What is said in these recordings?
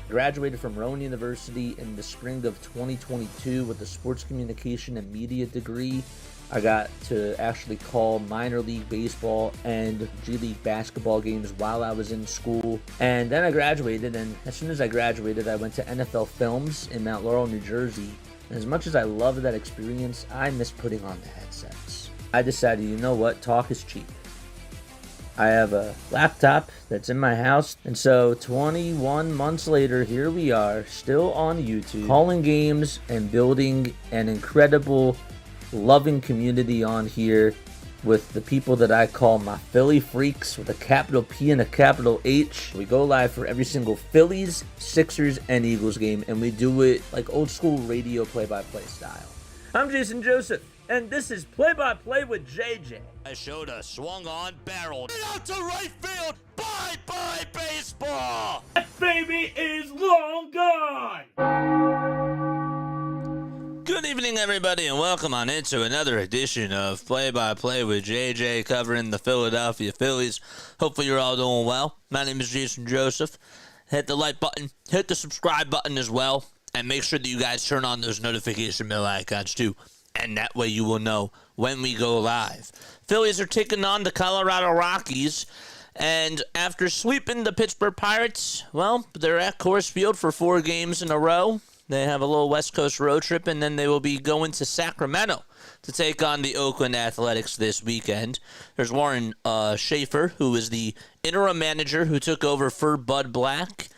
Graduated from Rowan University in the spring of 2022 with a sports communication and media degree. I got to actually call minor league baseball and G League basketball games while I was in school. And then I graduated, and as soon as I graduated, I went to NFL Films in Mount Laurel, New Jersey. And as much as I loved that experience, I miss putting on the headsets. I decided, you know what, talk is cheap. I have a laptop that's in my house, and so 21 months later, here we are, still on YouTube, calling games and building an incredible, loving community on here with the people that I call my Philly freaks with a capital P and a capital H. We go live for every single Phillies, Sixers, and Eagles game, and we do it like old school radio play-by-play style. I'm Jason Joseph, and this is Play-by-Play with JJ. I showed a swung on barrel out to right field. Bye-bye baseball. That baby is long gone. Good evening, everybody, and welcome on into another edition of Play-by-Play with JJ, covering the Philadelphia Phillies. Hopefully you're all doing well. My name is Jason Joseph. Hit the like button, hit the subscribe button as well, and make sure that you guys turn on those notification bell icons too, and that way you will know when we go live. Phillies are taking on the Colorado Rockies, and after sweeping the Pittsburgh Pirates, well, they're at Coors Field for 4 games in a row. They have a little West Coast road trip, and then they will be going to Sacramento to take on the Oakland Athletics this weekend. There's Warren Schaefer, who is the interim manager who took over for Bud Black,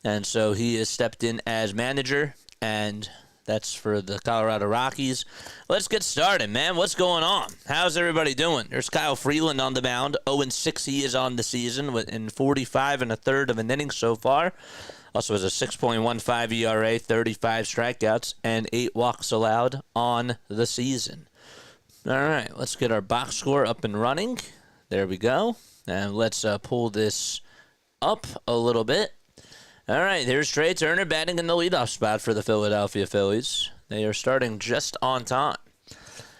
and so he has stepped in as manager, and that's for the Colorado Rockies. Let's get started, man. What's going on? How's everybody doing? There's Kyle Freeland on the mound. 0-6 he is on the season in 45 1/3 of an inning so far. Also has a 6.15 ERA, 35 strikeouts, and 8 walks allowed on the season. All right, let's get our box score up and running. There we go. And let's pull this up a little bit. All right, here's Trey Turner batting in the leadoff spot for the Philadelphia Phillies. They are starting just on time.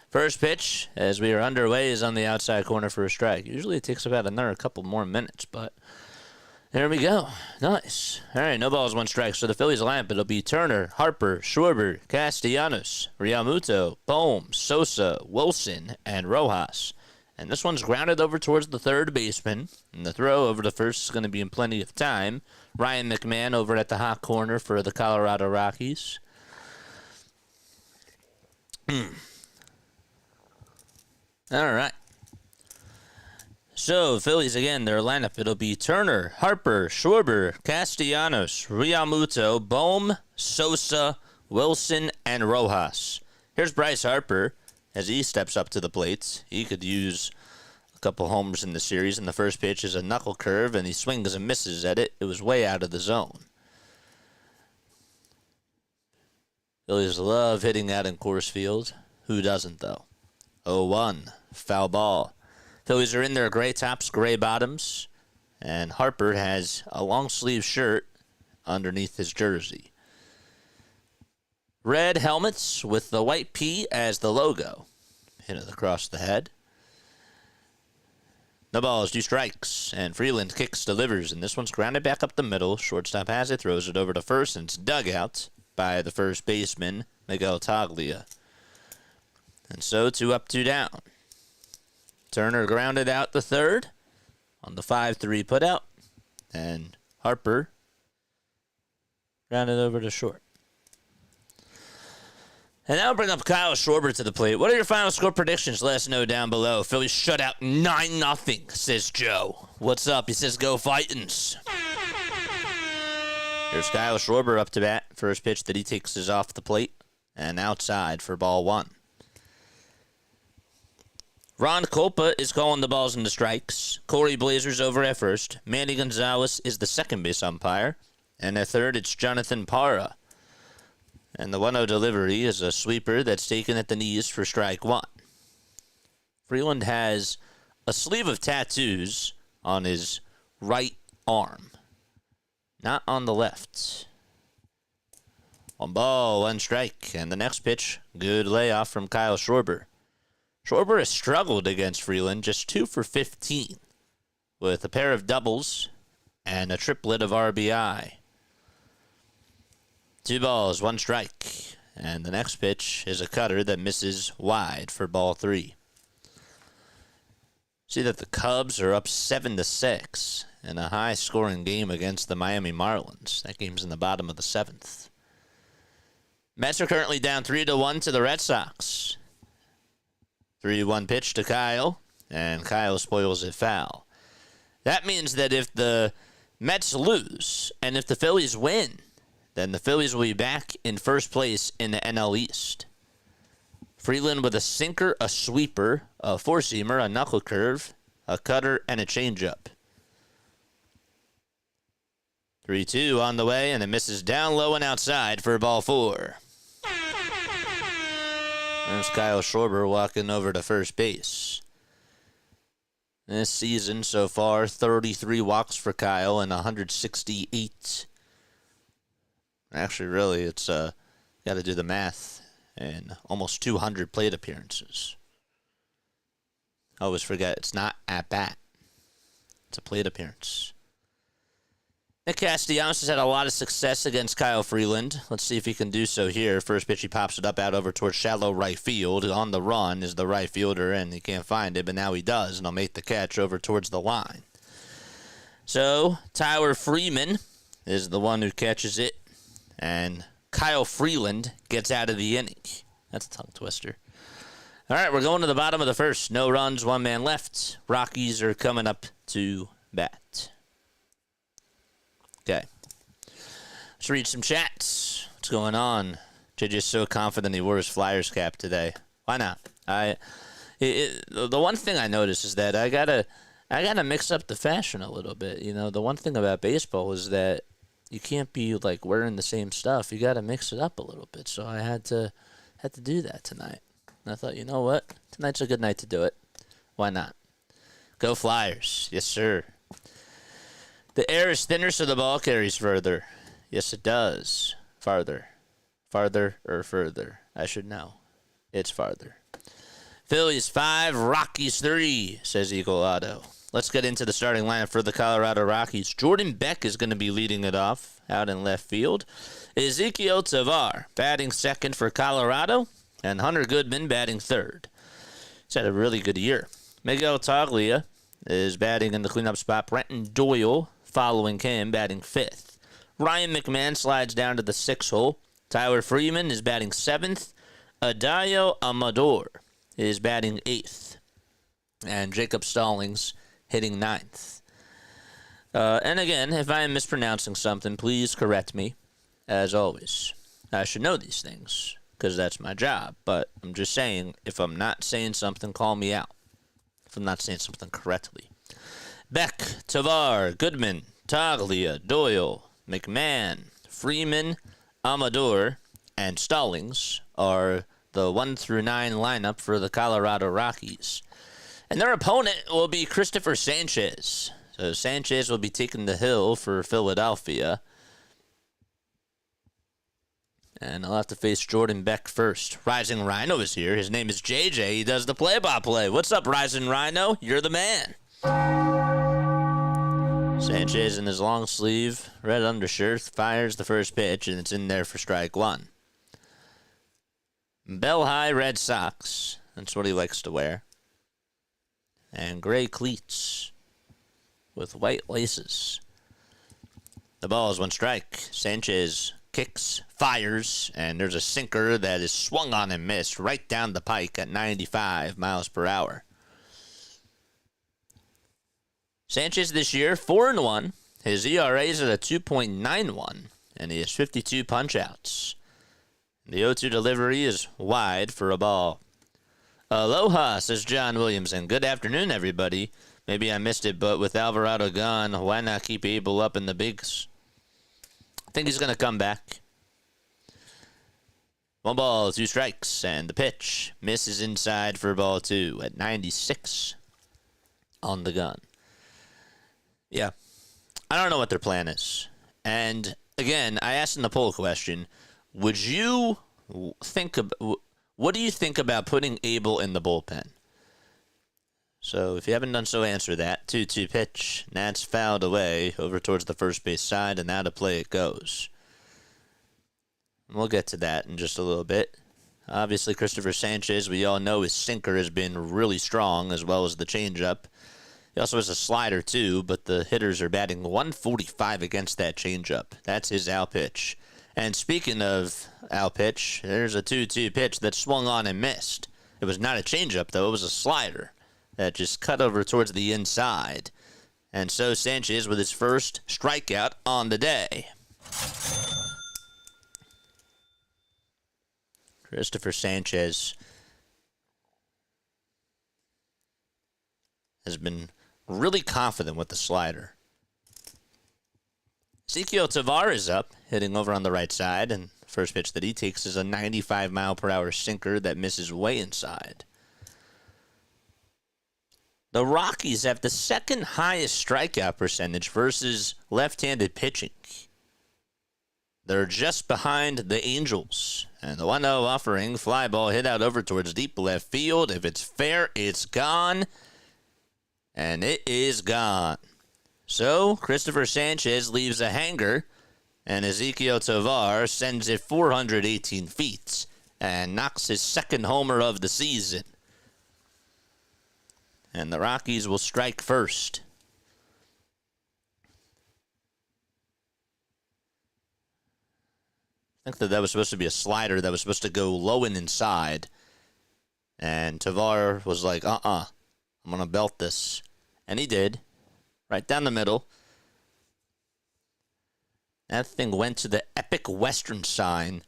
First pitch, as we are underway, is on the outside corner for a strike. Usually it takes about another couple more minutes, but there we go. Nice. All right, no balls, 1 strike. So the Phillies lineup, it'll be Turner, Harper, Schwarber, Castellanos, Realmuto, Bohm, Sosa, Wilson, and Rojas. And this one's grounded over towards the third baseman. And the throw over to first is going to be in plenty of time. Ryan McMahon over at the hot corner for the Colorado Rockies. All right. So, Phillies, again, their lineup, it'll be Turner, Harper, Schwarber, Castellanos, Realmuto, Bohm, Sosa, Wilson, and Rojas. Here's Bryce Harper as he steps up to the plate. He could use a couple homers in the series, and the first pitch is a knuckle curve, and he swings and misses at it. It was way out of the zone. Phillies love hitting out in Coors Field. Who doesn't, though? 0-1, foul ball. Phillies are in their gray tops, gray bottoms, and Harper has a long-sleeve shirt underneath his jersey. Red helmets with the white P as the logo. Hit it across the head. No balls, 2 strikes, and Freeland kicks, delivers, and this one's grounded back up the middle. Shortstop has it, throws it over to first, and it's dug out by the first baseman, Miguel Taglia. And so 2 up, 2 down. Turner grounded out the third on the 5-3 putout, and Harper grounded over to short. And now bring up Kyle Schwarber to the plate. What are your final score predictions? Let us know down below. Phillies shut out 9-0, says Joe. What's up? He says, go Fightins. Here's Kyle Schwarber up to bat. First pitch that he takes is off the plate and outside for ball 1. Ron Kolpa is calling the balls and the strikes. Corey Blazer's over at first. Manny Gonzalez is the second base umpire. And at third, it's Jonathan Parra. And the 1-0 delivery is a sweeper that's taken at the knees for strike 1. Freeland has a sleeve of tattoos on his right arm, not on the left. 1 ball, 1 strike. And the next pitch, good layoff from Kyle Schwarber. Schwarber has struggled against Freeland, just 2 for 15, with a pair of doubles and a triplet of RBI. 2 balls, 1 strike. And the next pitch is a cutter that misses wide for ball 3. See that the Cubs are up 7-6 in a high-scoring game against the Miami Marlins. That game's in the bottom of the 7th. Mets are currently down 3-1 to the Red Sox. 3-1 pitch to Kyle, and Kyle spoils it foul. That means that if the Mets lose and if the Phillies win, then the Phillies will be back in first place in the NL East. Freeland with a sinker, a sweeper, a four-seamer, a knuckle curve, a cutter, and a changeup. 3-2 on the way, and it misses down low and outside for ball 4. There's Kyle Schwarber walking over to first base. This season so far, 33 walks for Kyle and 168. Actually, really, it's got to do the math. And almost 200 plate appearances. I always forget, it's not at bat. It's a plate appearance. Nick Castellanos has had a lot of success against Kyle Freeland. Let's see if he can do so here. First pitch, he pops it up out over towards shallow right field. On the run is the right fielder, and he can't find it, but now he does, and he'll make the catch over towards the line. So, Tyler Freeman is the one who catches it, and Kyle Freeland gets out of the inning. That's a tongue twister. All right, we're going to the bottom of the first. No runs, 1 man left. Rockies are coming up to bat. Okay. Let's read some chats. What's going on? JJ's so confident he wore his Flyers cap today. Why not? The one thing I noticed is that I gotta mix up the fashion a little bit. You know, the one thing about baseball is that you can't be like wearing the same stuff. You got to mix it up a little bit. So I had to do that tonight. And I thought, you know what? Tonight's a good night to do it. Why not? Go Flyers. Yes, sir. The air is thinner, so the ball carries further. Yes, it does. Farther. Farther or further. I should know. It's farther. Phillies 5, Rockies 3, says Eagle Auto. Let's get into the starting lineup for the Colorado Rockies. Jordan Beck is going to be leading it off out in left field. Ezequiel Tovar batting second for Colorado, and Hunter Goodman batting third. He's had a really good year. Miguel Toglia is batting in the cleanup spot. Brenton Doyle following him, batting fifth. Ryan McMahon slides down to the sixth hole. Tyler Freeman is batting seventh. Adayo Amador is batting eighth. And Jacob Stallings hitting ninth. And again, if I am mispronouncing something, please correct me, as always. I should know these things, because that's my job. But I'm just saying, if I'm not saying something, call me out. If I'm not saying something correctly. Beck, Tovar, Goodman, Toglia, Doyle, McMahon, Freeman, Amador, and Stallings are the 1 through 9 lineup for the Colorado Rockies. And their opponent will be Cristopher Sanchez. So Sanchez will be taking the hill for Philadelphia. And I'll have to face Jordan Beck first. Rising Rhino is here. His name is JJ. He does the play-by-play. What's up, Rising Rhino? You're the man. Sanchez in his long sleeve, red undershirt, fires the first pitch, and it's in there for strike one. Bell High red socks. That's what he likes to wear. And gray cleats with white laces. The ball is 1 strike. Sanchez kicks, fires, and there's a sinker that is swung on and missed right down the pike at 95 miles per hour. Sanchez this year, 4-1. His ERA is at a 2.91, and he has 52 punch-outs. The 0-2 delivery is wide for a ball. Aloha, says John Williamson. Good afternoon, everybody. Maybe I missed it, but with Alvarado gone, why not keep Abel up in the bigs? I think he's going to come back. 1 ball, 2 strikes, and the pitch misses inside for ball 2 at 96 on the gun. Yeah, I don't know what their plan is. And again, I asked in the poll question, would you think about, what do you think about putting Abel in the bullpen? So if you haven't done so, answer that. 2-2 pitch. That's fouled away over towards the first base side, and now to play it goes. We'll get to that in just a little bit. Obviously, Cristopher Sanchez, we all know his sinker has been really strong, as well as the changeup. He also has a slider, too, but the hitters are batting 145 against that changeup. That's his out pitch. And speaking of out pitch, there's a 2-2 pitch that swung on and missed. It was not a changeup, though. It was a slider that just cut over towards the inside. And so Sanchez with his first strikeout on the day. Cristopher Sanchez has been really confident with the slider. Ezequiel Tovar is up, hitting over on the right side, and the first pitch that he takes is a 95-mile-per-hour sinker that misses way inside. The Rockies have the second highest strikeout percentage versus left-handed pitching. They're just behind the Angels. And the 1-0 offering, fly ball hit out over towards deep left field. If it's fair, it's gone. And it is gone. So, Cristopher Sanchez leaves a hanger, and Ezequiel Tovar sends it 418 feet and knocks his second homer of the season. And the Rockies will strike first. I think that was supposed to be a slider that was supposed to go low and inside. And Tovar was like, I'm going to belt this. And he did. Right down the middle. That thing went to the epic western sign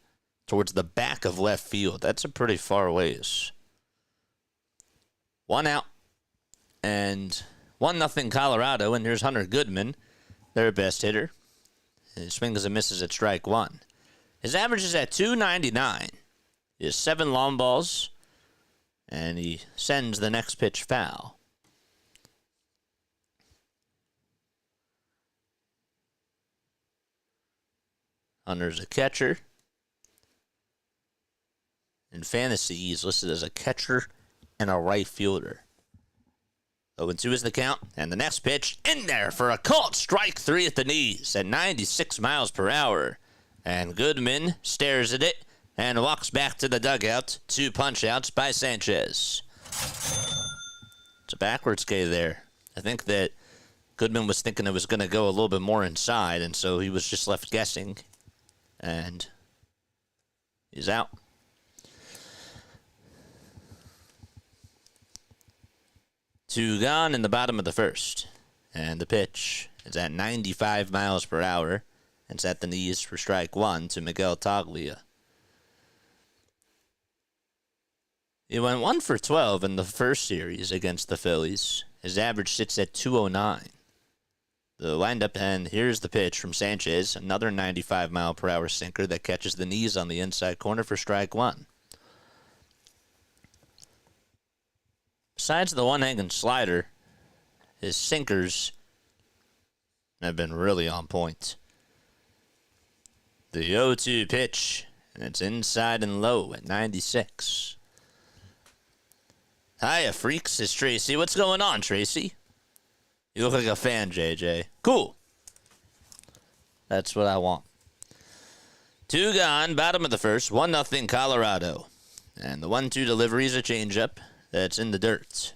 towards the back of left field. That's a pretty far ways. 1 out. And 1-0 Colorado. And here's Hunter Goodman, their best hitter. He swings and misses at strike one. His average is at .299. He has 7 long balls, and he sends the next pitch foul. Hunter's a catcher. In fantasy, he's listed as a catcher and a right fielder. 0-2 is the count, and the next pitch in there for a called strike 3 at the knees at 96 miles per hour. And Goodman stares at it and walks back to the dugout. 2 punch-outs by Sanchez. It's a backwards K there. I think that Goodman was thinking it was going to go a little bit more inside, and so he was just left guessing. And he's out. Two gone in the bottom of the first. And the pitch is at 95 miles per hour. It's at the knees for strike one to Miguel Toglia. He went 1 for 12 in the first series against the Phillies. His average sits at .209. The windup, and here's the pitch from Sanchez. Another 95-mile-per-hour sinker that catches the knees on the inside corner for strike one. Besides the one-hanging slider, his sinkers have been really on point. The 0-2 pitch, and it's inside and low at 96. Hiya, freaks, it's Tracy. What's going on, Tracy? You look like a fan, JJ. Cool. That's what I want. Two gone, bottom of the first, 1-0 Colorado. And the 1-2 delivery is a changeup that's in the dirt.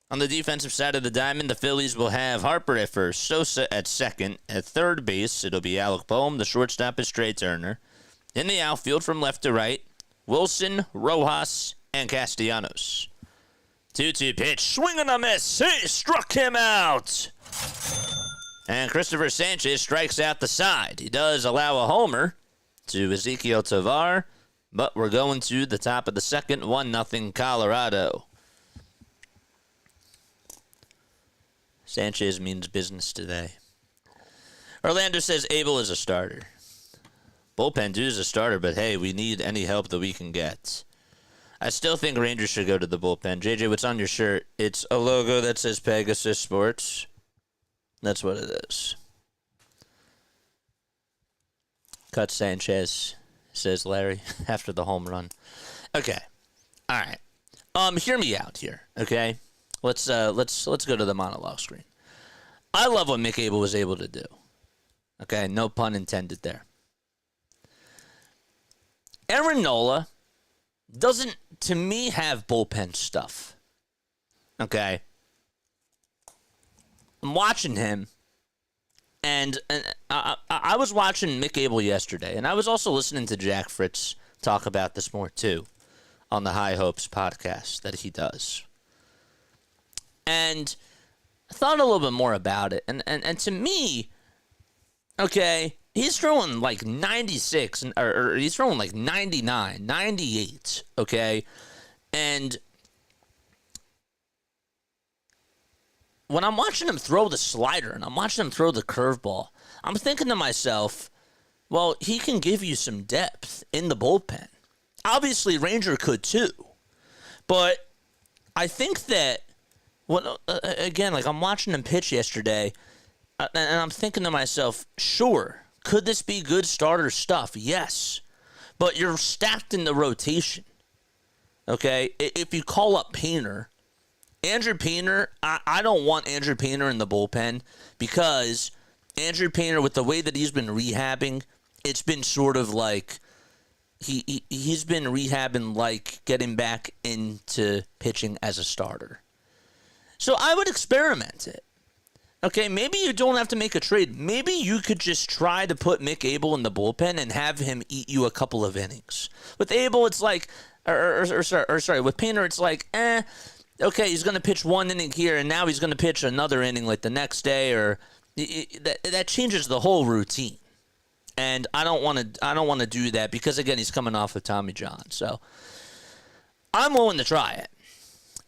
On the defensive side of the diamond, the Phillies will have Harper at first, Sosa at second. At third base, it'll be Alec Boehm. The shortstop is Trey Turner. In the outfield, from left to right, Wilson, Rojas, and Castellanos. 2-2 pitch, swing and a miss. He struck him out. And Cristopher Sanchez strikes out the side. He does allow a homer to Ezequiel Tovar, but we're going to the top of the second, 1-0 Colorado. Sanchez means business today. Orlando says Abel is a starter. Bullpen dude is a starter, but hey, we need any help that we can get. I still think Rangers should go to the bullpen. JJ, what's on your shirt? It's a logo that says Pegasus Sports. That's what it is. Cut Sanchez, says Larry, after the home run. Okay. All right. Hear me out here, okay? Let's go to the monologue screen. I love what Mick Abel was able to do. Okay, no pun intended there. Aaron Nola doesn't, to me, have bullpen stuff. Okay? I'm watching him, and I was watching Mick Abel yesterday, and I was also listening to Jack Fritz talk about this more, too, on the High Hopes podcast that he does. And I thought a little bit more about it, and to me, okay, he's throwing like 96, or he's throwing like 99, 98, okay? And when I'm watching him throw the slider and I'm watching him throw the curveball, I'm thinking to myself, well, he can give you some depth in the bullpen. Obviously, Ranger could too. But I think that, again, like I'm watching him pitch yesterday, and I'm thinking to myself, sure, could this be good starter stuff? Yes. But you're stacked in the rotation. Okay? If you call up Painter, Andrew Painter, I don't want Andrew Painter in the bullpen because Andrew Painter, with the way that he's been rehabbing, it's been sort of like he's been rehabbing like getting back into pitching as a starter. So I would experiment it. Okay, maybe you don't have to make a trade. Maybe you could just try to put Mick Abel in the bullpen and have him eat you a couple of innings. With Abel, it's like, sorry, with Painter, it's like, okay, he's going to pitch one inning here, and now he's going to pitch another inning like the next day, or that changes the whole routine. And I don't want to do that because, again, he's coming off of Tommy John. So I'm willing to try it.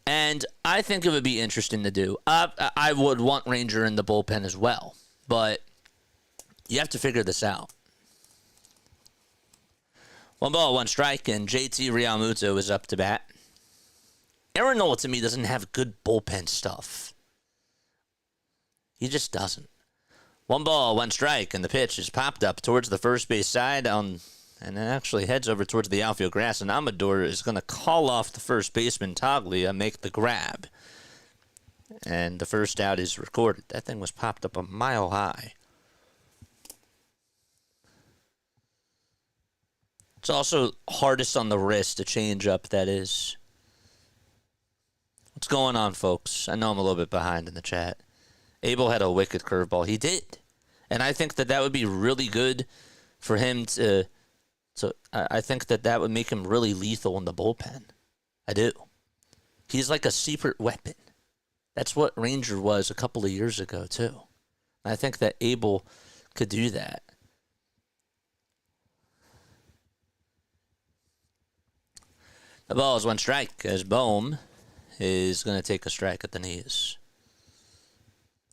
And I think it would be interesting to do. I would want Ranger in the bullpen as well. But you have to figure this out. 1-1 strike, and JT Realmuto is up to bat. Aaron Nola, to me, doesn't have good bullpen stuff. He just doesn't. 1-1 strike, and the pitch is popped up towards the first base side and it actually heads over towards the outfield grass, and Amador is going to call off the first baseman, Toglia, make the grab. And the first out is recorded. That thing was popped up a mile high. It's also hardest on the wrist, a change-up, that is. What's going on, folks? I know I'm a little bit behind in the chat. Abel had a wicked curveball. He did. And I think that would be really good for him to... So I think that would make him really lethal in the bullpen. I do. He's like a secret weapon. That's what Ranger was a couple of years ago, too. I think that Abel could do that. The ball is 1 strike as Bohm is going to take a strike at the knees.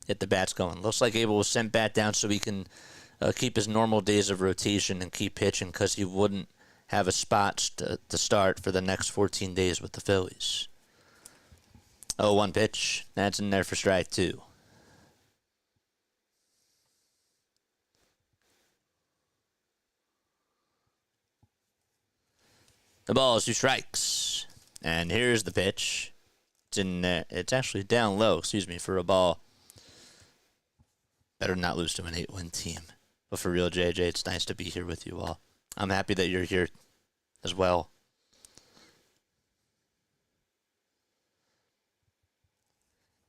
Get the bats going. Looks like Abel was sent bat down so he can keep his normal days of rotation and keep pitching because he wouldn't have a spot to start for the next 14 days with the Phillies. 0-1 pitch. That's in there for strike 2. The ball is 2 strikes. And here's the pitch. It's in there. It's actually down low, for a ball. Better not lose to an 8-win team. But for real, JJ, it's nice to be here with you all. I'm happy that you're here as well.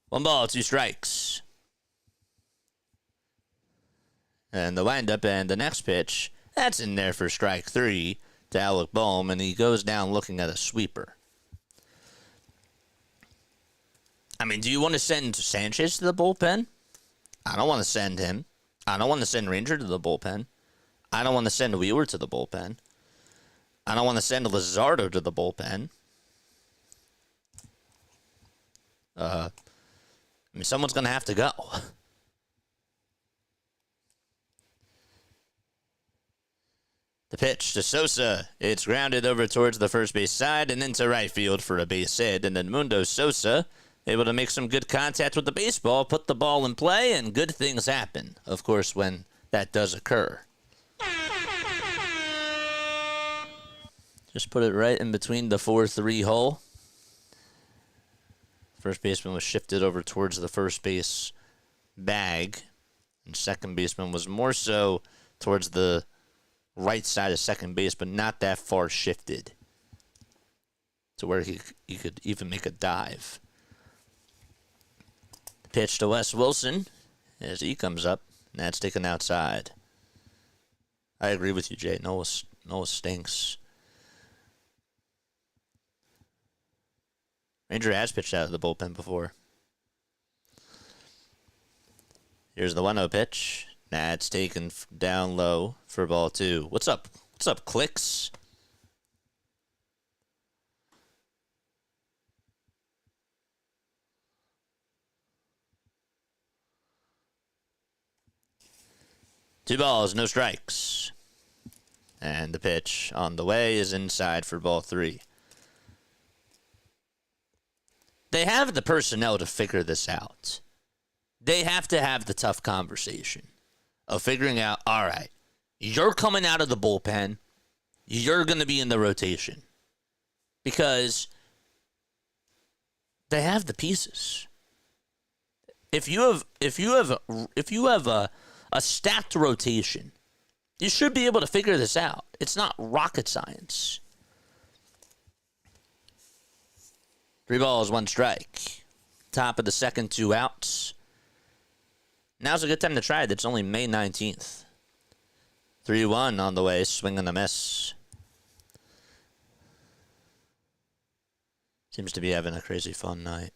One ball, 2 strikes. And the windup and the next pitch, that's in there for strike 3 to Alec Bohm, and he goes down looking at a sweeper. I mean, do you want to send Sanchez to the bullpen? I don't want to send him. I don't want to send Ranger to the bullpen. I don't want to send Wheeler to the bullpen. I don't want to send Luzardo to the bullpen. I mean, someone's going to have to go. The pitch to Sosa. It's grounded over towards the first base side and into right field for a base hit. And then Mundo Sosa able to make some good contact with the baseball, put the ball in play, and good things happen, of course, when that does occur. Just put it right in between the 4-3 hole. First baseman was shifted over towards the first base bag And second baseman was more so towards the right side of second base, but not that far shifted to where he could even make a dive. Pitch to Wes Wilson as he comes up, and that's taken outside. I agree with you, Jay. Noah stinks. Ranger has pitched out of the bullpen before. Here's the 1-0 pitch. That's taken down low for ball 2. What's up? What's up, Clicks? Two balls, no strikes. And the pitch on the way is inside for ball 3. They have the personnel to figure this out. They have to have the tough conversation of figuring out, all right, you're coming out of the bullpen, you're going to be in the rotation. Because they have the pieces. If you have a stacked rotation, you should be able to figure this out. It's not rocket science. 3 balls, 1 strike. Top of the second, 2 outs. Now's a good time to try it. It's only May 19th. 3-1 on the way, swing and a miss. Seems to be having a crazy fun night.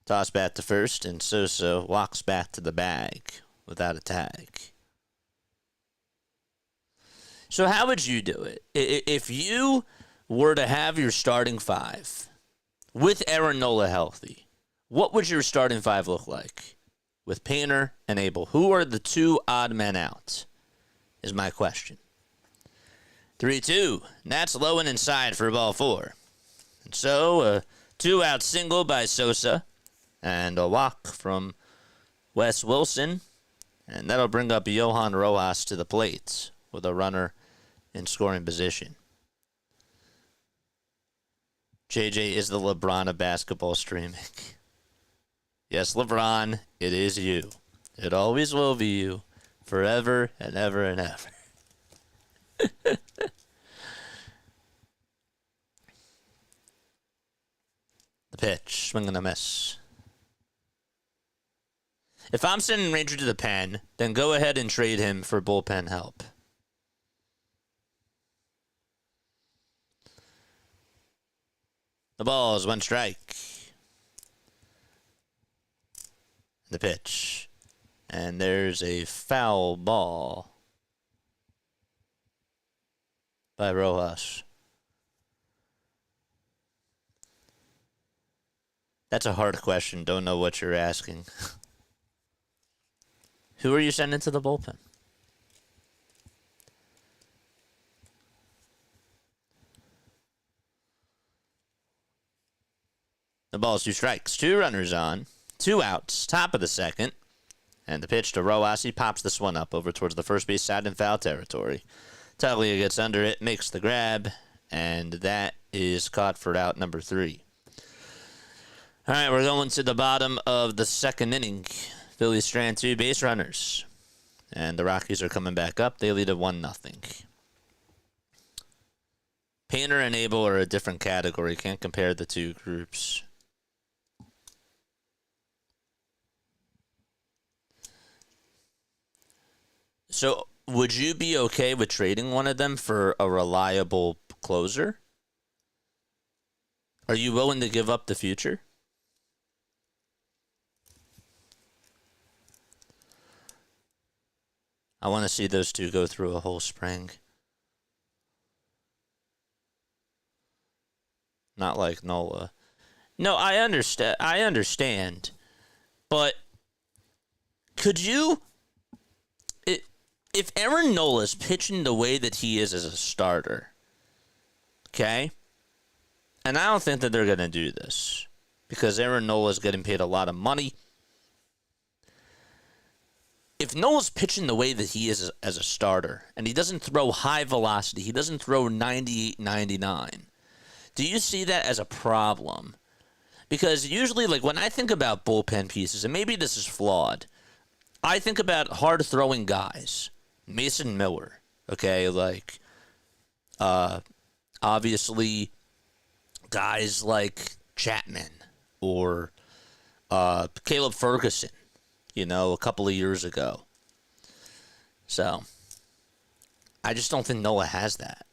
Toss bat to first, and Sosa walks back to the bag without a tag. So how would you do it? If you were to have your starting 5 with Aaron Nola healthy, what would your starting 5 look like? With Painter and Abel, who are the 2 odd men out, is my question. 3-2. That's low and inside for ball 4. And so a 2-out single by Sosa. And a walk from Wes Wilson. And that'll bring up Johan Rojas to the plate with a runner in scoring position. JJ is the LeBron of basketball streaming. Yes, LeBron, it is you. It always will be you. Forever and ever and ever. The pitch, swing and a miss. If I'm sending Ranger to the pen, then go ahead and trade him for bullpen help. The ball is 1 strike. The pitch. And there's a foul ball by Rojas. That's a hard question. Don't know what you're asking. Who are you sending to the bullpen? The ball's 2 strikes. 2 runners on. 2 outs. Top of the second. And the pitch to Rojas. He pops this one up over towards the first base side in foul territory. Taglia gets under it, makes the grab, and that is caught for out number 3. All right, we're going to the bottom of the second inning. Phillies strand 2 base runners. And the Rockies are coming back up. They lead at 1-0. Painter and Abel are a different category. Can't compare the 2 groups. So, would you be okay with trading one of them for a reliable closer? Are you willing to give up the future? I want to see those 2 go through a whole spring. Not like Nola. No, I understand. But could you... If Aaron Nola's pitching the way that he is as a starter, okay? And I don't think that they're going to do this because Aaron Nola's getting paid a lot of money. if Noel's pitching the way that he is as a starter, and he doesn't throw high velocity, he doesn't throw 98, 99, do you see that as a problem? Because usually, like, when I think about bullpen pieces, and maybe this is flawed, I think about hard-throwing guys. Mason Miller, okay? Like, obviously, guys like Chapman or Caleb Ferguson, a couple of years ago. So, I just don't think Noah has that.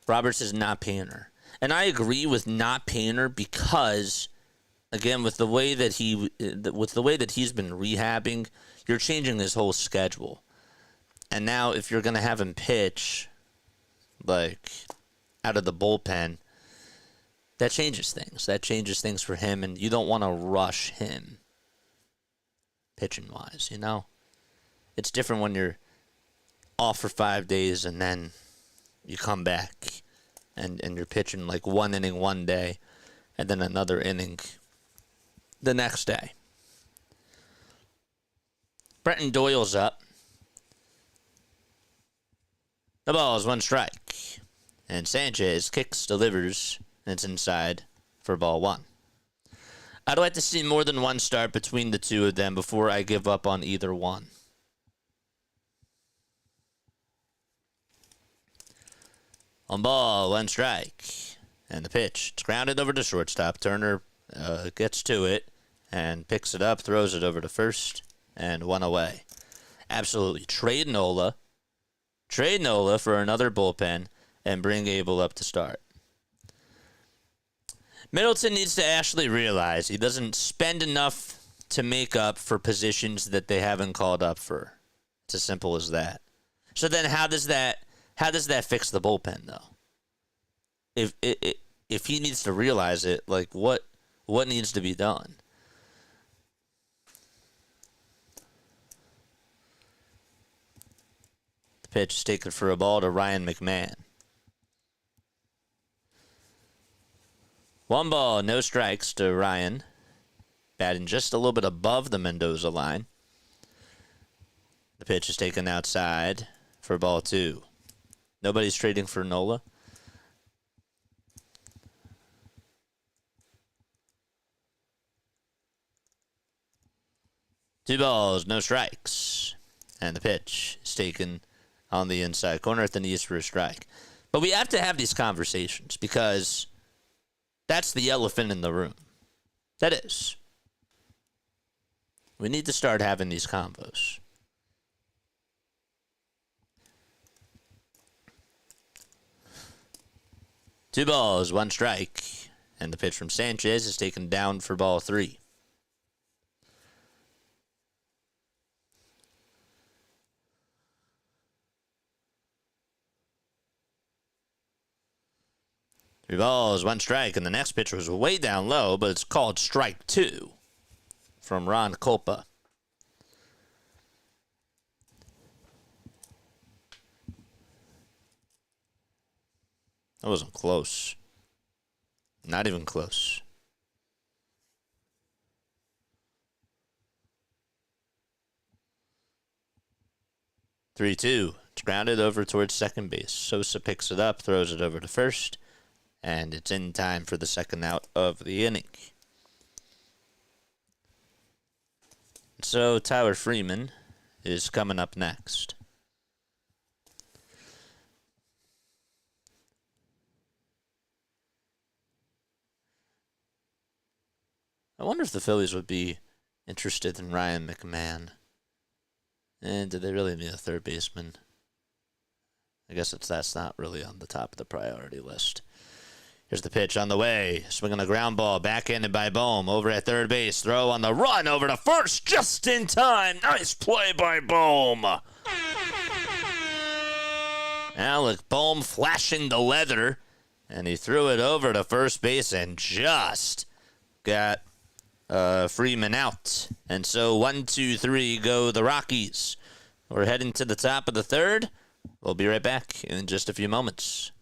Roberts is not Painter. And I agree with not Painter because, again, with the way that he's been rehabbing, you're changing his whole schedule. And now if you're going to have him pitch, like, out of the bullpen, that changes things. That changes things for him, and you don't want to rush him pitching-wise, It's different when you're off for 5 days and then you come back and you're pitching like one inning one day and then another inning the next day. Brenton Doyle's up. The ball is one strike. And Sanchez kicks, delivers, and it's inside for ball one. I'd like to see more than one start between the two of them before I give up on either one. On ball, one strike. And the pitch. It's grounded over to shortstop. Turner gets to it and picks it up, throws it over to first, and one away. Absolutely. Trade Nola for another bullpen and bring Abel up to start. Middleton needs to actually realize he doesn't spend enough to make up for positions that they haven't called up for. It's as simple as that. So then how does that fix the bullpen, though? If he needs to realize it, like, what needs to be done? The pitch is taken for a ball to Ryan McMahon. One ball, no strikes to Ryan. Batting just a little bit above the Mendoza line. The pitch is taken outside for ball two. Nobody's trading for Nola. Two balls, no strikes. And the pitch is taken on the inside corner at the knees for a strike. But we have to have these conversations because that's the elephant in the room. That is. We need to start having these combos. Two balls, one strike. And the pitch from Sanchez is taken down for ball three. Three balls, one strike, and the next pitch was way down low, but it's called strike two from Ron Culpa. That wasn't close. Not even close. Three-two. It's grounded over towards second base. Sosa picks it up, throws it over to first. And it's in time for the second out of the inning. So Tyler Freeman is coming up next. I wonder if the Phillies would be interested in Ryan McMahon. And do they really need a third baseman? I guess that's not really on the top of the priority list. Here's the pitch on the way. Swinging a ground ball. Backhanded by Bohm. Over at third base. Throw on the run. Over to first. Just in time. Nice play by Bohm. Alec Bohm flashing the leather. And he threw it over to first base and just got Freeman out. And so 1, 2, 3 go the Rockies. We're heading to the top of the third. We'll be right back in just a few moments.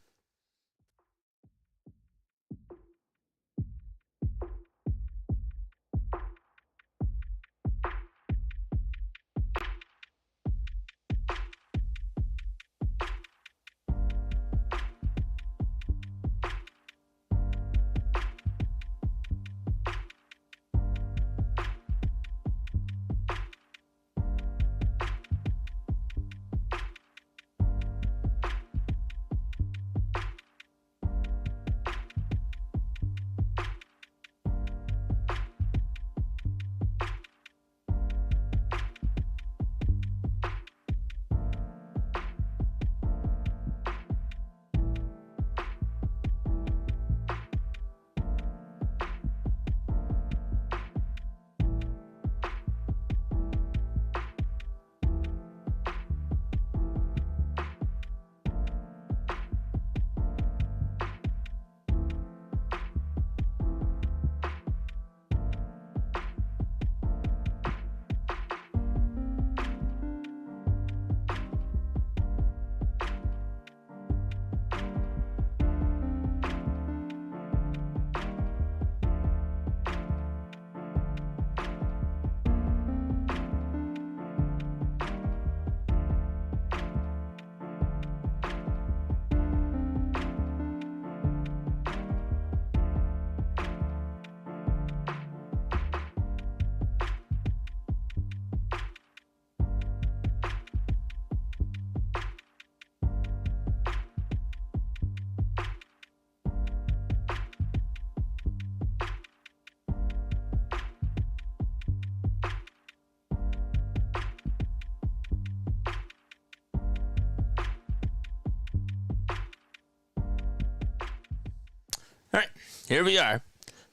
All right, here we are.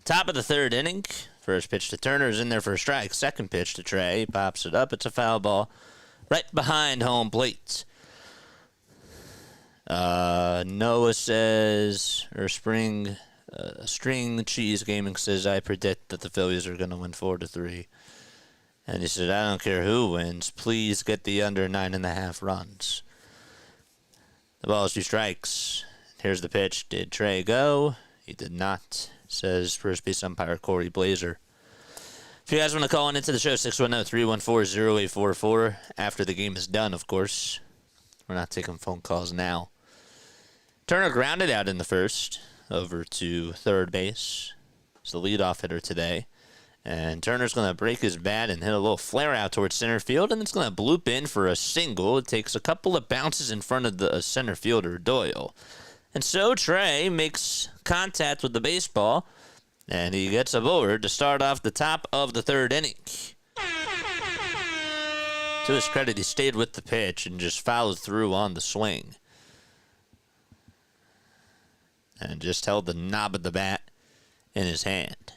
Top of the third inning. First pitch to Turner is in there for a strike. Second pitch to Trey. He pops it up. It's a foul ball right behind home plate. Noah says, or String Cheese Gaming says, I predict that the Phillies are going to win 4-3. And he said, I don't care who wins. Please get the under 9.5 runs. The ball is 2 strikes. Here's the pitch. Did Trey go? He did not, says first base umpire Corey Blazer. If you guys want to call in into the show, 610-314-0844. After the game is done, of course. We're not taking phone calls now. Turner grounded out in the first, over to third base. He's the leadoff hitter today. And Turner's going to break his bat and hit a little flare out towards center field, and it's going to bloop in for a single. It takes a couple of bounces in front of the center fielder, Doyle. And so Trey makes contact with the baseball, and he gets aboard to start off the top of the third inning. To his credit, he stayed with the pitch and just followed through on the swing. And just held the knob of the bat in his hand.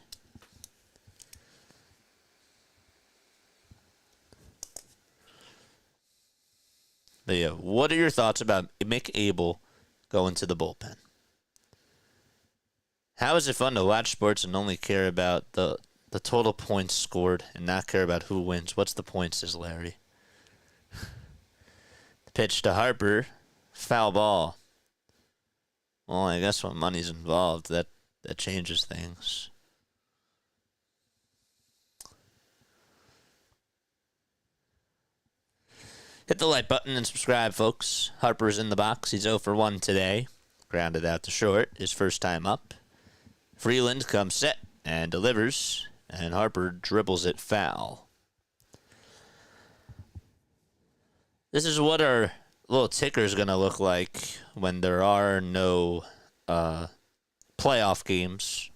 But yeah, what are your thoughts about Mick Abel going to the bullpen? How is it fun to watch sports and only care about the total points scored and not care about who wins? What's the point, says Larry. The pitch to Harper, foul ball. Well, I guess when money's involved, that changes things. Hit the like button and subscribe, folks. Harper's in the box. He's 0 for 1 today. Grounded out to short. His first time up. Freeland comes set and delivers. And Harper dribbles it foul. This is what our little ticker is going to look like when there are no playoff games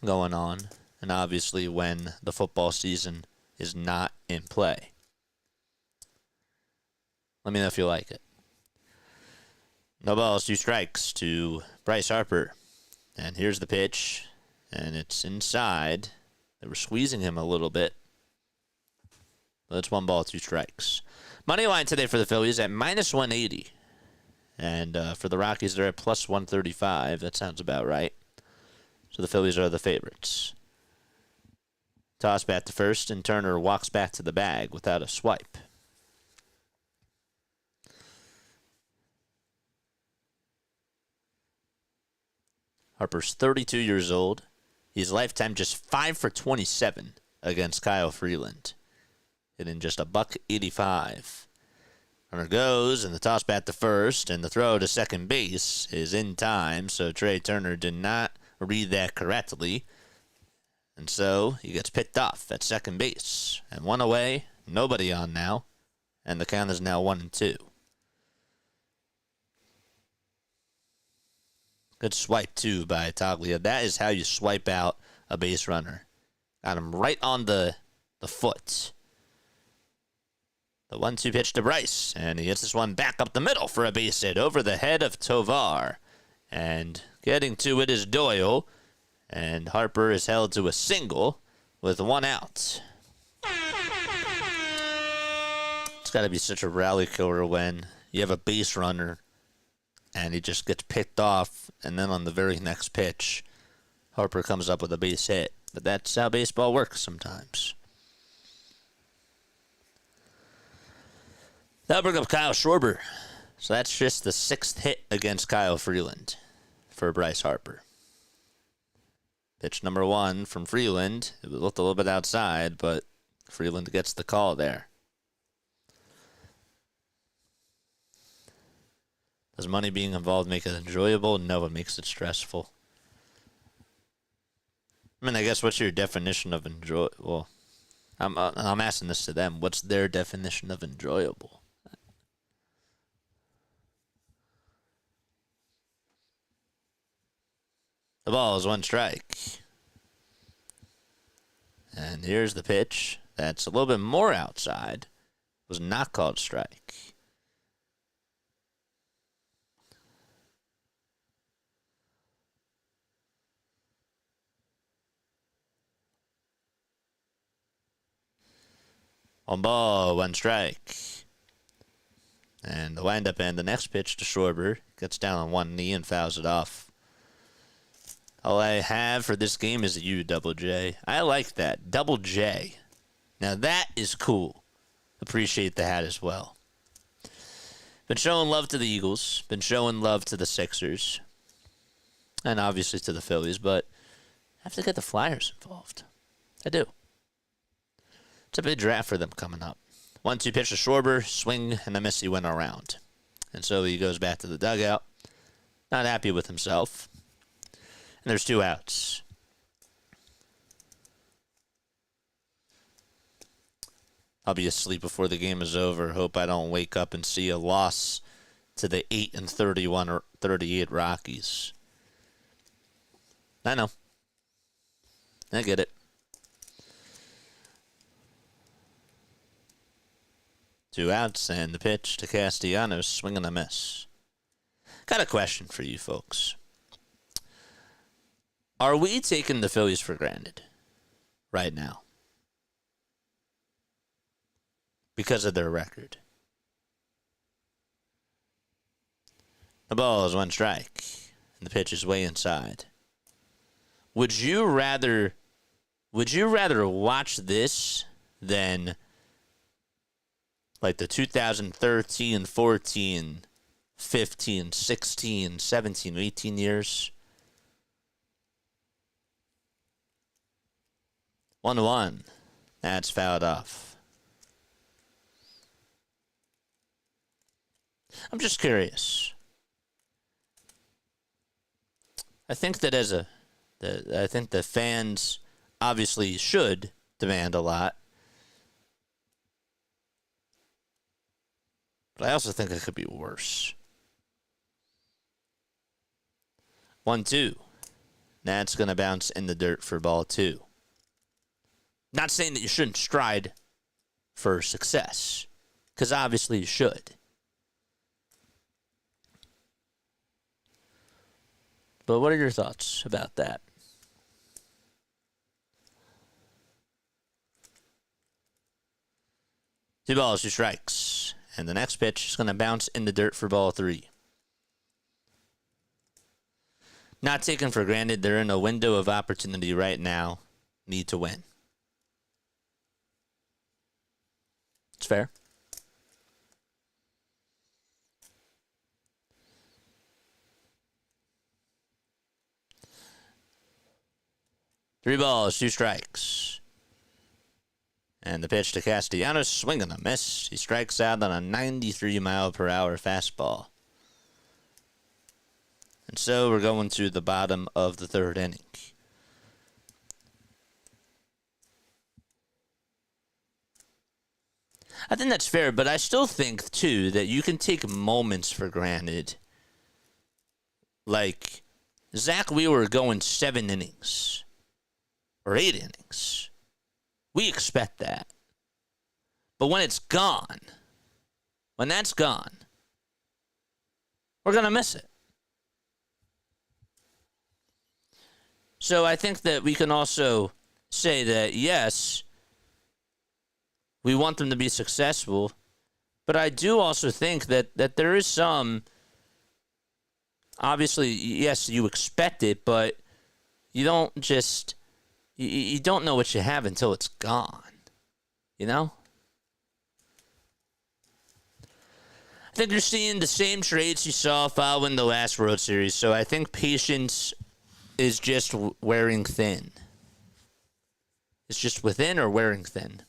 going on. And obviously when the football season is not in play. Let me know if you like it. No balls, 2 strikes to Bryce Harper. And here's the pitch. And it's inside. They were squeezing him a little bit. But it's 1 ball, 2 strikes. Money line today for the Phillies at minus 180. And for the Rockies, they're at plus 135. That sounds about right. So the Phillies are the favorites. Toss bat to first, and Turner walks back to the bag without a swipe. Harper's 32 years old. He's lifetime just 5 for 27 against Kyle Freeland. Hitting just a $185. Runner goes, and the toss bat to first, and the throw to second base is in time, so Trey Turner did not read that correctly. And so he gets picked off at second base. And 1 away, nobody on now, and the count is now 1-2. Good swipe, too, by Toglia. That is how you swipe out a base runner. Got him right on the foot. The 1-2 pitch to Bryce, and he hits this one back up the middle for a base hit over the head of Tovar. And getting to it is Doyle, and Harper is held to a single with 1 out. It's got to be such a rally killer when you have a base runner and he just gets picked off, and then on the very next pitch, Harper comes up with a base hit. But that's how baseball works sometimes. That'll bring up Kyle Schwarber. So that's just the 6th hit against Kyle Freeland for Bryce Harper. Pitch number 1 from Freeland. It looked a little bit outside, but Freeland gets the call there. Does money being involved make it enjoyable? No, it makes it stressful. I mean, I guess what's your definition of enjoy? Well, I'm asking this to them. What's their definition of enjoyable? The ball is 1 strike. And here's the pitch. That's a little bit more outside. Was not called strike. On ball, 1 strike. And the windup and the next pitch to Schwarber. Gets down on one knee and fouls it off. All I have for this game is a U double J. I like that. Double J. Now that is cool. Appreciate the hat as well. Been showing love to the Eagles. Been showing love to the Sixers. And obviously to the Phillies, but I have to get the Flyers involved. I do. It's a big draft for them coming up. 1-2 pitch to Schwarber, swing, and a miss. He went around. And so he goes back to the dugout. Not happy with himself. And there's 2 outs. I'll be asleep before the game is over. Hope I don't wake up and see a loss to the 8-31 or 38 Rockies. I know. I get it. 2 outs and the pitch to Castellanos, swing and a miss. Got a question for you folks. Are we taking the Phillies for granted right now because of their record? The ball is 1 strike, and the pitch is way inside. Would you rather watch this than like the 2013, 14, 15, 16, 17, 18 years? 1-1. That's fouled off. I'm just curious. I think that I think the fans obviously should demand a lot. But I also think it could be worse. 1-2. That's going to bounce in the dirt for ball 2. Not saying that you shouldn't stride for success, because obviously you should. But what are your thoughts about that? Two balls, 2 strikes. And the next pitch is going to bounce in the dirt for ball 3. Not taken for granted. They're in a window of opportunity right now. Need to win. It's fair. Three balls, 2 strikes. And the pitch to Castellanos, swing and a miss. He strikes out on a 93-mile-per-hour fastball. And so we're going to the bottom of the 3rd inning. I think that's fair, but I still think, too, that you can take moments for granted. Like, Zach Wheeler going 7 innings. Or 8 innings. We expect that. But when it's gone, when that's gone, we're going to miss it. So I think that we can also say that, yes, we want them to be successful, but I do also think that there is some, obviously, yes, you expect it, but you don't just, you don't know what you have until it's gone, you know? I think you're seeing the same traits you saw following the last World Series, so I think patience is just wearing thin. It's just within or wearing thin.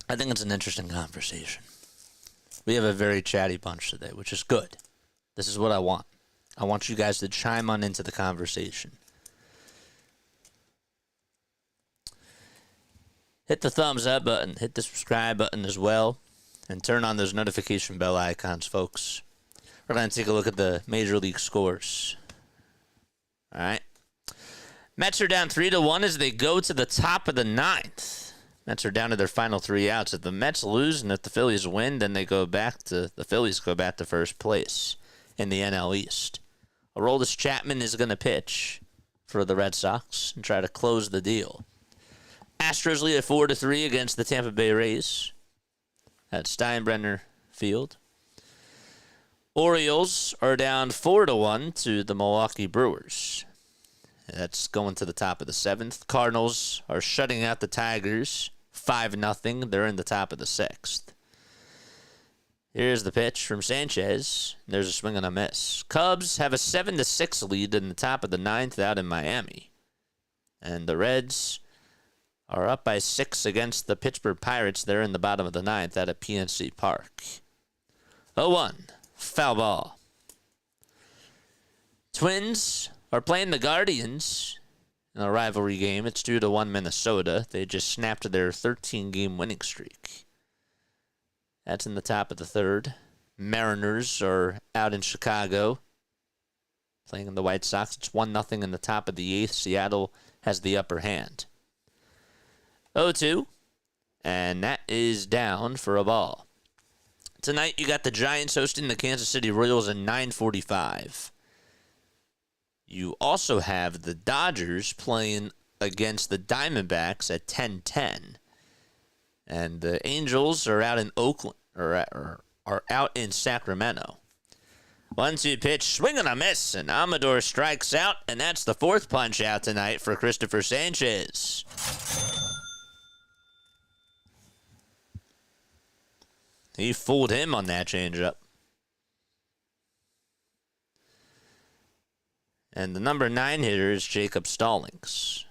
I think it's an interesting conversation. We have a very chatty bunch today, which is good. This is what I want. I want you guys to chime on into the conversation. Hit the thumbs up button. Hit the subscribe button as well. And turn on those notification bell icons, folks. We're going to take a look at the Major League scores. All right. Mets are down 3-1 as they go to the top of the 9th. Mets are down to their final 3 outs. If the Mets lose and if the Phillies win, then the Phillies go back to first place in the NL East. Aroldis Chapman is going to pitch for the Red Sox and try to close the deal. Astros lead at 4-3 against the Tampa Bay Rays at Steinbrenner Field. Orioles are down 4-1 to the Milwaukee Brewers. That's going to the top of the 7th. Cardinals are shutting out the Tigers 5-0. They're in the top of the 6th. Here's the pitch from Sanchez. There's a swing and a miss. Cubs have a 7-6 lead in the top of the 9th out in Miami. And the Reds are up by 6 against the Pittsburgh Pirates. They're in the bottom of the 9th out at PNC Park. 0-1. Foul ball. Twins are playing the Guardians in a rivalry game. It's 2-1 Minnesota. They just snapped their 13-game winning streak. That's in the top of the 3rd. Mariners are out in Chicago playing in the White Sox. It's 1-0 in the top of the 8th. Seattle has the upper hand. 0-2, and that is down for a ball. Tonight, you got the Giants hosting the Kansas City Royals at 9:45. You also have the Dodgers playing against the Diamondbacks at 10:10. And the Angels are out in Oakland, or are out in Sacramento. 1-2 pitch, swing and a miss, and Amador strikes out, and that's the 4th punch out tonight for Cristopher Sanchez. He fooled him on that changeup. And the number 9 hitter is Jacob Stallings.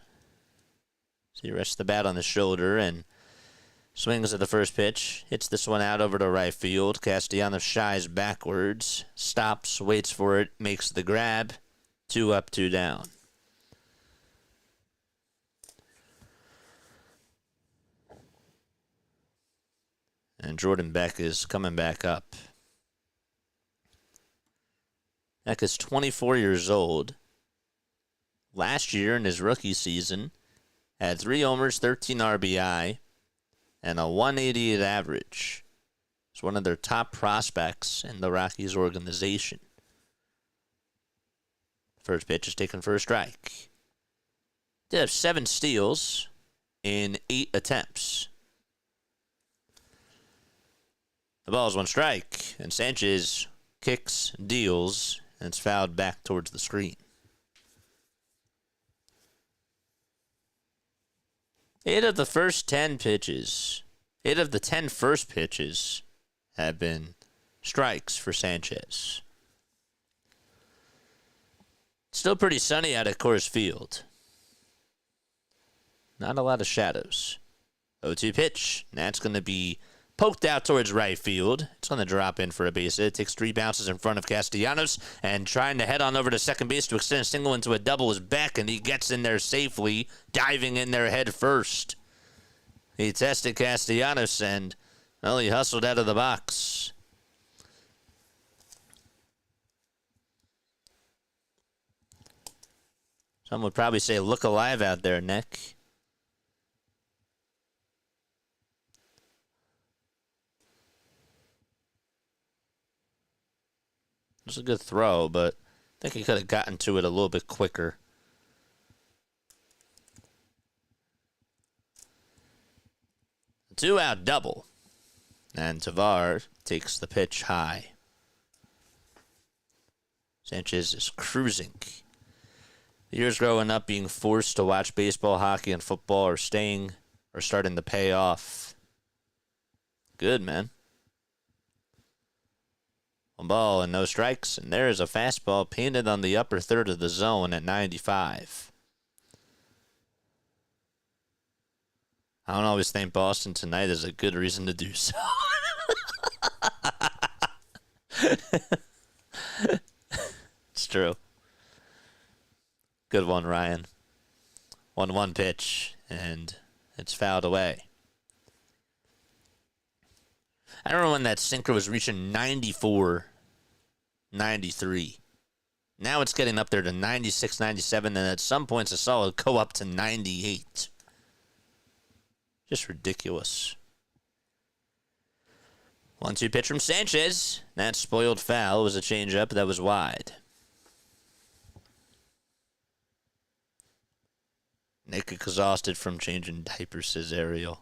So he rests the bat on the shoulder and swings at the first pitch. Hits this one out over to right field. Castellanos shies backwards. Stops, waits for it, makes the grab. 2 up, 2 down. And Jordan Beck is coming back up. Beck is 24 years old. Last year in his rookie season, had 3 homers, 13 RBI, and a 188 average. He's one of their top prospects in the Rockies organization. First pitch is taken for a strike. Did have 7 steals in 8 attempts. The ball is 1 strike, and Sanchez kicks, deals, and it's fouled back towards the screen. 8 of the first 10 pitches, 8 of the 10 first pitches have been strikes for Sanchez. Still pretty sunny out at Coors Field. Not a lot of shadows. 0-2 pitch. That's going to be poked out towards right field. It's going to drop in for a base hit. It takes 3 bounces in front of Castellanos, and trying to head on over to second base to extend a single into a double is Beck, and he gets in there safely, diving in there head first. He tested Castellanos, and, well, he hustled out of the box. Some would probably say, look alive out there, Nick. It was a good throw, but I think he could have gotten to it a little bit quicker. A 2-out double. And Tavar takes the pitch high. Sanchez is cruising. The years growing up being forced to watch baseball, hockey, and football are starting to pay off. Good, man. 1 ball and no strikes, and there is a fastball painted on the upper third of the zone at 95. I don't always think Boston tonight is a good reason to do so. It's true. Good one, Ryan. 1-1 pitch, and it's fouled away. I don't know when that sinker was reaching 94, 93. Now it's getting up there to 96, 97, and at some points I saw it go up to 98. Just ridiculous. 1-2 pitch from Sanchez. That spoiled foul. It was a changeup that was wide. Nick exhausted from changing diapers, says Ariel.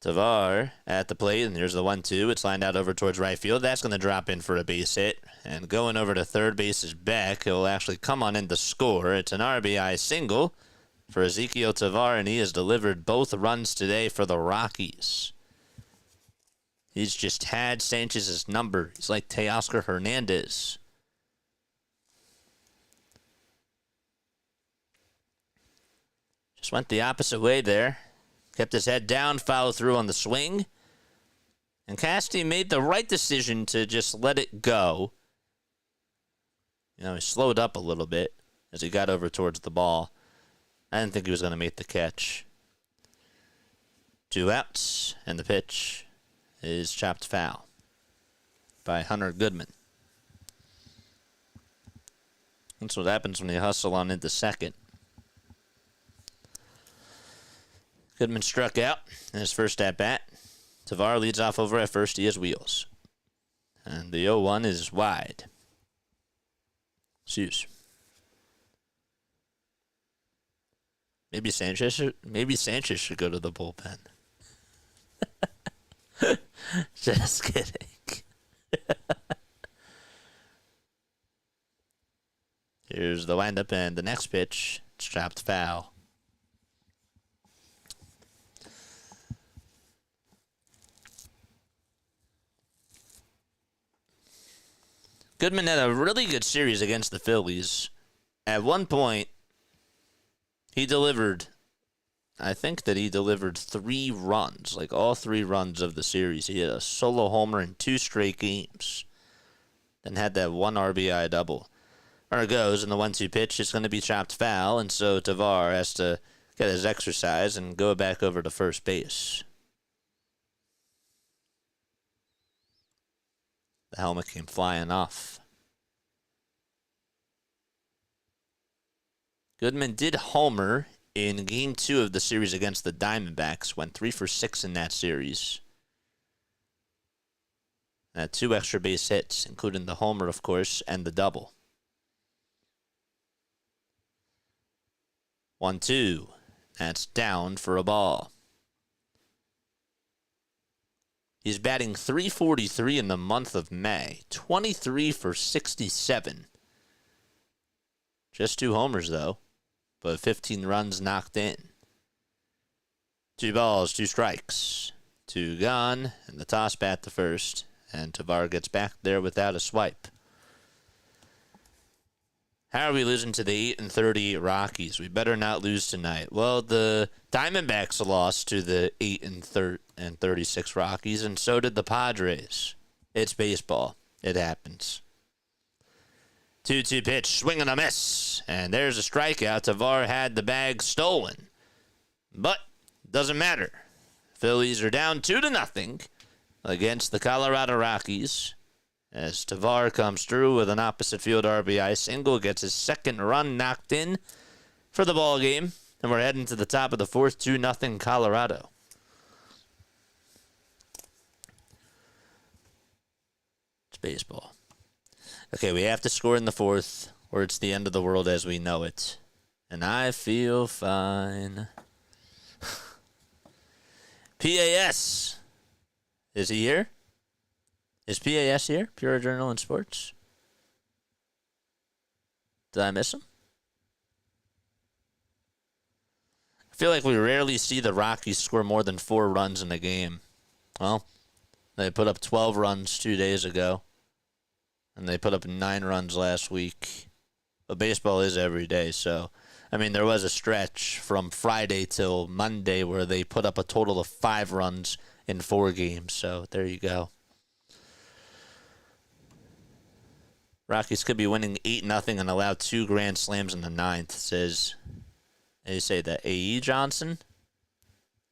Tavar at the plate, and there's the 1-2. It's lined out over towards right field. That's going to drop in for a base hit. And going over to third base is Beck. He'll actually come on in to score. It's an RBI single for Ezequiel Tavar, and he has delivered both runs today for the Rockies. He's just had Sanchez's number. He's like Teoscar Hernandez. Just went the opposite way there. Kept his head down, followed through on the swing. And Casti made the right decision to just let it go. You know, he slowed up a little bit as he got over towards the ball. I didn't think he was going to make the catch. 2 outs, and the pitch is chopped foul by Hunter Goodman. That's what happens when you hustle on into second. Goodman struck out in his first at-bat. Tavar leads off over at first. He has wheels. And the 0-1 is wide. Zeus. Maybe Sanchez should go to the bullpen. Just kidding. Here's the windup and the next pitch. It's chopped foul. Goodman had a really good series against the Phillies. At one point, he delivered, I think that he delivered 3 runs, like all 3 runs of the series. He had a solo homer in 2 straight games. Then had that 1 RBI double. There it goes, and the 1-2 pitch is going to be chopped foul, and so Tavar has to get his exercise and go back over to first base. The helmet came flying off. Goodman did homer in Game 2 of the series against the Diamondbacks. Went 3 for 6 in that series. Had 2 extra base hits, including the homer, of course, and the double. 1-2. That's down for a ball. He's batting .343 in the month of May. 23 for 67. Just 2 homers, though. But 15 runs knocked in. 2 balls, 2 strikes. 2 gone. And the toss bat to first. And Tavar gets back there without a swipe. How are we losing to the 8-30 Rockies? We better not lose tonight. Well, the Diamondbacks lost to the 8-36 Rockies, and so did the Padres. It's baseball. It happens. 2-2 pitch, swing and a miss. And there's a strikeout. Tavar had the bag stolen. But doesn't matter. Phillies are down 2-0 against the Colorado Rockies. As Tavar comes through with an opposite field RBI single, gets his 2nd run knocked in for the ball game, and we're heading to the top of the 4th, 2-0 Colorado. It's baseball. Okay, we have to score in the 4th, or it's the end of the world as we know it. And I feel fine. PAS. Is he here? Is PAS here? Pure Adrenaline Sports? Did I miss him? I feel like we rarely see the Rockies score more than 4 runs in a game. Well, they put up 12 runs 2 days ago. And they put up 9 runs last week. But baseball is every day, so... I mean, there was a stretch from Friday till Monday where they put up a total of 5 runs in 4 games. So, there you go. Rockies could be winning 8-0 and allow 2 grand slams in the 9th, says, they say that A.E. Johnson?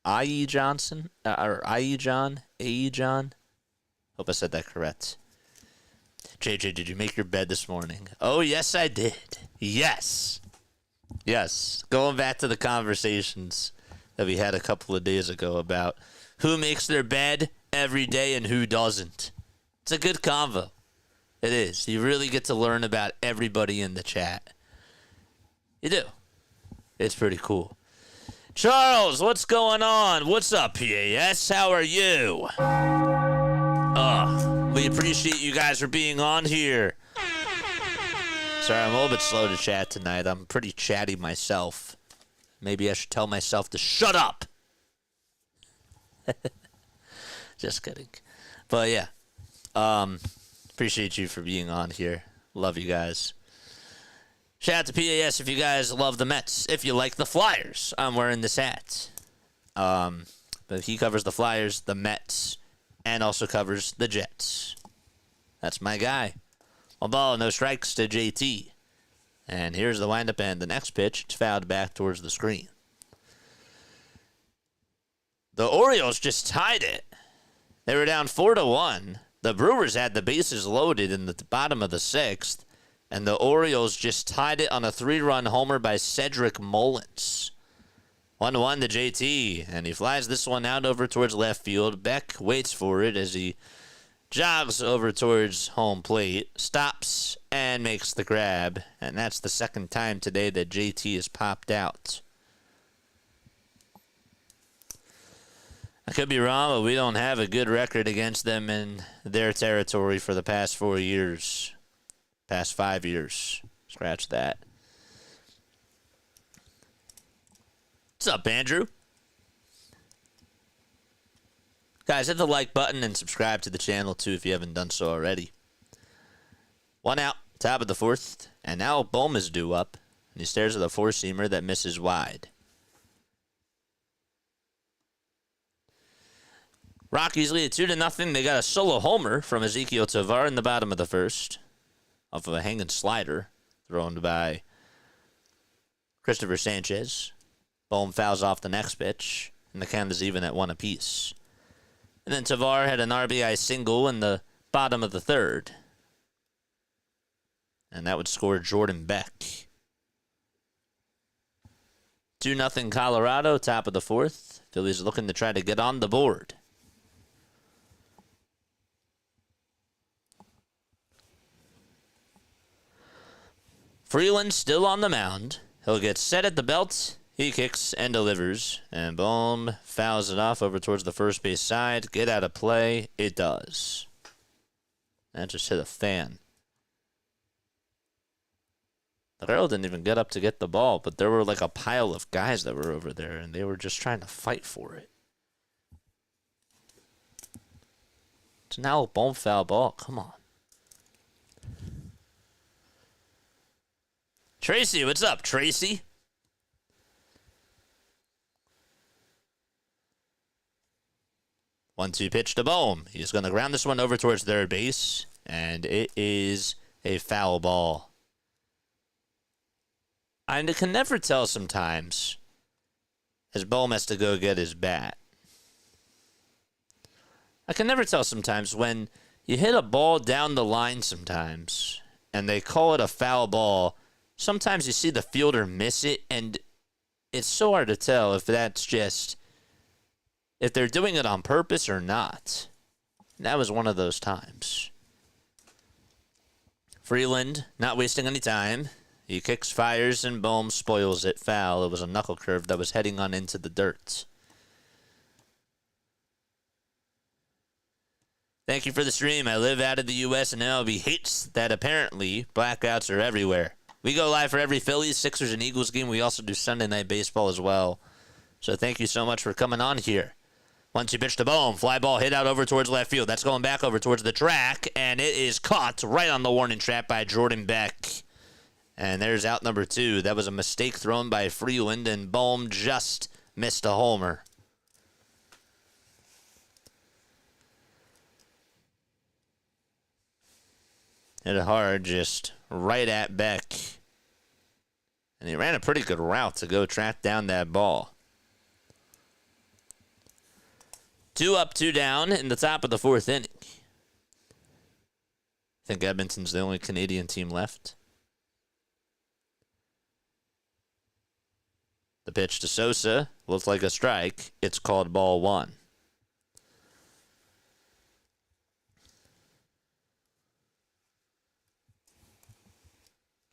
I.E. Johnson? Or I.E. John? A.E. John? Hope I said that correct. JJ, did you make your bed this morning? Oh, yes, I did. Yes. Yes. Going back to the conversations that we had a couple of days ago about who makes their bed every day, and who doesn't? It's a good convo. It is. You really get to learn about everybody in the chat. You do. It's pretty cool. Charles, what's going on? What's up, PAS? How are you? We appreciate you guys for being on here. Sorry, I'm a little bit slow to chat tonight. I'm pretty chatty myself. Maybe I should tell myself to shut up. Just kidding. But yeah. Appreciate you for being on here. Love you guys. Shout out to PAS if you guys love the Mets. If you like the Flyers, I'm wearing this hat. But he covers the Flyers, the Mets, and also covers the Jets. That's my guy. One ball, no strikes to JT. And here's the windup and the next pitch. It's fouled back towards the screen. The Orioles just tied it. They were down 4-1. The Brewers had the bases loaded in the bottom of the sixth. And the Orioles just tied it on a 3-run homer by Cedric Mullins. 1-1 to JT, and he flies this one out over towards left field. Beck waits for it as he jogs over towards home plate, stops, and makes the grab. And that's the second time today that JT has popped out. I could be wrong, but we don't have a good record against them in their territory for the past 4 years. Past 5 years. Scratch that. What's up, Andrew? Guys, hit the like button and subscribe to the channel, too, if you haven't done so already. 1 out, top of the fourth, and now Bohm is due up, and he stares at the four-seamer that misses wide. Rockies lead 2-0. They got a solo homer from Ezequiel Tovar in the bottom of the first, off of a hanging slider thrown by Cristopher Sanchez. Bohm fouls off the next pitch, and the count is even at 1 apiece. And then Tovar had an RBI single in the bottom of the third. And that would score Jordan Beck. 2-0 Colorado, top of the fourth. Phillies looking to try to get on the board. Freeland still on the mound. He'll get set at the belt. He kicks and delivers. And Bohm fouls it off over towards the first base side. Get out of play. It does. That just hit a fan. The girl didn't even get up to get the ball, but there were like a pile of guys that were over there, and they were just trying to fight for it. It's now a Bohm foul ball. Come on. Tracy, what's up, Tracy? One-two pitch to Bohm. He's going to ground this one over towards third base, and it is a foul ball. I can never tell sometimes as Bohm has to go get his bat. I can never tell sometimes when you hit a ball down the line sometimes, and they call it a foul ball. Sometimes you see the fielder miss it, and it's so hard to tell if that's just, if they're doing it on purpose or not. That was one of those times. Freeland, not wasting any time. He kicks, fires, and Bohm spoils it. Foul. It was a knuckle curve that was heading on into the dirt. Thank you for the stream. I live out of the U.S. and MLB hates that apparently blackouts are everywhere. We go live for every Phillies, Sixers, and Eagles game. We also do Sunday Night Baseball as well. So thank you so much for coming on here. 1-2 pitch to Bohm. Fly ball hit out over towards left field. That's going back over towards the track, and it is caught right on the warning track by Jordan Beck. And there's out number 2. That was a mistake thrown by Freeland, and Bohm just missed a homer. Hit it hard, just right at Beck. And he ran a pretty good route to go track down that ball. 2 up, 2 down in the top of the fourth inning. I think Edmonton's the only Canadian team left. The pitch to Sosa looks like a strike. It's called ball 1.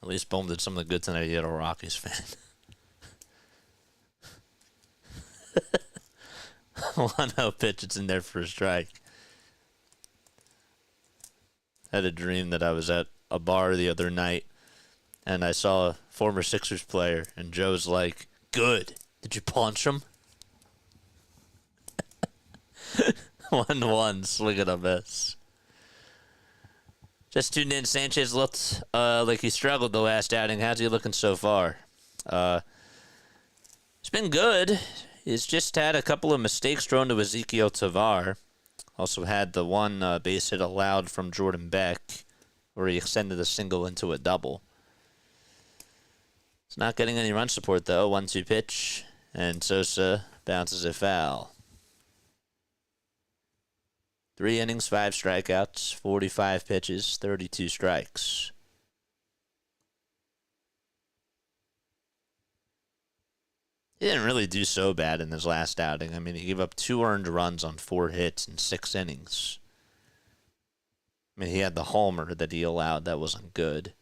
At least Bohm did something good tonight. He had a Rockies fan. 1-0 pitch. It's in there for a strike. I had a dream that I was at a bar the other night, and I saw a former Sixers player, and Joe's like, "Good. Did you punch him?" 1-1, swing and a miss. Just tuned in. Sanchez looked like he struggled the last outing. How's he looking so far? It's been good. He's just had a couple of mistakes thrown to Ezekiel Tovar. Also had the one base hit allowed from Jordan Beck, where he extended a single into a double. It's not getting any run support, though. 1-2 pitch, and Sosa bounces a foul. 3 innings, 5 strikeouts, 45 pitches, 32 strikes. He didn't really do so bad in his last outing. I mean, he gave up 2 earned runs on 4 hits in 6 innings. I mean, he had the homer that he allowed. That wasn't good.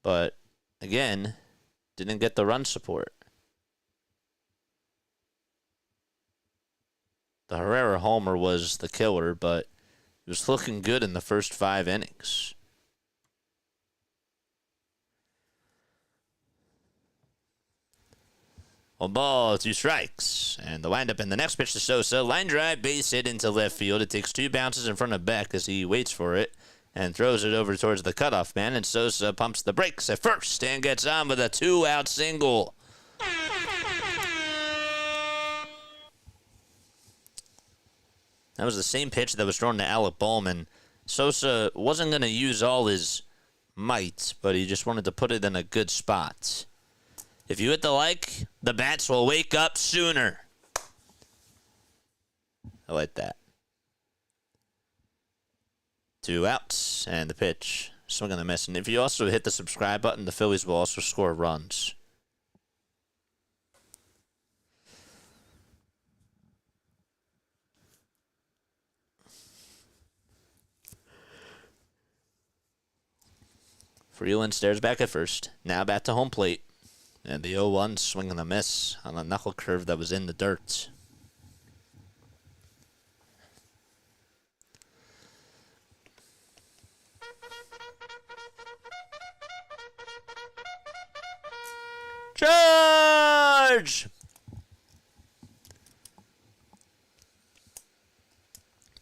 But, again, didn't get the run support. The Herrera homer was the killer, but he was looking good in the first 5 innings. One ball, 2 strikes. And the windup in the next pitch to Sosa. Line drive, base hit into left field. It takes 2 bounces in front of Beck as he waits for it and throws it over towards the cutoff man. And Sosa pumps the brakes at first and gets on with a 2-out single. That was the same pitch that was thrown to Alec Bowman. Sosa wasn't going to use all his might, but he just wanted to put it in a good spot. If you hit the like, the bats will wake up sooner. I like that. 2 outs, and the pitch. Swing and a miss. And if you also hit the subscribe button, the Phillies will also score runs. Freeland stares back at first. Now back to home plate. And the 0-1 swing and a miss on a knuckle curve that was in the dirt. Charge!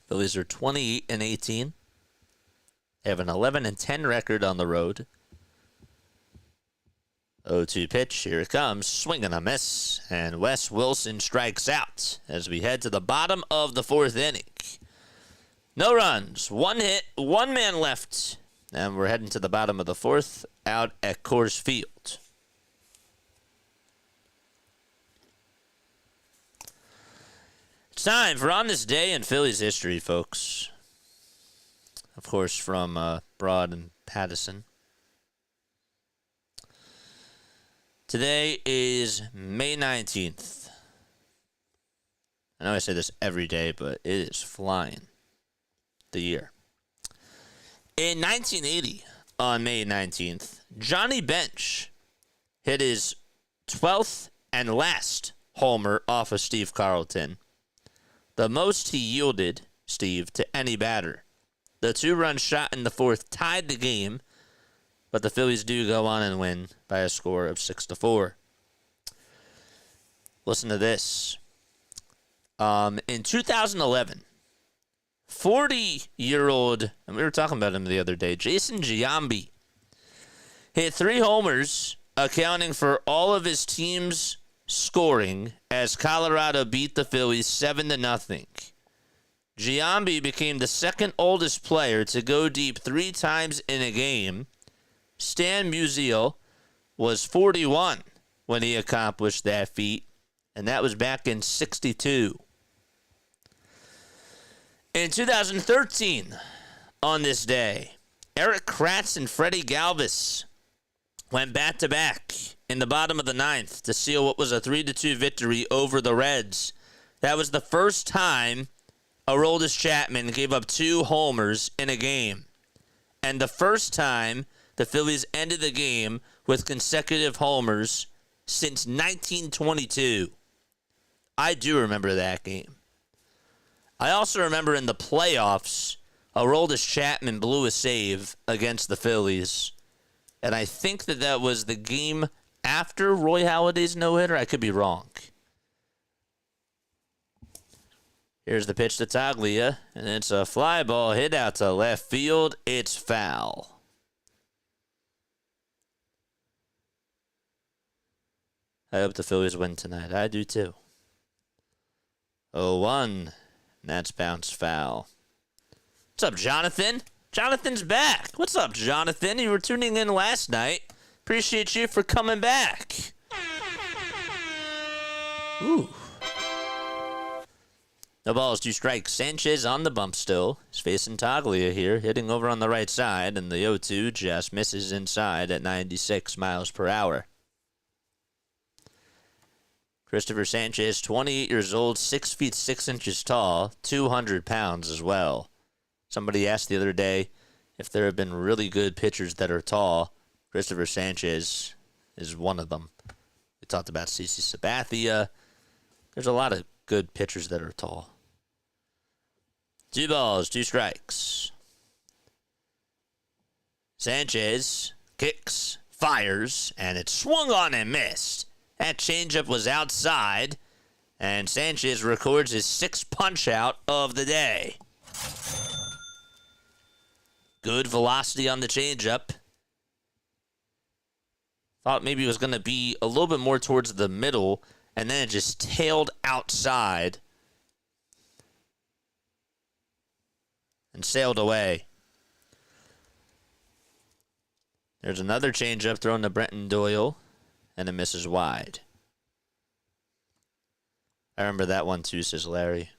Phillies are 28-18. They have an 11-10 record on the road. 0-2 pitch. Here it comes. Swing and a miss. And Wes Wilson strikes out as we head to the bottom of the 4th inning. No runs. 1 hit. 1 man left. And we're heading to the bottom of the 4th out at Coors Field. It's time for On This Day in Phillies History, folks. Of course, from Broad and Pattison. Today is May 19th. I know I say this every day, but it is flying. The year. In 1980, on May 19th, Johnny Bench hit his 12th and last homer off of Steve Carlton. The most he yielded, Steve, to any batter. The 2-run shot in the 4th tied the game, but the Phillies do go on and win by a score of 6-4. Listen to this. In 2011, 40-year-old, and we were talking about him the other day, Jason Giambi, hit 3 homers, accounting for all of his team's scoring as Colorado beat the Phillies 7-0. Giambi became the 2nd oldest player to go deep 3 times in a game. Stan Musial was 41 when he accomplished that feat, and that was back in '62. In 2013, on this day, Eric Kratz and Freddie Galvis went back-to-back in the bottom of the 9th to seal what was a 3-2 victory over the Reds. That was the first time Aroldis Chapman gave up 2 homers in a game, and the first time the Phillies ended the game with consecutive homers since 1922. I do remember that game. I also remember in the playoffs, Aroldis Chapman blew a save against the Phillies. And I think that was the game after Roy Halladay's no-hitter. I could be wrong. Here's the pitch to Taglia, and it's a fly ball hit out to left field. It's foul. I hope the Phillies win tonight. I do too. 0-1. That's bounce foul. What's up, Jonathan? Jonathan's back. What's up, Jonathan? You were tuning in last night. Appreciate you for coming back. Ooh. No balls, 2 strikes. Sanchez on the bump still. He's facing Taglia here, hitting over on the right side, and the 0-2 just misses inside at 96 miles per hour. Cristopher Sanchez, 28 years old, 6 feet 6 inches tall, 200 pounds as well. Somebody asked the other day if there have been really good pitchers that are tall. Cristopher Sanchez is one of them. We talked about CC Sabathia. There's a lot of good pitchers that are tall. 2 balls, 2 strikes. Sanchez kicks, fires, and it swung on and missed. That changeup was outside, and Sanchez records his 6th punch-out of the day. Good velocity on the changeup. Thought maybe it was going to be a little bit more towards the middle, and then it just tailed outside and sailed away. There's another changeup thrown to Brenton Doyle, and it misses wide. I remember that one too, says Larry.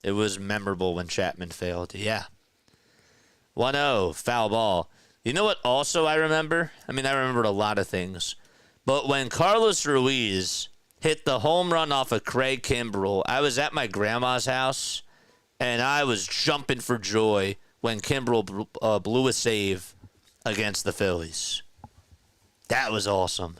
It was memorable when Chapman failed. Yeah. 1-0, foul ball. You know what also I remember? I mean, I remembered a lot of things. But when Carlos Ruiz hit the home run off of Craig Kimbrell, I was at my grandma's house, and I was jumping for joy when Kimbrell blew a save against the Phillies. That was awesome.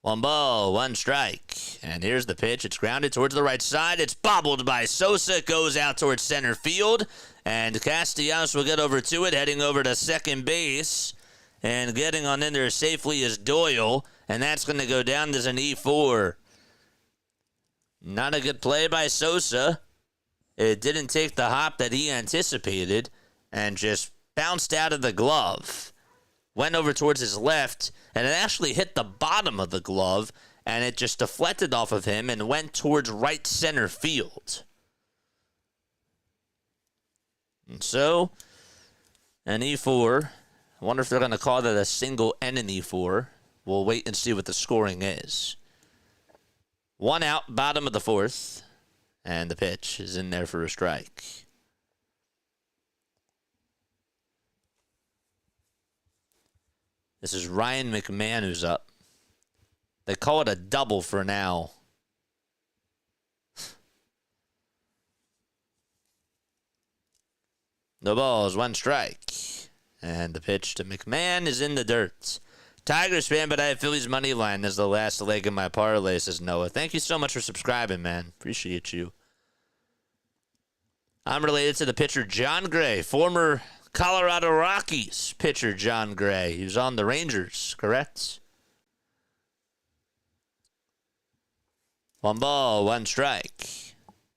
1 ball, 1 strike. And here's the pitch. It's grounded towards the right side. It's bobbled by Sosa. It goes out towards center field. And Castellanos will get over to it, heading over to second base. And getting on in there safely is Doyle. And that's going to go down as an E4. Not a good play by Sosa. It didn't take the hop that he anticipated and just bounced out of the glove. Went over towards his left, and it actually hit the bottom of the glove, and it just deflected off of him and went towards right center field. And so, an E4. I wonder if they're going to call that a single and an E4. We'll wait and see what the scoring is. 1 out, bottom of the 4th, and the pitch is in there for a strike. This is Ryan McMahon who's up. They call it a double for now. No balls, 1 strike. And the pitch to McMahon is in the dirt. Tigers fan, but I have Phillies money line as the last leg of my parlay, says Noah. Thank you so much for subscribing, man. Appreciate you. I'm related to the pitcher John Gray, former Colorado Rockies pitcher John Gray. He was on the Rangers, correct? 1 ball, 1 strike.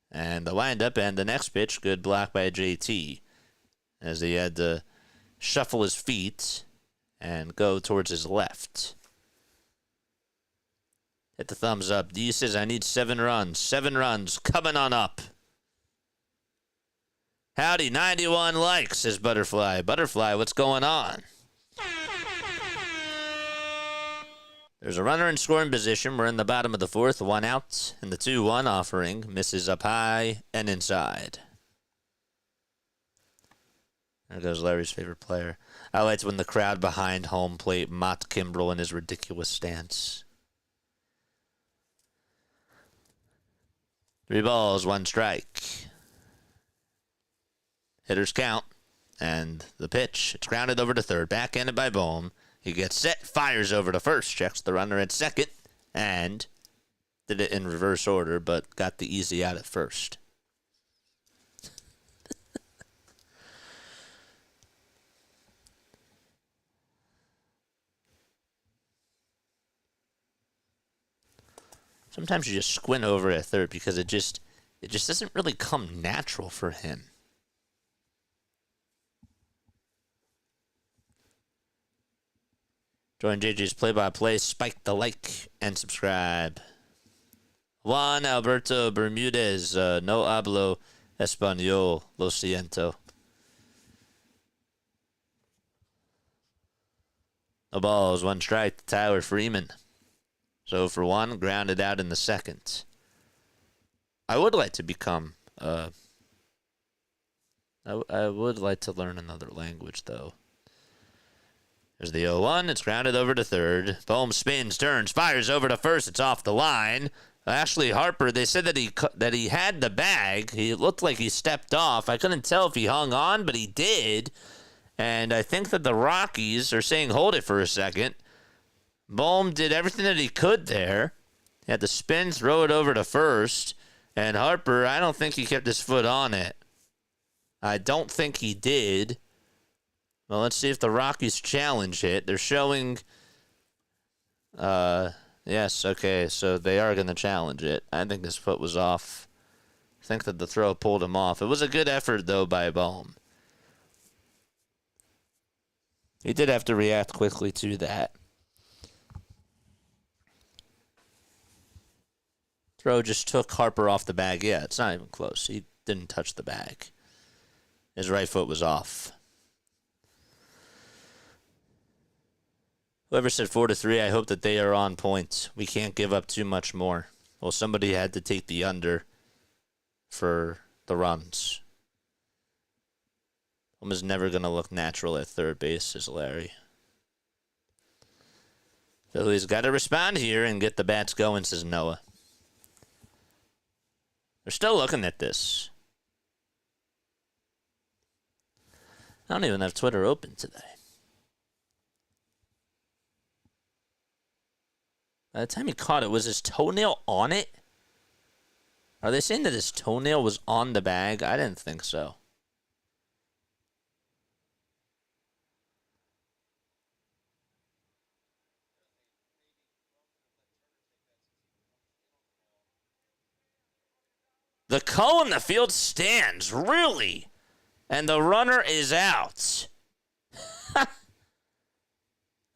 And the windup and the next pitch, good block by JT, as he had to shuffle his feet and go towards his left. Hit the thumbs up. D says, I need 7 runs. 7 runs coming on up. Howdy, 91 likes, says Butterfly. Butterfly, what's going on? There's a runner in scoring position. We're in the bottom of the 4th, 1 out, and the 2-1 offering misses up high and inside. There goes Larry's favorite player. I liked when the crowd behind home plate mocked Kimbrell in his ridiculous stance. 3 balls, 1 strike. hitters count, and the pitch. It's grounded over to third, backhanded by Bohm. He gets set, fires over to first, checks the runner at second, and did it in reverse order, but got the easy out at first. Sometimes you just squint over at third because it just doesn't really come natural for him. Join JJ's play-by-play, spike the like, and subscribe. Juan Alberto Bermudez, no hablo español, lo siento. No balls, one strike to Tyler Freeman. So for one, grounded out in the second. I would like to become, I would like to learn another language, though. There's the 0-1. It's grounded over to third. Bohm spins, turns, fires over to first. It's off the line. Ashley Harper, they said that he had the bag. He looked like he stepped off. I couldn't tell if he hung on, but he did. And I think that the Rockies are saying hold it for a second. Bohm did everything that he could there. He had to spin, throw it over to first. And Harper, I don't think he kept his foot on it. I don't think he did. Well, let's see if the Rockies challenge it. They're showing... yes, okay, so they are going to challenge it. I think his foot was off. I think that the throw pulled him off. It was a good effort, though, by Bohm. He did have to react quickly to that. Throw just took Harper off the bag. Yeah, it's not even close. He didn't touch the bag. His right foot was off. Whoever said 4-3, I hope that they are on point. We can't give up too much more. Well, somebody had to take the under for the runs. Bohm is never going to look natural at third base, says Larry. Philly's got to respond here and get the bats going, says Noah. They're still looking at this. I don't even have Twitter open today. By the time he caught it, was his toenail on it? Are they saying that his toenail was on the bag? I didn't think so. The call in the field stands, really? And the runner is out.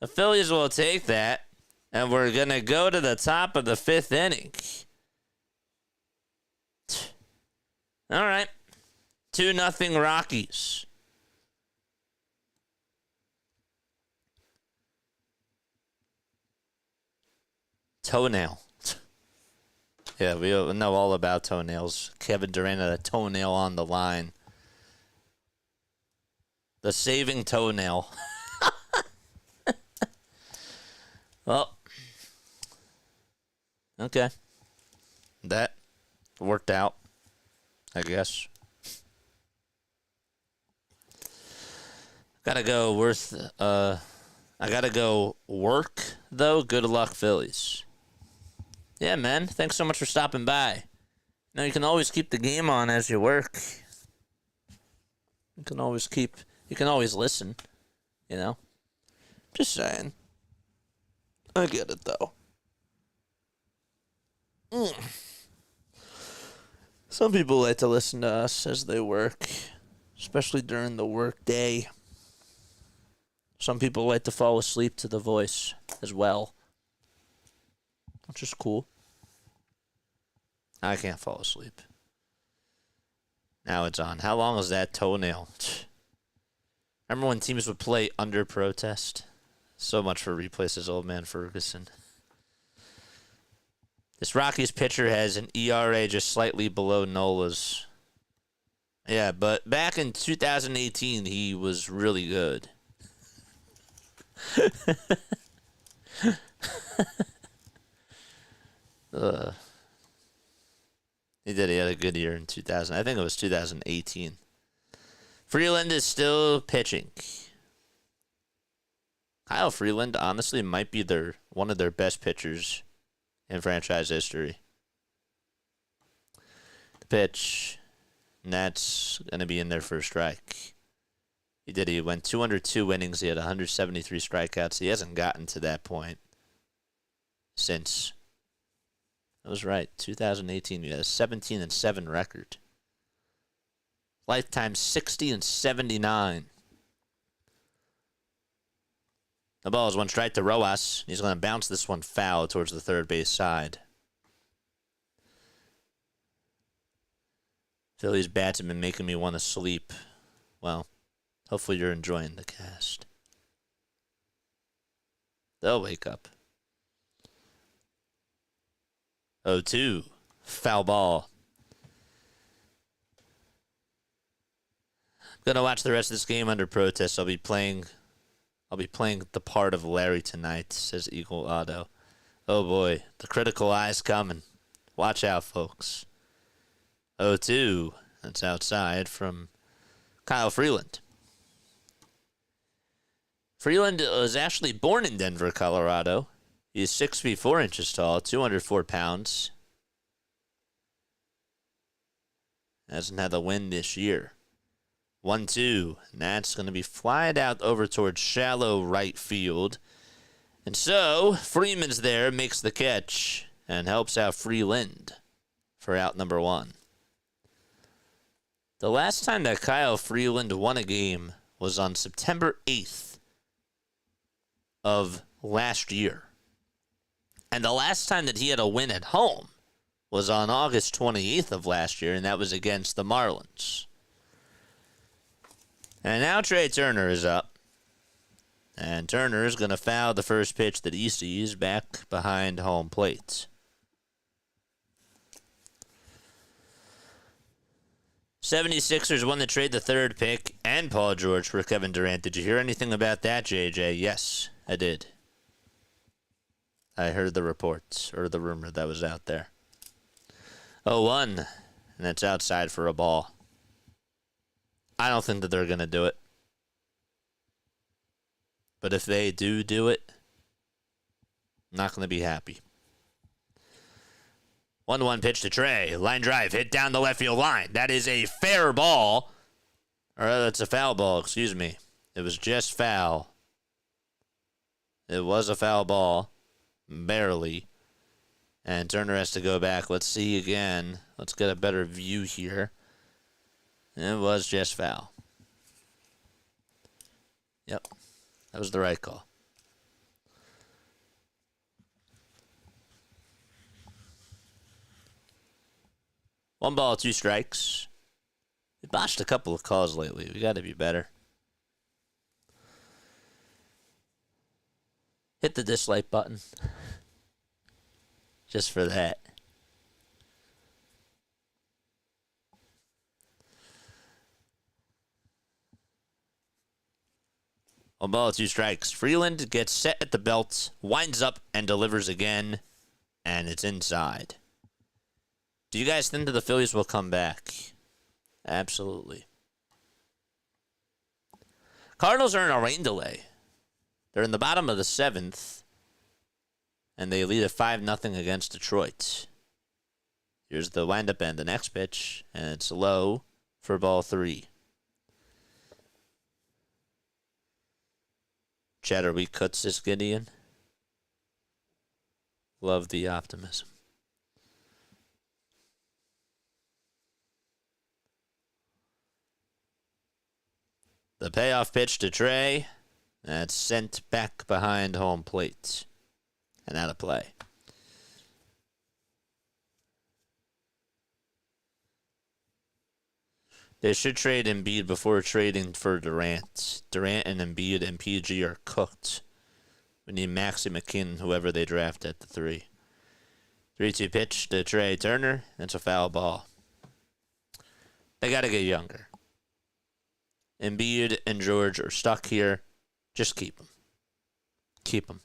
The Phillies will take that. And we're going to go to the top of the fifth inning. All right. 2-0 Rockies. Toenail. Yeah, we know all about toenails. Kevin Durant had a toenail on the line. The saving toenail. Well, okay. That worked out, I guess. I gotta go work, though. Good luck, Phillies. Yeah, man. Thanks so much for stopping by. Now you can always keep the game on as you work. You can always listen, you know. Just saying. I get it, though. Some people like to listen to us as they work, especially during the work day. Some people like to fall asleep to the voice as well, which is cool. I can't fall asleep. Now it's on. How long is that toenail? Remember when teams would play under protest? So much for replaces old man Ferguson. This Rockies pitcher has an ERA just slightly below Nola's. Yeah, but back in 2018, he was really good. He did. He had a good year in 2000. I think it was 2018. Freeland is still pitching. Kyle Freeland, honestly, might be one of their best pitchers in franchise history. The pitch, and that's going to be in there for a strike. He went 202 innings. He had 173 strikeouts. He hasn't gotten to that point since. I was right. 2018, he had a 17-7 record. Lifetime 60-79. The ball is one strike to Rojas. He's going to bounce this one foul towards the third base side. Phillies bats have been making me want to sleep. Well, hopefully you're enjoying the cast. They'll wake up. 0-2. Foul ball. I'm gonna watch the rest of this game under protest. I'll be playing the part of Larry tonight, says Eagle Otto. Oh boy, the critical eye's coming. Watch out, folks. 0-2. That's outside from Kyle Freeland. Freeland was actually born in Denver, Colorado. He's 6 feet 4 inches tall, 204 pounds. Hasn't had a win this year. 1-2, and that's going to be flied out over towards shallow right field. And so, Freeman's there, makes the catch, and helps out Freeland for out number 1. The last time that Kyle Freeland won a game was on September 8th of last year. And the last time that he had a win at home was on August 28th of last year, and that was against the Marlins. And now Trey Turner is up. And Turner is going to foul the first pitch that he sees back behind home plate. 76ers won the trade the third pick and Paul George for Kevin Durant. Did you hear anything about that, JJ? Yes, I did. I heard the reports, or the rumor that was out there. 0-1, and that's outside for a ball. I don't think that they're going to do it. But if they do it, I'm not going to be happy. 1-1 pitch to Trey. Line drive, hit down the left field line. That is a fair ball. Or that's a foul ball, excuse me. It was just foul. It was a foul ball. Barely. And Turner has to go back. Let's see again. Let's get a better view here. It was just foul. Yep. That was the right call. One ball, 2 strikes. We botched a couple of calls lately. We got to be better. Hit the dislike button. Just for that. One ball, 2 strikes. Freeland gets set at the belt, winds up, and delivers again, and it's inside. Do you guys think that the Phillies will come back? Absolutely. Cardinals are in a rain delay. They're in the bottom of the 7th, and they lead at 5-0 against Detroit. Here's the windup and the next pitch, and it's low for ball 3. Chatterweek cuts this Gideon. Love the optimism. The payoff pitch to Trey. That's sent back behind home plate. And out of play. They should trade Embiid before trading for Durant. Durant and Embiid and PG are cooked. We need Maxey McKinnon, whoever they draft at the 3. 3-2 pitch to Trey Turner. That's a foul ball. They got to get younger. Embiid and George are stuck here. Just keep them. Keep them.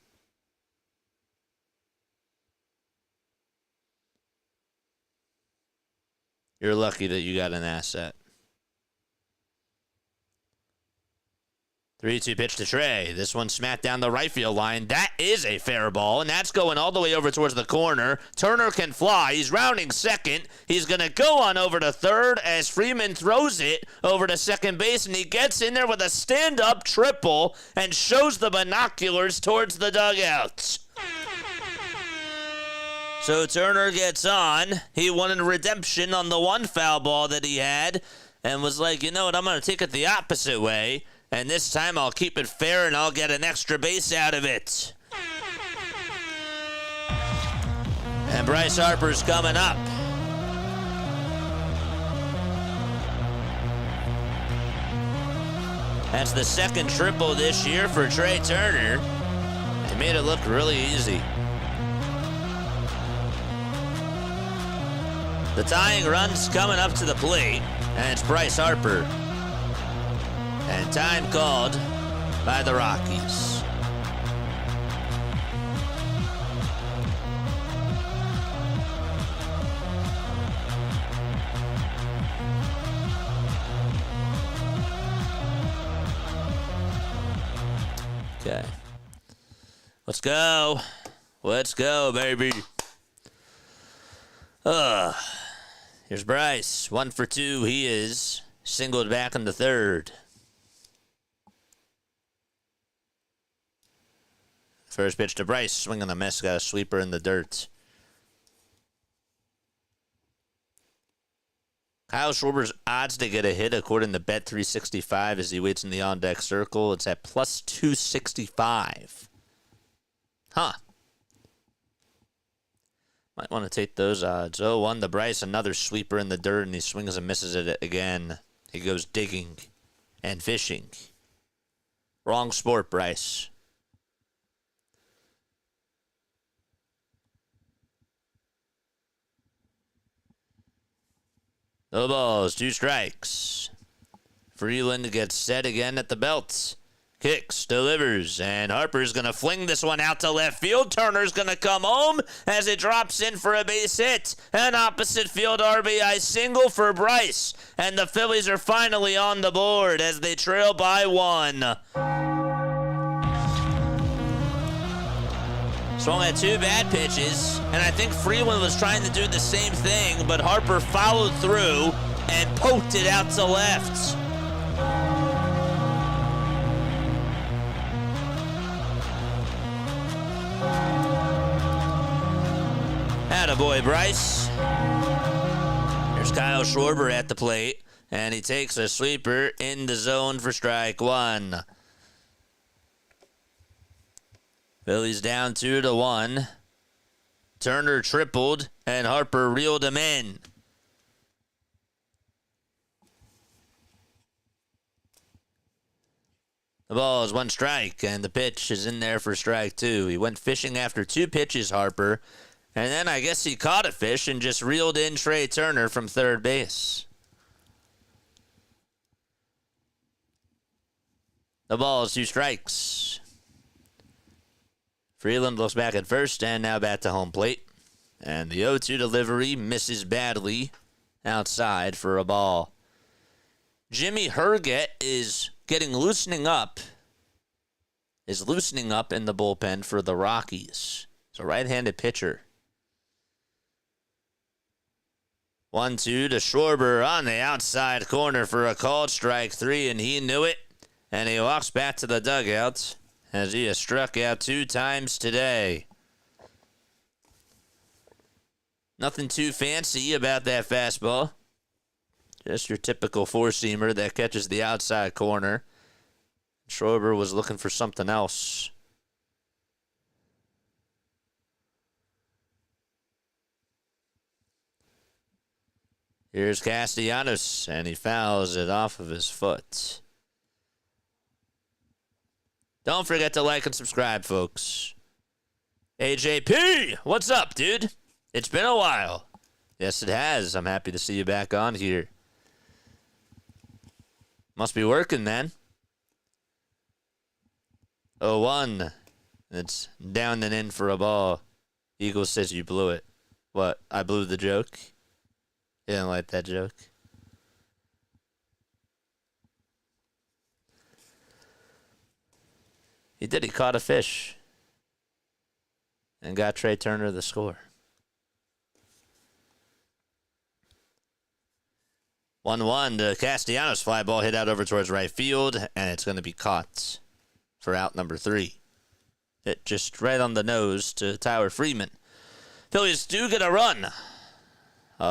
You're lucky that you got an asset. 3-2 pitch to Trey. This one smacked down the right field line. That is a fair ball, and that's going all the way over towards the corner. Turner can fly. He's rounding second. He's going to go on over to third as Freeman throws it over to second base, and he gets in there with a stand-up triple and shows the binoculars towards the dugouts. So Turner gets on. He wanted redemption on the one foul ball that he had and was like, you know what, I'm going to take it the opposite way. And this time I'll keep it fair and I'll get an extra base out of it. And Bryce Harper's coming up. That's the second triple this year for Trey Turner. They made it look really easy. The tying run's coming up to the plate, and it's Bryce Harper. And time called by the Rockies. Okay. Let's go. Let's go, baby. Here's Bryce. 1 for 2. He is singled back in the third. First pitch to Bryce, swing on the miss, got a sweeper in the dirt. Kyle Schwarber's odds to get a hit, according to Bet365, as he waits in the on-deck circle. It's at plus 265. Huh. Might want to take those odds. 0-1 to Bryce, another sweeper in the dirt, and he swings and misses it again. He goes digging and fishing. Wrong sport, Bryce. No balls, 2 strikes. Freeland gets set again at the belt. Kicks, delivers, and Harper's going to fling this one out to left field. Turner's going to come home as it drops in for a base hit. An opposite field RBI single for Bryce. And the Phillies are finally on the board as they trail by 1. Swung at 2 bad pitches, and I think Freeland was trying to do the same thing, but Harper followed through and poked it out to left. Attaboy, Bryce. Here's Kyle Schwarber at the plate, and he takes a sweeper in the zone for strike 1. Phillies down 2-1. Turner tripled, and Harper reeled him in. The ball is 1 strike, and the pitch is in there for strike 2. He went fishing after 2 pitches, Harper, and then I guess he caught a fish and just reeled in Trey Turner from third base. The ball is 2 strikes. Freeland looks back at first and now back to home plate. And the 0-2 delivery misses badly outside for a ball. Jimmy Herget is loosening up in the bullpen for the Rockies. It's a right-handed pitcher. 1-2 to Schwarber on the outside corner for a called strike 3, and he knew it. And he walks back to the dugout as he has struck out 2 times today. Nothing too fancy about that fastball. Just your typical 4-seamer that catches the outside corner. Schwarber was looking for something else. Here's Castellanos, and he fouls it off of his foot. Don't forget to like and subscribe, folks. AJP, what's up, dude? It's been a while. Yes, it has. I'm happy to see you back on here. Must be working, man. 0-1. It's down and in for a ball. Eagles says you blew it. What? I blew the joke? You didn't like that joke? He did. He caught a fish and got Trey Turner the score. 1-1. The Castellanos fly ball hit out over towards right field, and it's going to be caught for out number 3. Hit just right on the nose to Tyler Freeman. Phillies do get a run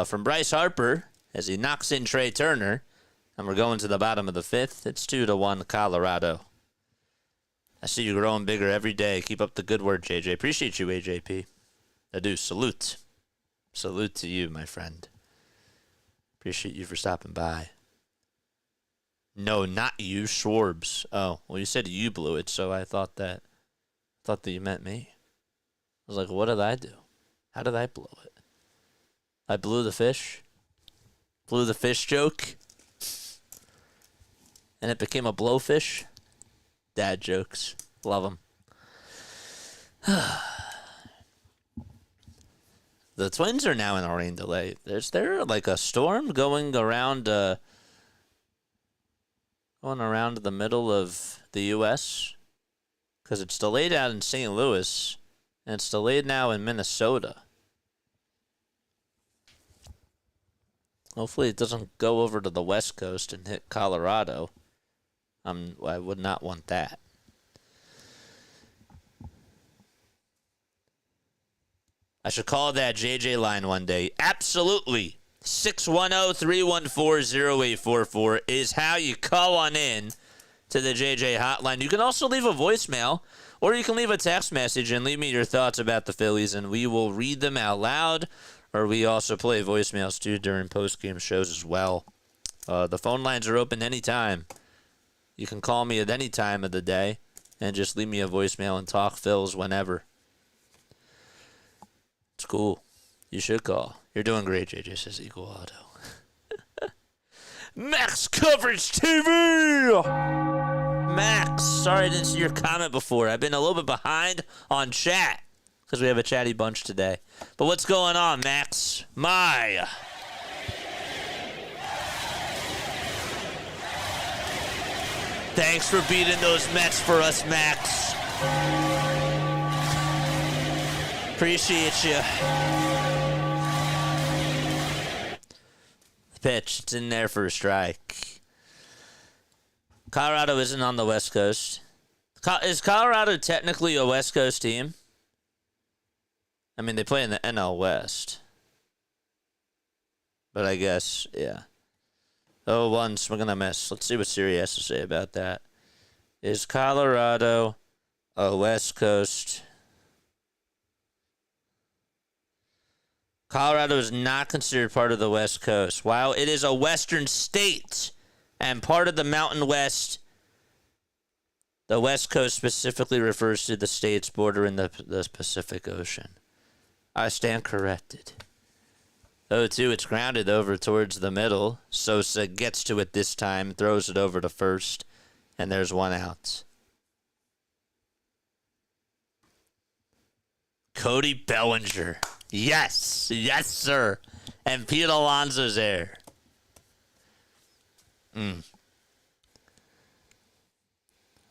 from Bryce Harper as he knocks in Trey Turner, and we're going to the bottom of the 5th. It's 2-1 Colorado. I see you growing bigger every day. Keep up the good work, JJ. Appreciate you, AJP. I do. Salute. Salute to you, my friend. Appreciate you for stopping by. No, not you, Schwarbs. Oh, well, you said you blew it, so I thought that you meant me. I was like, what did I do? How did I blow it? I blew the fish? Blew the fish joke? And it became a blowfish? Dad jokes. Love them. The Twins are now in a rain delay. Is there like a storm going around the middle of the U.S.? Because it's delayed out in St. Louis, and it's delayed now in Minnesota. Hopefully it doesn't go over to the West Coast and hit Colorado. I would not want that. I should call that JJ line one day. Absolutely. 610-314-0844 is how you call on in to the JJ hotline. You can also leave a voicemail, or you can leave a text message and leave me your thoughts about the Phillies, and we will read them out loud, or we also play voicemails too during post-game shows as well. The phone lines are open anytime. You can call me at any time of the day and just leave me a voicemail and talk Phils whenever. It's cool. You should call. You're doing great, JJ says Equal Auto. Max Coverage TV! Max, sorry I didn't see your comment before. I've been a little bit behind on chat because we have a chatty bunch today. But what's going on, Max? My. Thanks for beating those Mets for us, Max. Appreciate you. The pitch, it's in there for a strike. Colorado isn't on the West Coast. Is Colorado technically a West Coast team? I mean, they play in the NL West. But I guess, yeah. Oh, one swing and a miss. Let's see what Siri has to say about that. Is Colorado a West Coast? Colorado is not considered part of the West Coast. While it is a western state and part of the Mountain West, the West Coast specifically refers to the state's border in the Pacific Ocean. I stand corrected. 0-2, it's grounded over towards the middle. Sosa gets to it this time, throws it over to first, and there's one out. Cody Bellinger. Yes. Yes, sir. And Pete Alonso's there.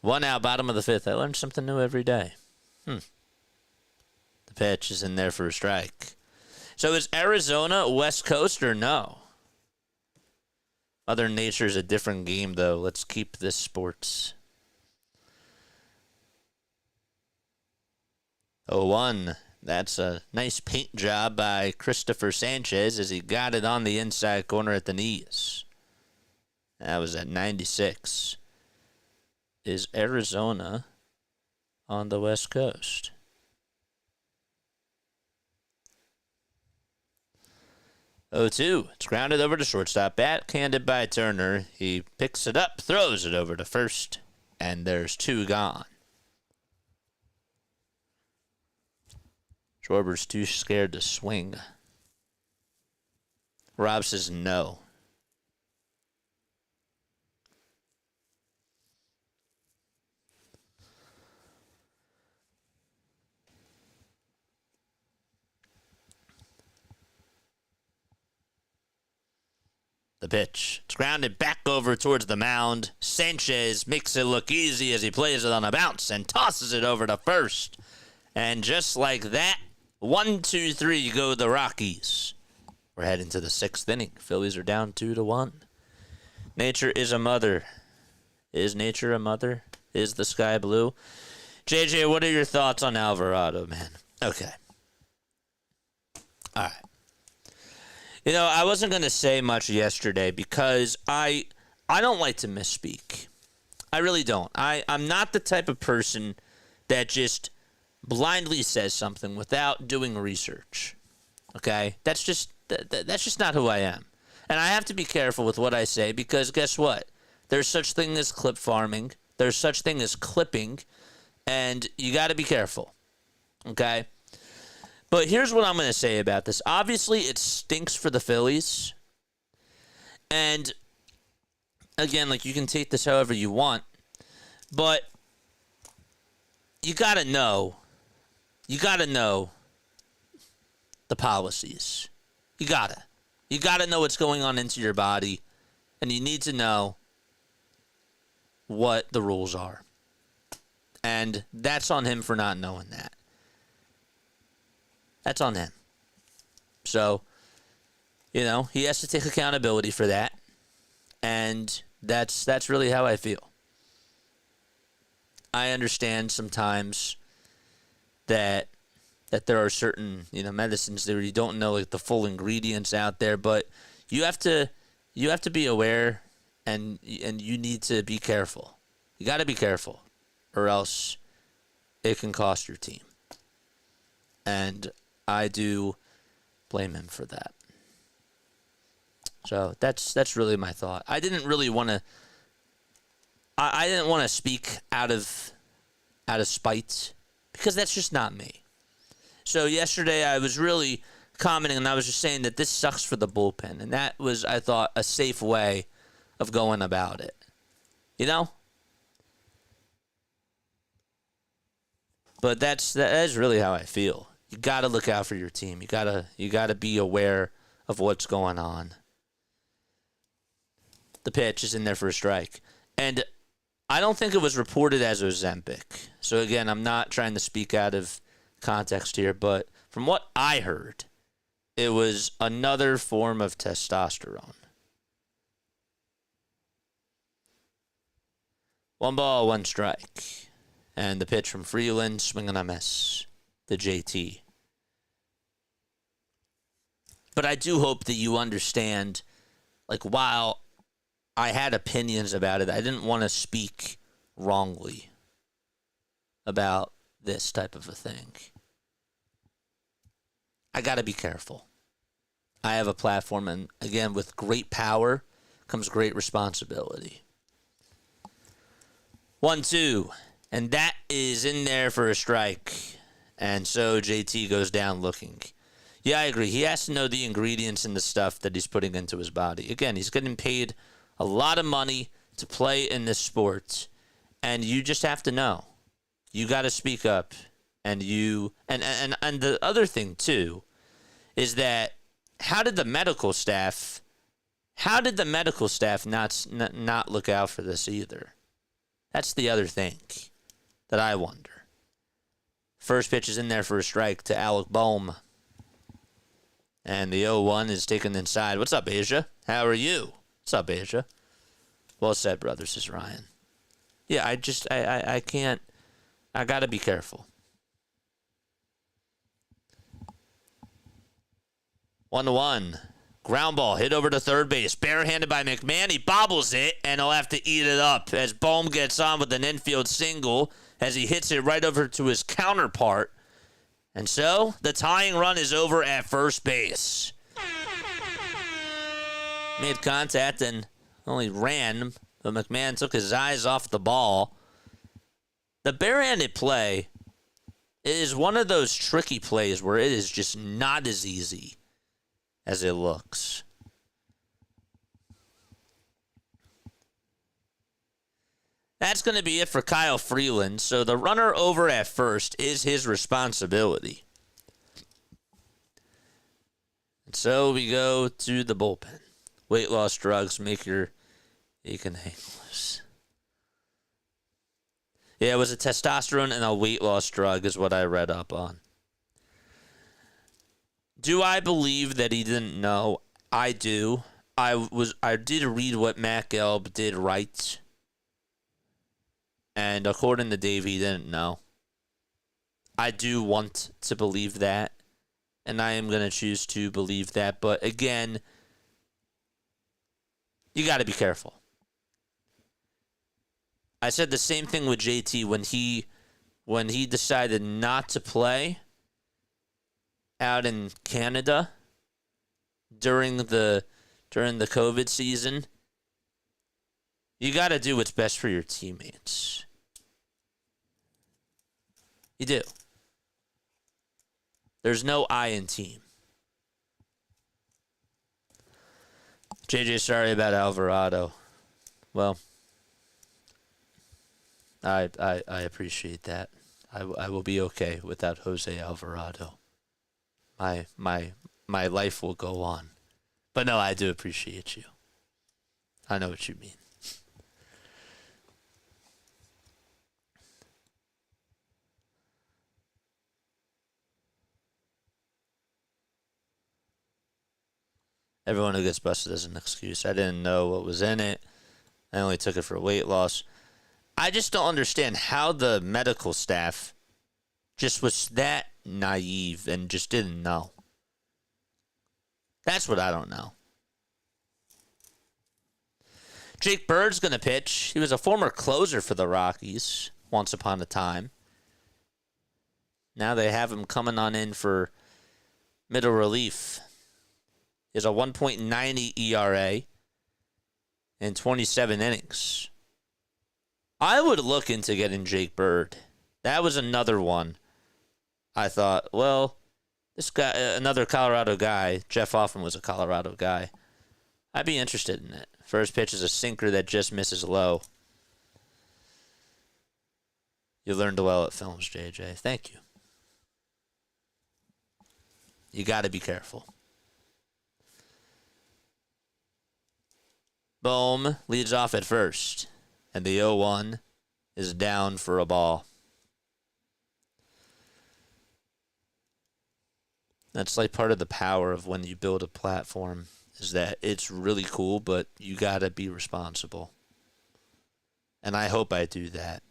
One out, bottom of the 5th. I learn something new every day. The pitch is in there for a strike. So is Arizona West Coast or no? Mother Nature's a different game, though. Let's keep this sports. 0-1. That's a nice paint job by Cristopher Sanchez as he got it on the inside corner at the knees. That was at 96. Is Arizona on the West Coast? Oh, 2. It's grounded over to shortstop. Backhanded by Turner. He picks it up, throws it over to first, and there's 2 gone. Schwarber's too scared to swing. Rob says no. The pitch. It's grounded back over towards the mound. Sanchez makes it look easy as he plays it on a bounce and tosses it over to first. And just like that, 1-2-3 go the Rockies. We're heading to the 6th inning. Phillies are down 2-1. Nature is a mother. Is nature a mother? Is the sky blue? JJ, what are your thoughts on Alvarado, man? Okay. All right. You know, I wasn't going to say much yesterday because I don't like to misspeak. I really don't. I'm not the type of person that just blindly says something without doing research. Okay? That's just not who I am. And I have to be careful with what I say because guess what? There's such thing as clip farming. There's such thing as clipping. And you got to be careful. Okay? But here's what I'm going to say about this. Obviously, it stinks for the Phillies. And, again, like, you can take this however you want. But you got to know. You got to know the policies. You got to. You got to know what's going on into your body. And you need to know what the rules are. And that's on him for not knowing that. That's on him. So, you know, he has to take accountability for that. And that's really how I feel. I understand sometimes that there are certain, you know, medicines that you don't know like the full ingredients out there, but you have to be aware and you need to be careful. You got to be careful or else it can cost your team. And I do blame him for that. So that's really my thought. I didn't really want to. I didn't want to speak out of spite because that's just not me. So yesterday I was really commenting and I was just saying that this sucks for the bullpen, and that was, I thought, a safe way of going about it. You know. But that is really how I feel. You got to look out for your team. You gotta be aware of what's going on. The pitch is in there for a strike. And I don't think it was reported as Ozempic. So again, I'm not trying to speak out of context here, but from what I heard, it was another form of testosterone. 1-1 strike. And the pitch from Freeland, swing and a miss to JT. But I do hope that you understand, like, while I had opinions about it, I didn't want to speak wrongly about this type of a thing. I got to be careful. I have a platform, and again, with great power comes great responsibility. 1-2, and that is in there for a strike. And so JT goes down looking. Yeah, I agree. He has to know the ingredients and the stuff that he's putting into his body. Again, he's getting paid a lot of money to play in this sport, and you just have to know. You got to speak up, and the other thing too is that how did the medical staff not look out for this either? That's the other thing that I wonder. First pitch is in there for a strike to Alec Bohm. And the 0-1 is taken inside. What's up, Asia? How are you? What's up, Asia? Well said, brother, says Ryan. Yeah, I can't. I got to be careful. 1-1. Ground ball hit over to third base. Barehanded by McMahon. He bobbles it, and he'll have to eat it up as Bohm gets on with an infield single as he hits it right over to his counterpart. And so, the tying run is over at first base. Made contact and only ran, but McMahon took his eyes off the ball. The barehanded play is one of those tricky plays where it is just not as easy as it looks. That's going to be it for Kyle Freeland. So the runner over at first is his responsibility. And so we go to the bullpen. weight loss drugs make you can hang loose. Yeah, it was a testosterone and a weight loss drug is what I read up on. Do I believe that he didn't know? I do. I did read what Matt Gelb did write. And according to Dave, he didn't know. I do want to believe that. And I am going to choose to believe that. But again, you got to be careful. I said the same thing with JT when he decided not to play out in Canada during the COVID season. You got to do what's best for your teammates. You do. There's no I in team. JJ, sorry about Alvarado. Well, I appreciate that. I will be okay without Jose Alvarado. My life will go on. But no, I do appreciate you. I know what you mean. Everyone who gets busted is an excuse. I didn't know what was in it. I only took it for weight loss. I just don't understand how the medical staff just was that naive and just didn't know. That's what I don't know. Jake Bird's going to pitch. He was a former closer for the Rockies once upon a time. Now they have him coming on in for middle relief. He has a 1.90 ERA in 27 innings. I would look into getting Jake Bird. That was another one. I thought, well, this guy, another Colorado guy, Jeff Hoffman was a Colorado guy. I'd be interested in it. First pitch is a sinker that just misses low. You learned well at Films, JJ. Thank you. You got to be careful. Bohm leads off at first, and the 0-1 is down for a ball. That's like part of the power of when you build a platform, is that it's really cool, but you got to be responsible. And I hope I do that.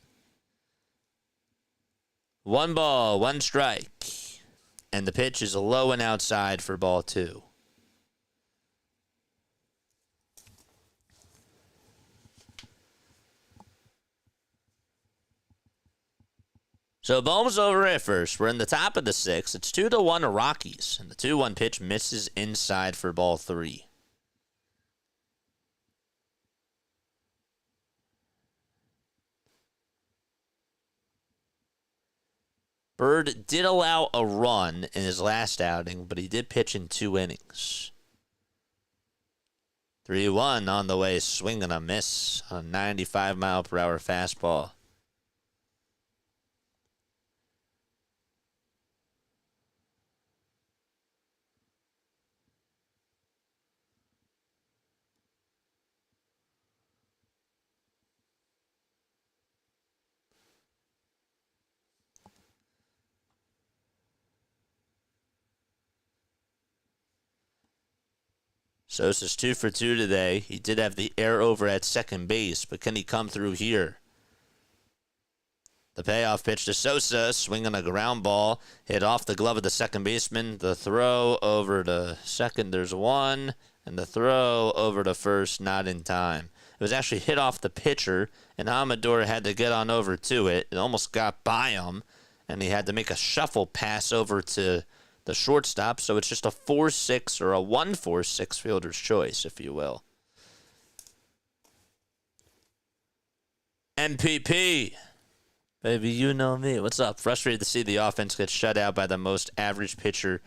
1 ball, 1 strike, and the pitch is low and outside for ball 2. So Bohm's over at first. We're in the top of the 6th. It's 2-1 Rockies. And the 2-1 pitch misses inside for ball 3. Bird did allow a run in his last outing, but he did pitch in 2 innings. 3-1 on the way, swing and a miss on a 95-mile-per-hour fastball. Sosa's 2 for 2 today. He did have the air over at second base, but can he come through here? The payoff pitch to Sosa, swinging a ground ball, hit off the glove of the second baseman. The throw over to second, there's 1, and the throw over to first, not in time. It was actually hit off the pitcher, and Amador had to get on over to it. It almost got by him, and he had to make a shuffle pass over to the shortstop, so it's just a 4-6 or a 1-4-6 fielder's choice, if you will. MPP. Baby, you know me. What's up? Frustrated to see the offense get shut out by the most average pitcher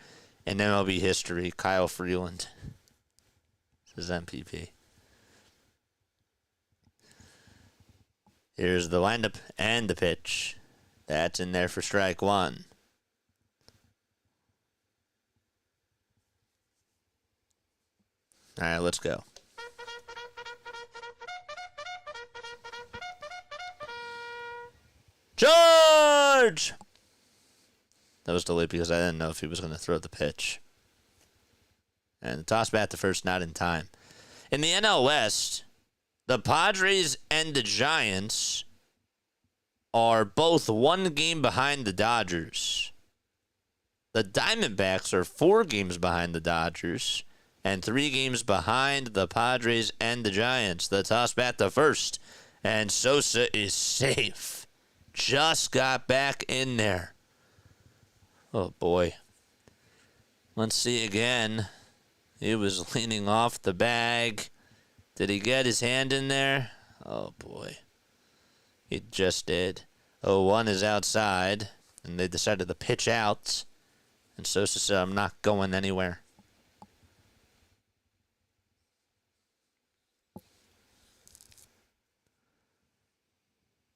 in MLB history, Kyle Freeland. This is MPP. Here's the windup and the pitch. That's in there for strike 1. All right, let's go. George! That was delayed because I didn't know if he was going to throw the pitch. And the toss bat to first, not in time. In the NL West, the Padres and the Giants are both one game behind the Dodgers. The Diamondbacks are 4 games behind the Dodgers and 3 games behind the Padres and the Giants. The toss bat to first, and Sosa is safe. Just got back in there. Oh, boy. Let's see again. He was leaning off the bag. Did he get his hand in there? Oh, boy. He just did. 0-1 is outside, and they decided to pitch out. And Sosa said, I'm not going anywhere.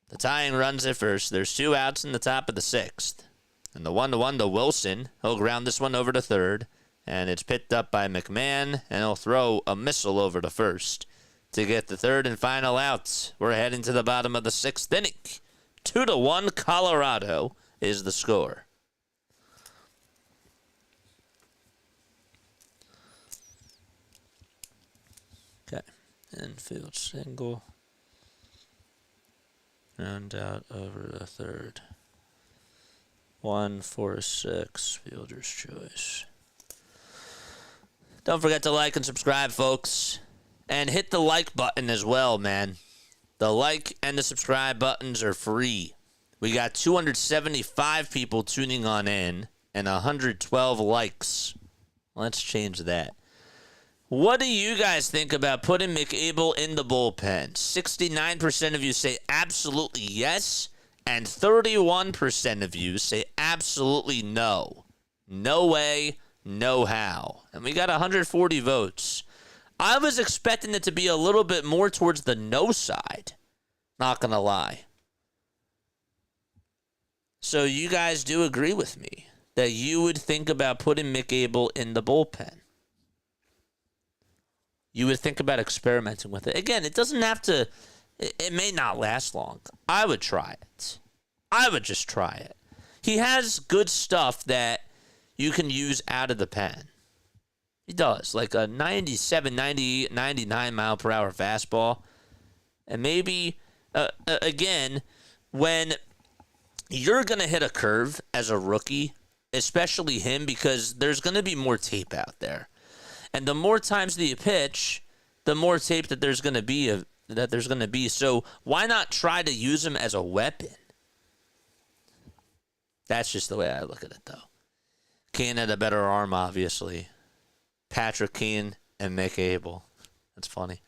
The tying runs at first. There's 2 outs in the top of the 6th. And the 1-1 to Wilson. He'll ground this one over to third. And it's picked up by McMahon. And he'll throw a missile over to first to get the third and final out. We're heading to the bottom of the 6th inning. 2-1 Colorado is the score. Okay. Infield single. Round out over the third. 1-4-6, fielder's choice. Don't forget to like and subscribe, folks. And hit the like button as well, man. The like and the subscribe buttons are free. We got 275 people tuning on in and 112 likes. Let's change that. What do you guys think about putting McAble in the bullpen? 69% of you say absolutely yes, and 31% of you say absolutely no. No way, no how. And we got 140 votes. I was expecting it to be a little bit more towards the no side. Not going to lie. So you guys do agree with me that you would think about putting McAble in the bullpen. You would think about experimenting with it. Again, it doesn't have to, it may not last long. I would try it. I would just try it. He has good stuff that you can use out of the pen. He does, like a 97, 98, 99 mile per hour fastball. And maybe, again, when you're going to hit a curve as a rookie, especially him, because there's going to be more tape out there. And the more times that you pitch, the more tape that there's going to be. So why not try to use him as a weapon? That's just the way I look at it, though. Kane had a better arm, obviously. Patrick Kane and McAble. That's funny.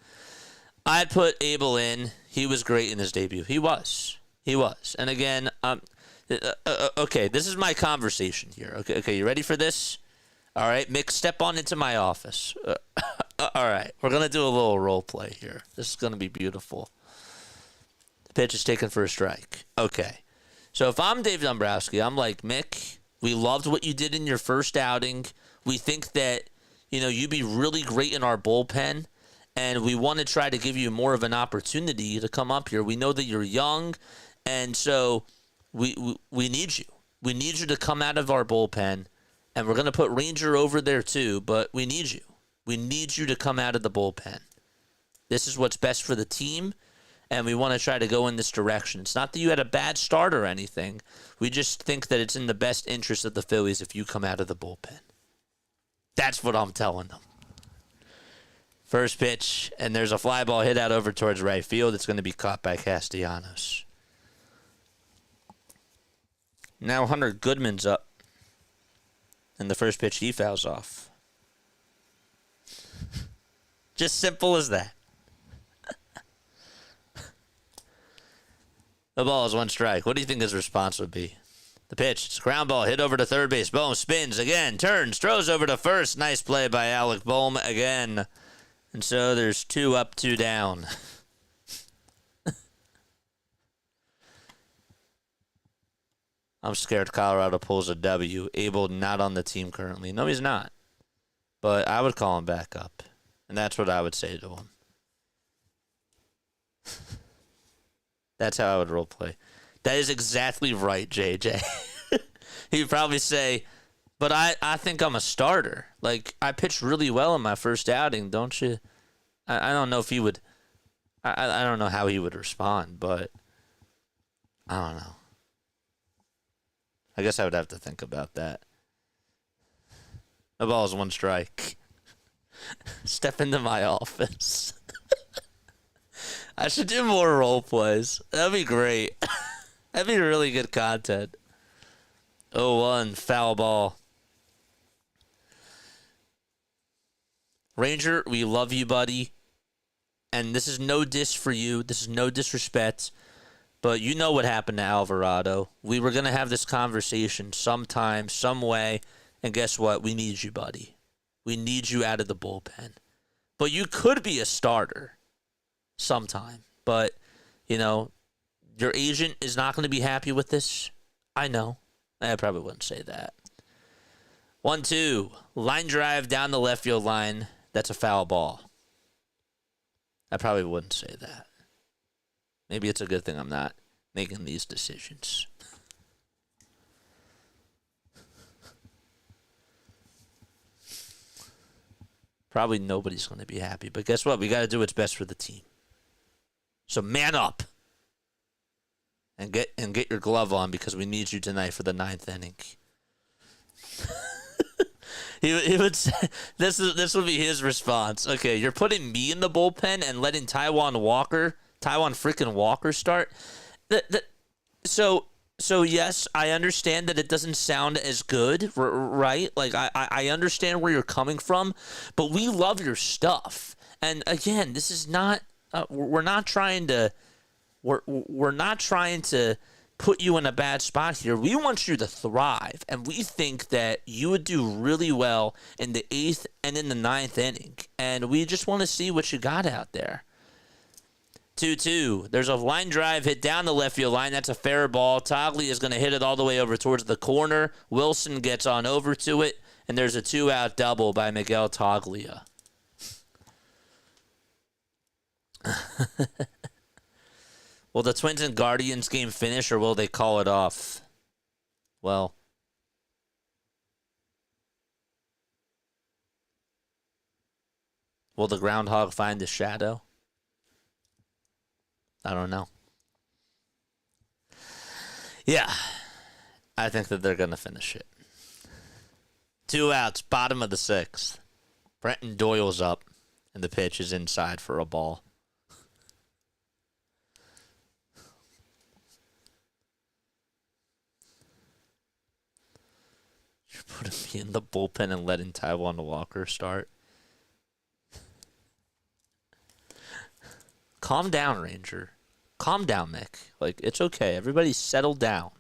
I'd put Abel in. He was great in his debut. He was. And again, okay, this is my conversation here. Okay, you ready for this? All right, Mick, step on into my office. All right, we're going to do a little role play here. This is going to be beautiful. The pitch is taken for a strike. Okay, so if I'm Dave Dombrowski, I'm like, Mick, we loved what you did in your first outing. We think that, you'd be really great in our bullpen, and we want to try to give you more of an opportunity to come up here. We know that you're young, and so we need you. We need you to come out of our bullpen. And we're going to put Ranger over there too, but we need you. We need you to come out of the bullpen. This is what's best for the team, and we want to try to go in this direction. It's not that you had a bad start or anything. We just think that it's in the best interest of the Phillies if you come out of the bullpen. That's what I'm telling them. First pitch, and there's a fly ball hit out over towards right field. It's going to be caught by Castellanos. Now Hunter Goodman's up. And the first pitch, he fouls off. Just simple as that. The ball is 1 strike. What do you think his response would be? The pitch, it's a ground ball, hit over to third base. Bohm spins again, turns, throws over to first. Nice play by Alec Bohm again. And so there's 2 up, 2 down. I'm scared Colorado pulls a W. Abel not on the team currently. No, he's not. But I would call him back up. And that's what I would say to him. That's how I would role play. That is exactly right, JJ. He'd probably say, but I think I'm a starter. Like, I pitched really well in my first outing, don't you? I don't know if he would. I don't know how he would respond, but I don't know. I guess I would have to think about that. The ball is 1 strike. Step into my office. I should do more role plays. That'd be great. That'd be really good content. 0-1, foul ball. Ranger, we love you, buddy. And this is no diss for you. This is no disrespect. But you know what happened to Alvarado. We were going to have this conversation sometime, some way. And guess what? We need you, buddy. We need you out of the bullpen. But you could be a starter sometime. But, you know, your agent is not going to be happy with this. I know. I probably wouldn't say that. 1-2. Line drive down the left field line. That's a foul ball. I probably wouldn't say that. Maybe it's a good thing I'm not making these decisions. Probably nobody's going to be happy. But guess what? We got to do what's best for the team. So man up. And get your glove on because we need you tonight for the 9th inning. He would say, this would be his response. Okay, you're putting me in the bullpen and letting Taijuan freaking Walker start. So yes, I understand that it doesn't sound as good, right? Like I understand where you're coming from, but we love your stuff. And again, this is not we're not trying to put you in a bad spot here. We want you to thrive, and we think that you would do really well in the 8th and in the 9th inning, and we just want to see what you got out there. 2-2. There's a line drive hit down the left field line. That's a fair ball. Togley is going to hit it all the way over towards the corner. Wilson gets on over to it, and there's a 2-out double by Miguel Toglia. Will the Twins and Guardians game finish, or will they call it off? Well, will the groundhog find the shadow? I don't know. Yeah, I think that they're going to finish it. 2 outs, bottom of the 6th. Brenton Doyle's up, and the pitch is inside for a ball. Putting me in the bullpen and letting Taijuan Walker start. Calm down, Ranger. Calm down, Mick. Like, it's okay. Everybody settle down.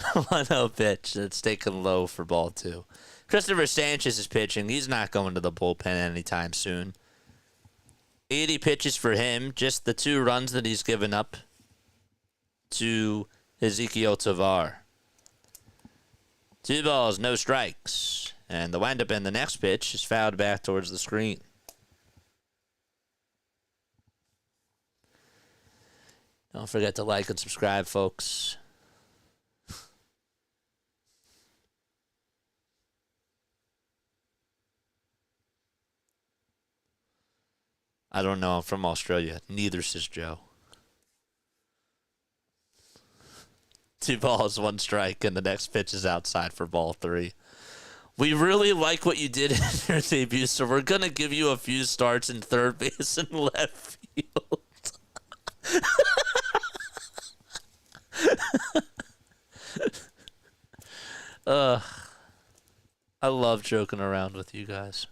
1-0 pitch. It's taken low for ball 2. Cristopher Sanchez is pitching. He's not going to the bullpen anytime soon. 80 pitches for him. Just the 2 runs that he's given up to Ezequiel Tovar. 2 balls, no strikes. And the windup in the next pitch is fouled back towards the screen. Don't forget to like and subscribe, folks. I don't know. I'm from Australia. Neither says Joe. 2 balls, 1 strike, and the next pitch is outside for ball 3. We really like what you did in your debut, so we're going to give you a few starts in third base and left field. I love joking around with you guys.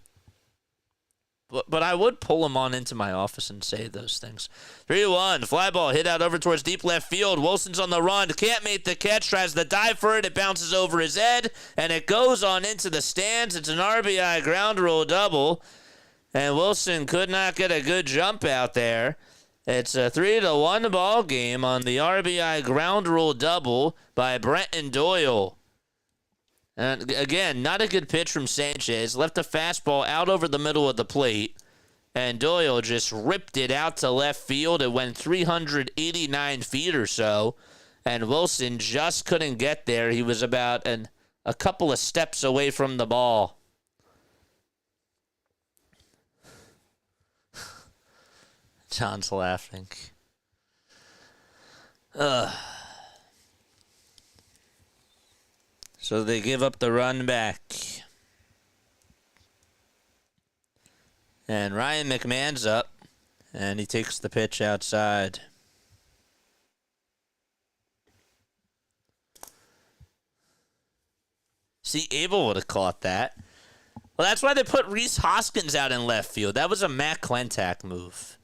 But I would pull him on into my office and say those things. 3-1. Fly ball hit out over towards deep left field. Wilson's on the run. Can't make the catch. Tries to dive for it. It bounces over his head. And it goes on into the stands. It's an RBI ground rule double. And Wilson could not get a good jump out there. It's a 3-1 ball game on the RBI ground rule double by Brenton Doyle. And again, not a good pitch from Sanchez. Left a fastball out over the middle of the plate. and Doyle just ripped it out to left field. It went 389 feet or so, and Wilson just couldn't get there. He was about a couple of steps away from the ball. John's laughing. So they give up the run back. And Ryan McMahon's up, and he takes the pitch outside. See, Abel would have caught that. Well, that's why they put Rhys Hoskins out in left field. That was a Matt Klentak move.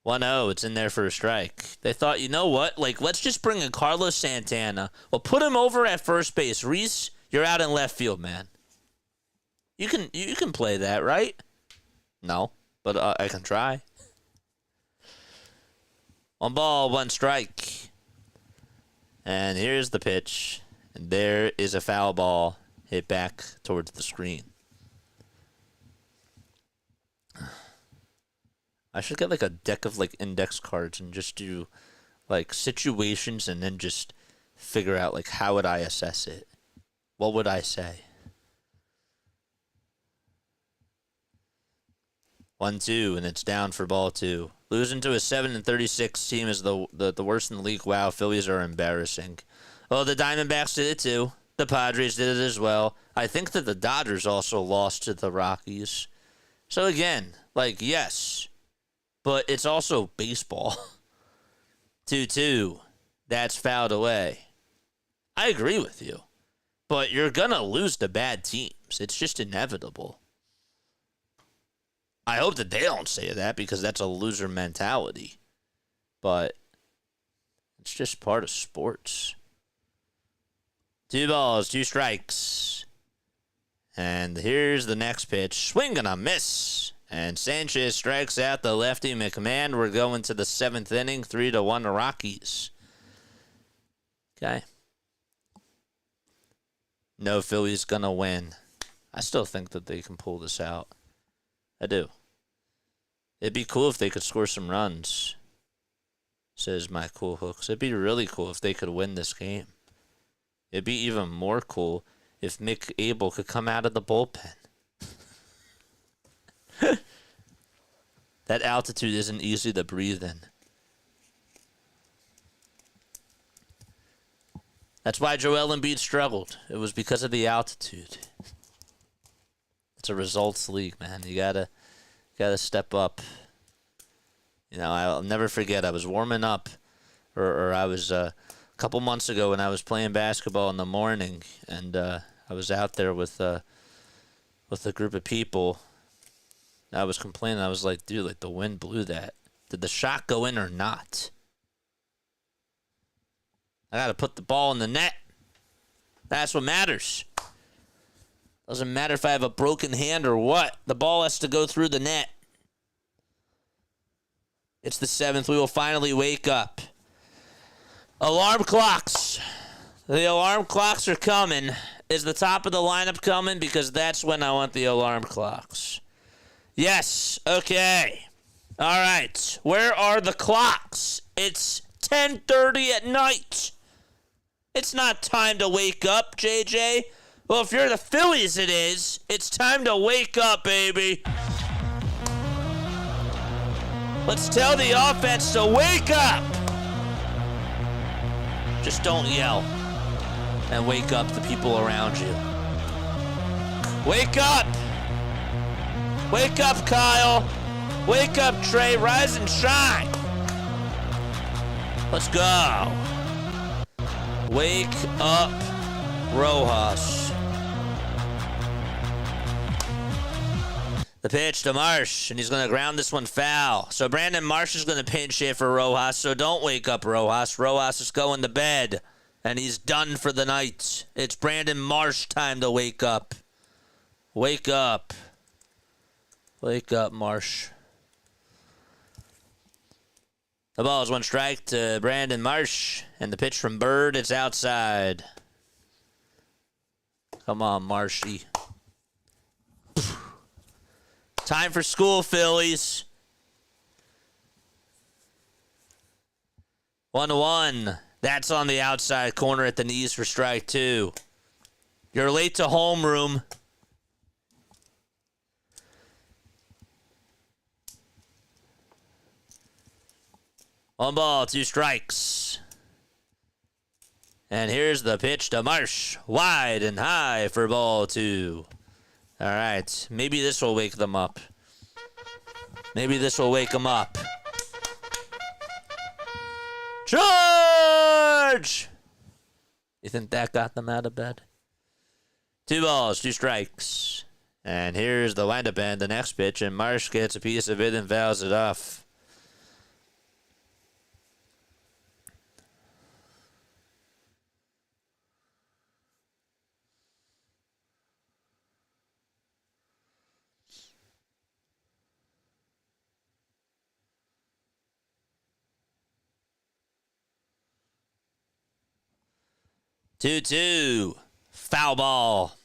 1-0, it's in there for a strike. They thought, you know what? Like, let's just bring in Carlos Santana. Well, put him over at first base. Rhys, you're out in left field, man. You can play that, right? No, but I can try. 1 ball, 1 strike. And here's the pitch. And there is a foul ball hit back towards the screen. I should get like a deck of like index cards and just do like situations and then just figure out like how would I assess it? What would I say? 1-2, and it's down for ball 2. Losing to a 7-36 team is the worst in the league. Wow, Phillies are embarrassing. Well, the Diamondbacks did it too. The Padres did it as well. I think that the Dodgers also lost to the Rockies. So again, like, yes, but it's also baseball. 2-2, that's fouled away. I agree with you, but you're going to lose to bad teams. It's just inevitable. I hope that they don't say that because that's a loser mentality. But it's just part of sports. 2 balls, 2 strikes. And here's the next pitch. Swing and a miss. And Sanchez strikes out the lefty McMahon. We're going to the 7th inning, 3-1 Rockies. Okay. No Phillies gonna win. I still think that they can pull this out. I do. It'd be cool if they could score some runs, says my cool hooks. It'd be really cool if they could win this game. It'd be even more cool if Mick Abel could come out of the bullpen. That altitude isn't easy to breathe in. That's why Joel Embiid struggled. It was because of the altitude. It's a results league, man. You gotta step up. You know, I'll never forget. I was warming up, or I was a couple months ago when I was playing basketball in the morning, and I was out there with a group of people. I was complaining. I was like, dude, like the wind blew that. Did the shot go in or not? I gotta put the ball in the net. That's what matters. Doesn't matter if I have a broken hand or what. The ball has to go through the net. It's the 7th. We will finally wake up. Alarm clocks. The alarm clocks are coming. Is the top of the lineup coming? Because that's when I want the alarm clocks. Yes. Okay. All right. Where are the clocks? It's 10:30 at night. It's not time to wake up, JJ. Well, if you're the Phillies, it is. It's time to wake up, baby. Let's tell the offense to wake up. Just don't yell and wake up the people around you. Wake up. Wake up, Kyle. Wake up, Trey. Rise and shine. Let's go. Wake up, Rojas. The pitch to Marsh, and he's going to ground this one foul. So Brandon Marsh is going to pinch hit for Rojas, so don't wake up Rojas. Rojas is going to bed, and he's done for the night. It's Brandon Marsh time to wake up. Wake up. Wake up, Marsh. The ball is 1 strike to Brandon Marsh, and the pitch from Bird, it's outside. Come on, Marshy. Time for school, Phillies. 1-1. That's on the outside corner at the knees for strike 2. You're late to homeroom. One ball, 2 strikes. And here's the pitch to Marsh. Wide and high for ball 2. All right. Maybe this will wake them up. Maybe this will wake them up. Charge! You think that got them out of bed? 2 balls, 2 strikes. And here's the windup and the next pitch, and Marsh gets a piece of it and fouls it off. 2-2. Foul ball.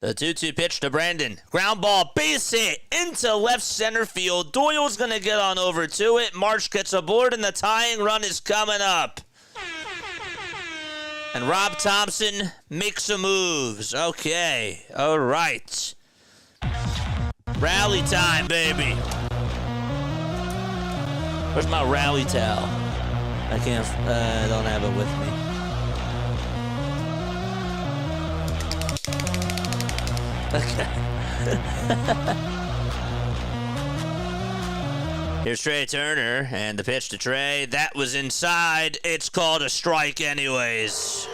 The 2-2 pitch to Brandon. Ground ball, base hit into left center field. Doyle's going to get on over to it. Marsh gets aboard, and the tying run is coming up. And Rob Thompson makes some moves. Okay, all right. Rally time, baby. Where's my rally towel? I don't have it with me. Okay. Here's Trey Turner, and the pitch to Trey. That was inside. It's called a strike anyways.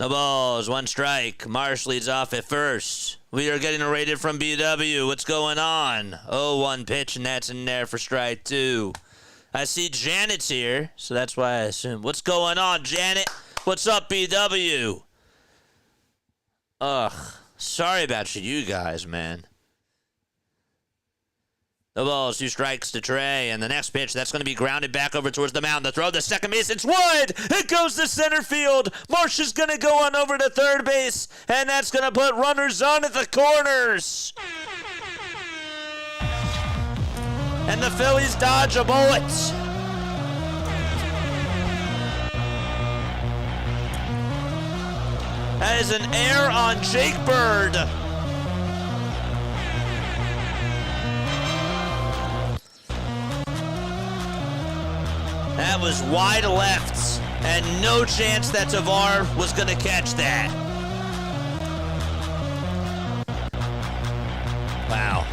No balls, 1 strike. Marsh leads off at first. We are getting a rated from BW. What's going on? 0-1 pitch, and that's in there for strike 2. I see Janet's here, so that's why I assume. What's going on, Janet? What's up, BW? Ugh, sorry about you guys, man. The ball's 2 strikes to Trey, and the next pitch, that's going to be grounded back over towards the mound. The throw to second base, it's wide! It goes to center field! Marsh is going to go on over to third base, and that's going to put runners on at the corners! And the Phillies dodge a bullet. That is an error on Jake Bird. That was wide left, and no chance that Tavar was going to catch that. Wow.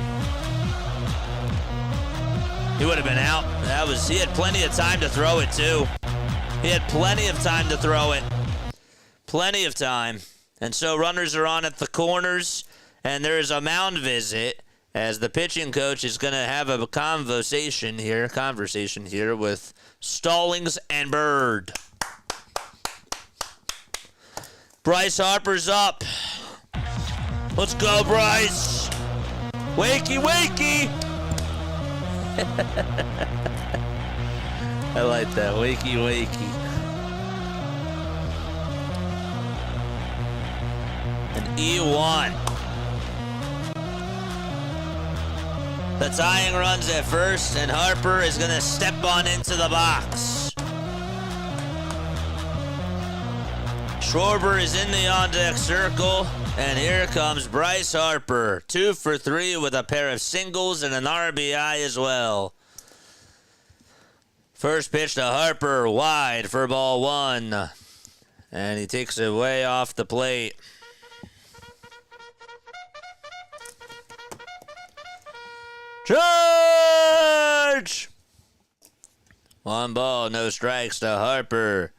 He would have been out. He had plenty of time to throw it, too. He had plenty of time to throw it. Plenty of time. And so runners are on at the corners, and there is a mound visit as the pitching coach is going to have a conversation here with Stallings and Bird. Bryce Harper's up. Let's go, Bryce. Wakey, wakey. I like that. Wakey, wakey. An E1. The tying runs at first, and Harper is going to step on into the box. Schwarber is in the on-deck circle, and here comes Bryce Harper. 2 for 3 with a pair of singles and an RBI as well. First pitch to Harper, wide for ball 1. And he takes it way off the plate. Charge! 1 ball, no strikes to Harper.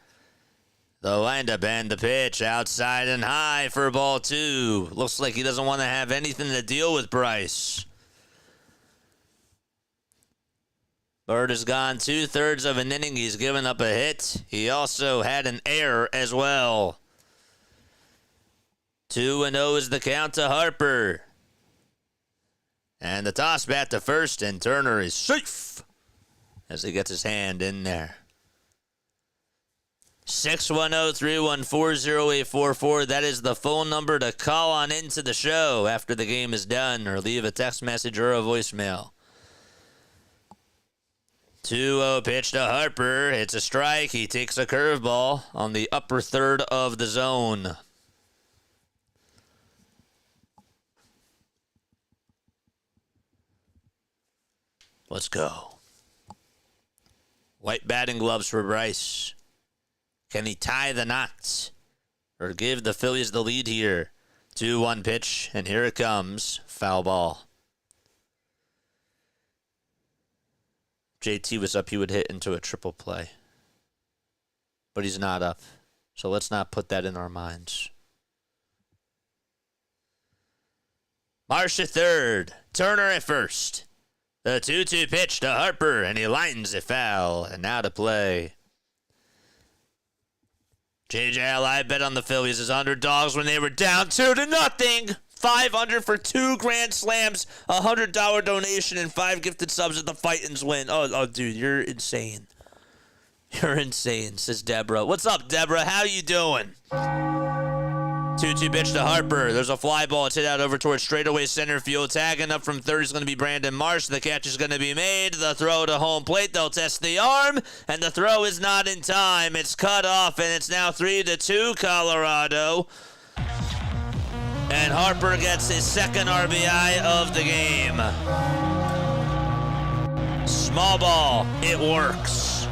The windup and the pitch outside and high for ball 2. Looks like he doesn't want to have anything to deal with Bryce. Bird has gone 2/3 of an inning. He's given up a hit. He also had an error as well. 2-0 is the count to Harper. And the toss back to first, and Turner is safe as he gets his hand in there. 610-314-0844. That is the phone number to call on into the show after the game is done, or leave a text message or a voicemail. 2-0 pitch to Harper. It's a strike. He takes a curveball on the upper third of the zone. Let's go. White batting gloves for Bryce. Can he tie the knots or give the Phillies the lead here? 2-1 pitch, and here it comes. Foul ball. JT was up, he would hit into a triple play. But he's not up. So let's not put that in our minds. Marsh at third. Turner at first. The 2-2 pitch to Harper, and he lines it foul. And now to play. JJLI bet on the Phillies as underdogs when they were down 2-0. 500 for 2 grand slams, $100 donation, and 5 gifted subs at the Fightins win. Oh, dude, you're insane. You're insane, says Deborah. What's up, Deborah? How you doing? 2-2 pitch to Harper. There's a fly ball. It's hit out over towards straightaway center field. Tagging up from third is going to be Brandon Marsh. The catch is going to be made. The throw to home plate. They'll test the arm, and the throw is not in time. It's cut off, and it's now 3-2 Colorado. And Harper gets his second RBI of the game. Small ball. It works.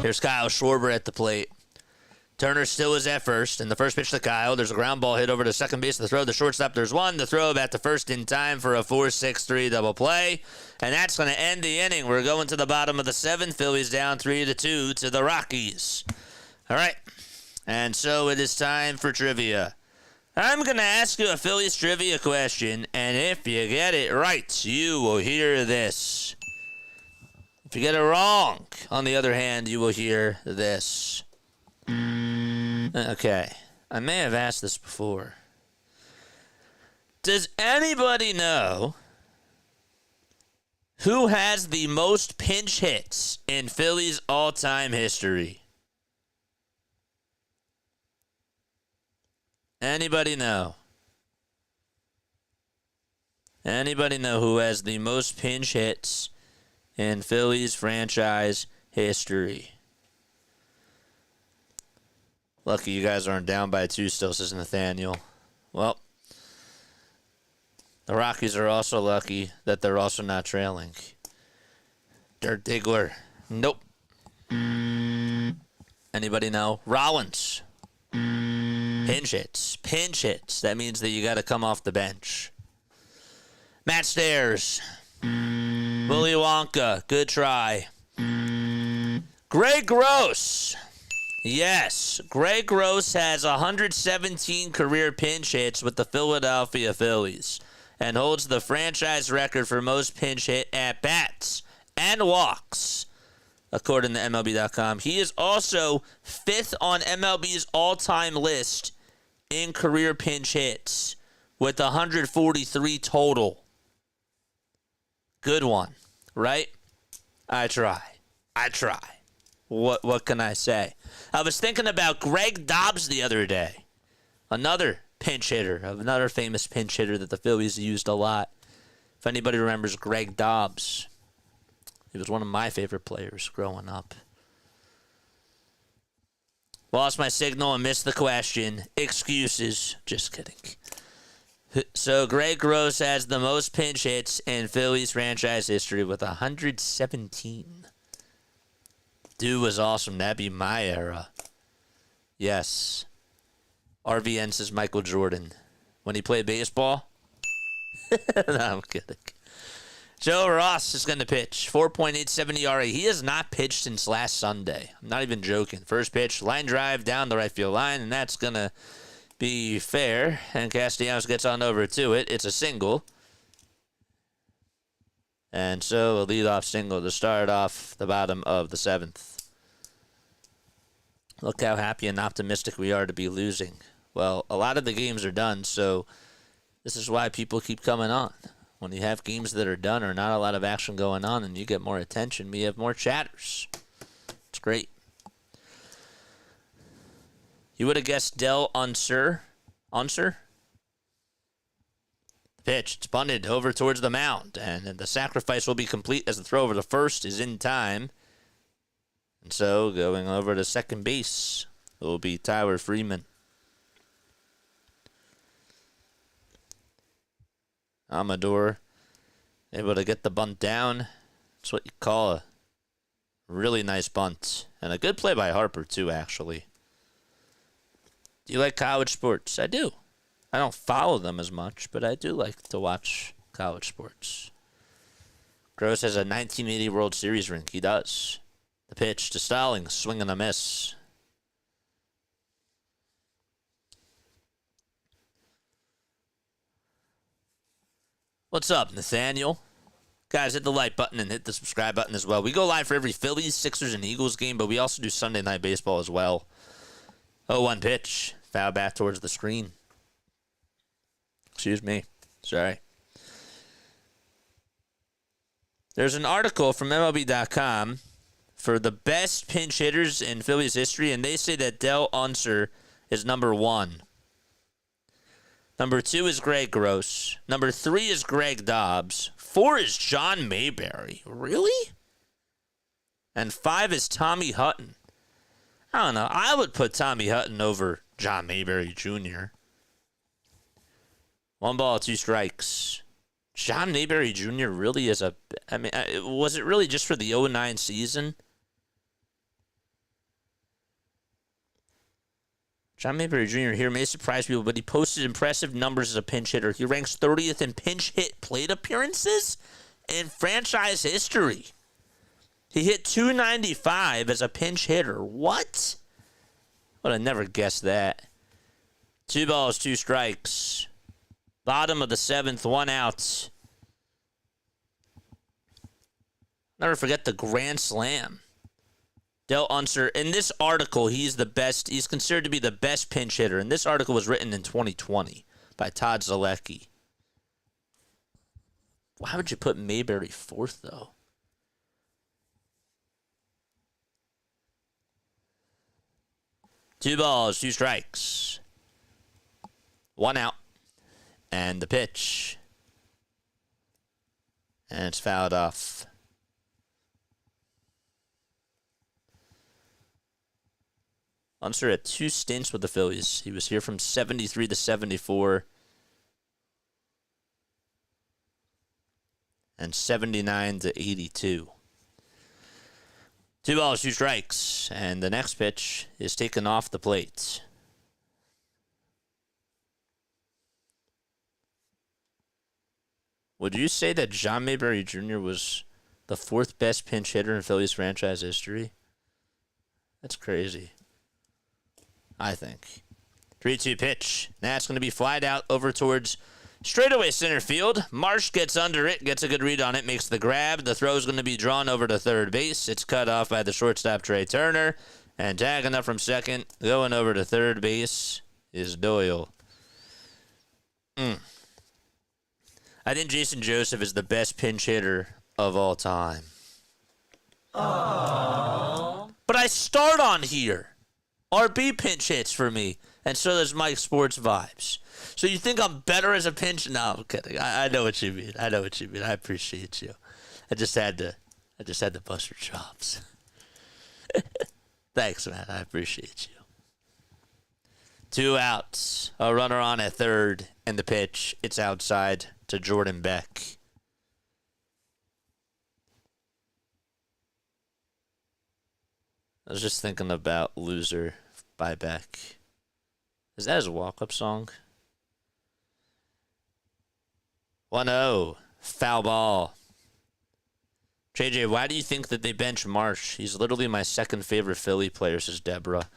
Here's Kyle Schwarber at the plate. Turner still is at first, and the first pitch to Kyle. There's a ground ball hit over to second base. The throw to shortstop. There's one. The throw back to first in time for a 4-6-3 double play. And that's going to end the inning. We're going to the bottom of the 7th. Phillies down 3-2 to the Rockies. All right. And so it is time for trivia. I'm going to ask you a Phillies trivia question, and if you get it right, you will hear this. If you get it wrong, on the other hand, you will hear this. Okay. I may have asked this before. Does anybody know who has the most pinch hits in Phillies all-time history? Anybody know? Anybody know who has the most pinch hits in Phillies franchise history? Lucky you guys aren't down by 2 still, says Nathaniel. Well, the Rockies are also lucky that they're also not trailing. Dirt Diggler. Nope. Anybody know? Rollins. Pinch hits. Pinch hits. That means that you got to come off the bench. Matt Stairs. Willy Wonka. Good try. Greg Gross. Yes, Greg Gross has 117 career pinch hits with the Philadelphia Phillies and holds the franchise record for most pinch hit at-bats and walks, according to MLB.com. He is also 5th on MLB's all-time list in career pinch hits with 143 total. Good one, right? I try. What can I say? I was thinking about Greg Dobbs the other day. Another pinch hitter, another famous pinch hitter that the Phillies used a lot. If anybody remembers Greg Dobbs, he was one of my favorite players growing up. Lost my signal and missed the question. Excuses. Just kidding. So Greg Gross has the most pinch hits in Phillies franchise history with 117. Dude was awesome. That'd be my era. Yes. RVN says Michael Jordan. When he played baseball? No, I'm kidding. Joe Ross is going to pitch. 4.87 ERA. He has not pitched since last Sunday. I'm not even joking. First pitch, line drive down the right field line, and that's going to be fair. And Castellanos gets on over to it. It's a single. And so a leadoff single to start off the bottom of the 7th. Look how happy and optimistic we are to be losing. Well, a lot of the games are done, so this is why people keep coming on. When you have games that are done or not a lot of action going on and you get more attention, we have more chatters. It's great. You would have guessed Del Unser. Pitch. It's bunted over towards the mound, and the sacrifice will be complete as the throw over to first is in time. And so going over to second base will be Tyler Freeman. Amador able to get the bunt down. It's what you call a really nice bunt. And a good play by Harper, too, actually. Do you like college sports? I do. I don't follow them as much, but I do like to watch college sports. Gross has a 1980 World Series ring. He does. The pitch to Stallings, swing and a miss. What's up, Nathaniel? Guys, hit the like button and hit the subscribe button as well. We go live for every Phillies, Sixers, and Eagles game, but we also do Sunday Night Baseball as well. 0-1 pitch. Foul back towards the screen. Excuse me. Sorry. There's an article from MLB.com for the best pinch hitters in Phillies history, and they say that Del Unser is number 1. Number 2 is Greg Gross. Number 3 is Greg Dobbs. 4 is John Mayberry. Really? And 5 is Tommy Hutton. I don't know. I would put Tommy Hutton over John Mayberry Jr. 1 ball, 2 strikes. John Mayberry Jr. really is a... I mean, was it really just for the 2009 season? John Mayberry Jr. here may surprise people, but he posted impressive numbers as a pinch hitter. He ranks 30th in pinch hit plate appearances in franchise history. He hit .295 as a pinch hitter. What? Would have never guessed that. 2 balls, 2 strikes. Bottom of the 7th, 1 out. Never forget the grand slam. Del Unser, in this article, he's the best. He's considered to be the best pinch hitter. And this article was written in 2020 by Todd Zalecki. Why would you put Mayberry 4th, though? Two balls, 2 strikes. 1 out. And the pitch. And it's fouled off. Unser had 2 stints with the Phillies. He was here from 73 to 74. And 79 to 82. 2 balls, 2 strikes. And the next pitch is taken off the plate. Would you say that John Mayberry Jr. was the 4th best pinch hitter in Phillies franchise history? That's crazy. I think. 3-2 pitch. That's going to be flied out over towards straightaway center field. Marsh gets under it, gets a good read on it, makes the grab. The throw is going to be drawn over to third base. It's cut off by the shortstop, Trey Turner. And tagging up from second, going over to third base is Doyle. I think Jason Joseph is the best pinch hitter of all time. Aww. But I start on here. RB pinch hits for me, and so does Mike Sports Vibes. So you think I'm better as a pinch? No, I'm kidding. I know what you mean. I know what you mean. I appreciate you. I just had to bust your chops. Thanks, man. I appreciate you. 2 outs. A runner on at third, and the pitch. It's outside to Jordan Beck. I was just thinking about Loser by Beck. Is that his walk-up song? 1-0. Foul ball. JJ, why do you think that they bench Marsh? He's literally my second favorite Philly player, says Deborah.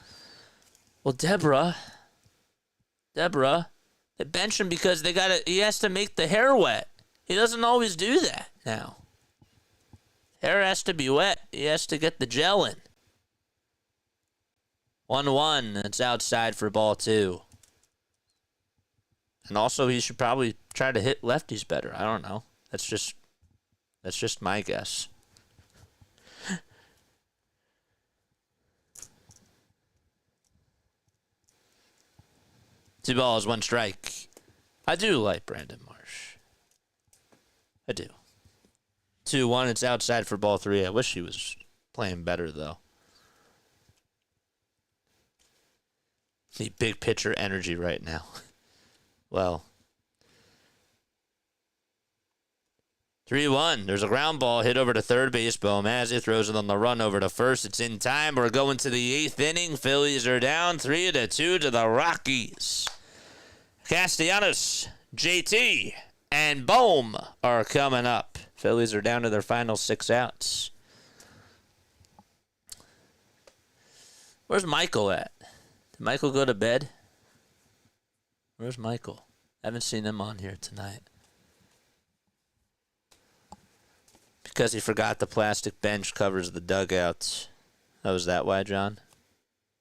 Well, Deborah, they bench him because he has to make the hair wet. He doesn't always do that now. Hair has to be wet. He has to get the gel in. 1-1. It's outside for ball 2. And also, he should probably try to hit lefties better. I don't know. That's just my guess. 2 balls, 1 strike. I do like Brandon Marsh. I do. 2-1, it's outside for ball 3. I wish he was playing better, though. Need big pitcher energy right now. Well. 3-1. There's a ground ball hit over to third base. Bomazzi throws it on the run over to first. It's in time. We're going to the 8th inning. Phillies are down 3-2 to the Rockies. Castellanos, JT, and Bohm are coming up. Phillies are down to their final 6 outs. Where's Michael at? Did Michael go to bed? Where's Michael? I haven't seen him on here tonight. Because he forgot the plastic bench covers the dugouts. Oh, is that why, John?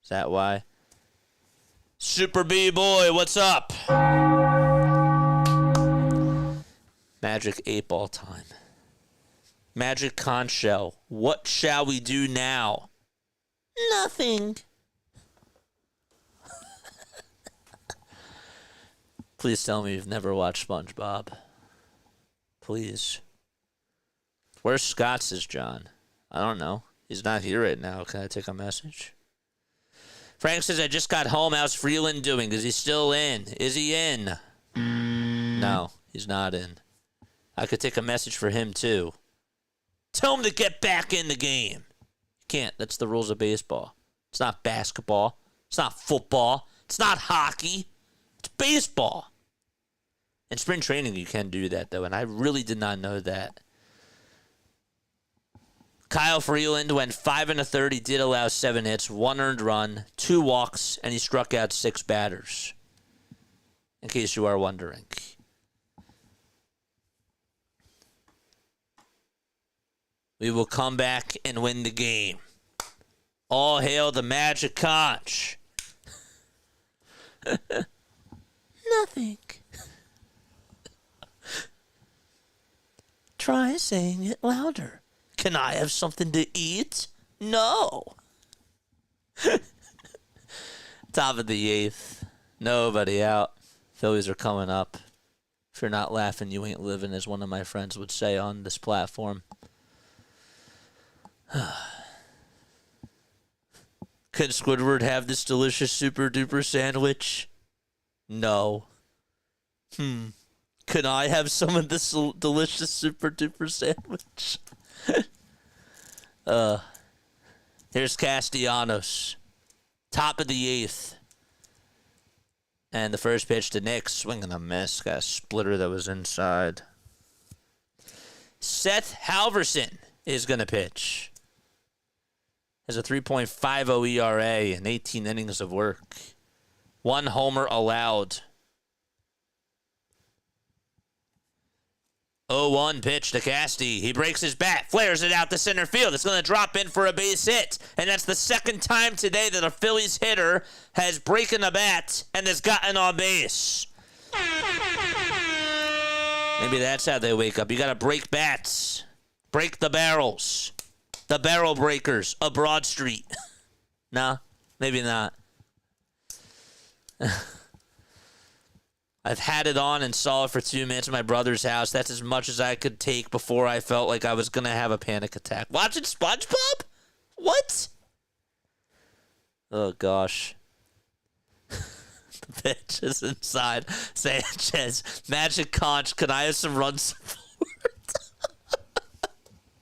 Is that why? Super B-Boy, what's up? Magic 8-ball time. Magic conch shell. What shall we do now? Nothing. Please tell me you've never watched SpongeBob. Please. Where's Scott, says John? I don't know. He's not here right now. Can I take a message? Frank says, I just got home. How's Freeland doing? Is he still in? Is he in? No, he's not in. I could take a message for him, too. Tell him to get back in the game. You can't. That's the rules of baseball. It's not basketball. It's not football. It's not hockey. It's baseball. In spring training, you can do that, though, and I really did not know that. Kyle Freeland went 5 1/3. He did allow 7 hits, 1 earned run, 2 walks, and he struck out 6 batters. In case you are wondering. We will come back and win the game. All hail the Magic Conch. Nothing. Try saying it louder. Can I have something to eat? No. Top of the 8th. Nobody out. Phillies are coming up. If you're not laughing, you ain't living, as one of my friends would say on this platform. Can Squidward have this delicious super duper sandwich? No. Can I have some of this delicious super duper sandwich? Here's Castellanos. Top of the 8th. And the first pitch to Nick. Swing and a miss. Got a splitter that was inside. Seth Halverson is going to pitch. Has a 3.50 ERA and 18 innings of work. 1 homer allowed. 0-1 pitch to Casty. He breaks his bat, flares it out to center field. It's going to drop in for a base hit. And that's the second time today that a Phillies hitter has broken a bat and has gotten on base. Maybe that's how they wake up. You got to break bats. Break the barrels. The barrel breakers of Broad Street. No, maybe not. I've had it on and saw it for 2 minutes at my brother's house. That's as much as I could take before I felt like I was going to have a panic attack. Watching SpongeBob? What? Oh, gosh. The pitch is inside. Sanchez. Magic Conch. Can I have some run support?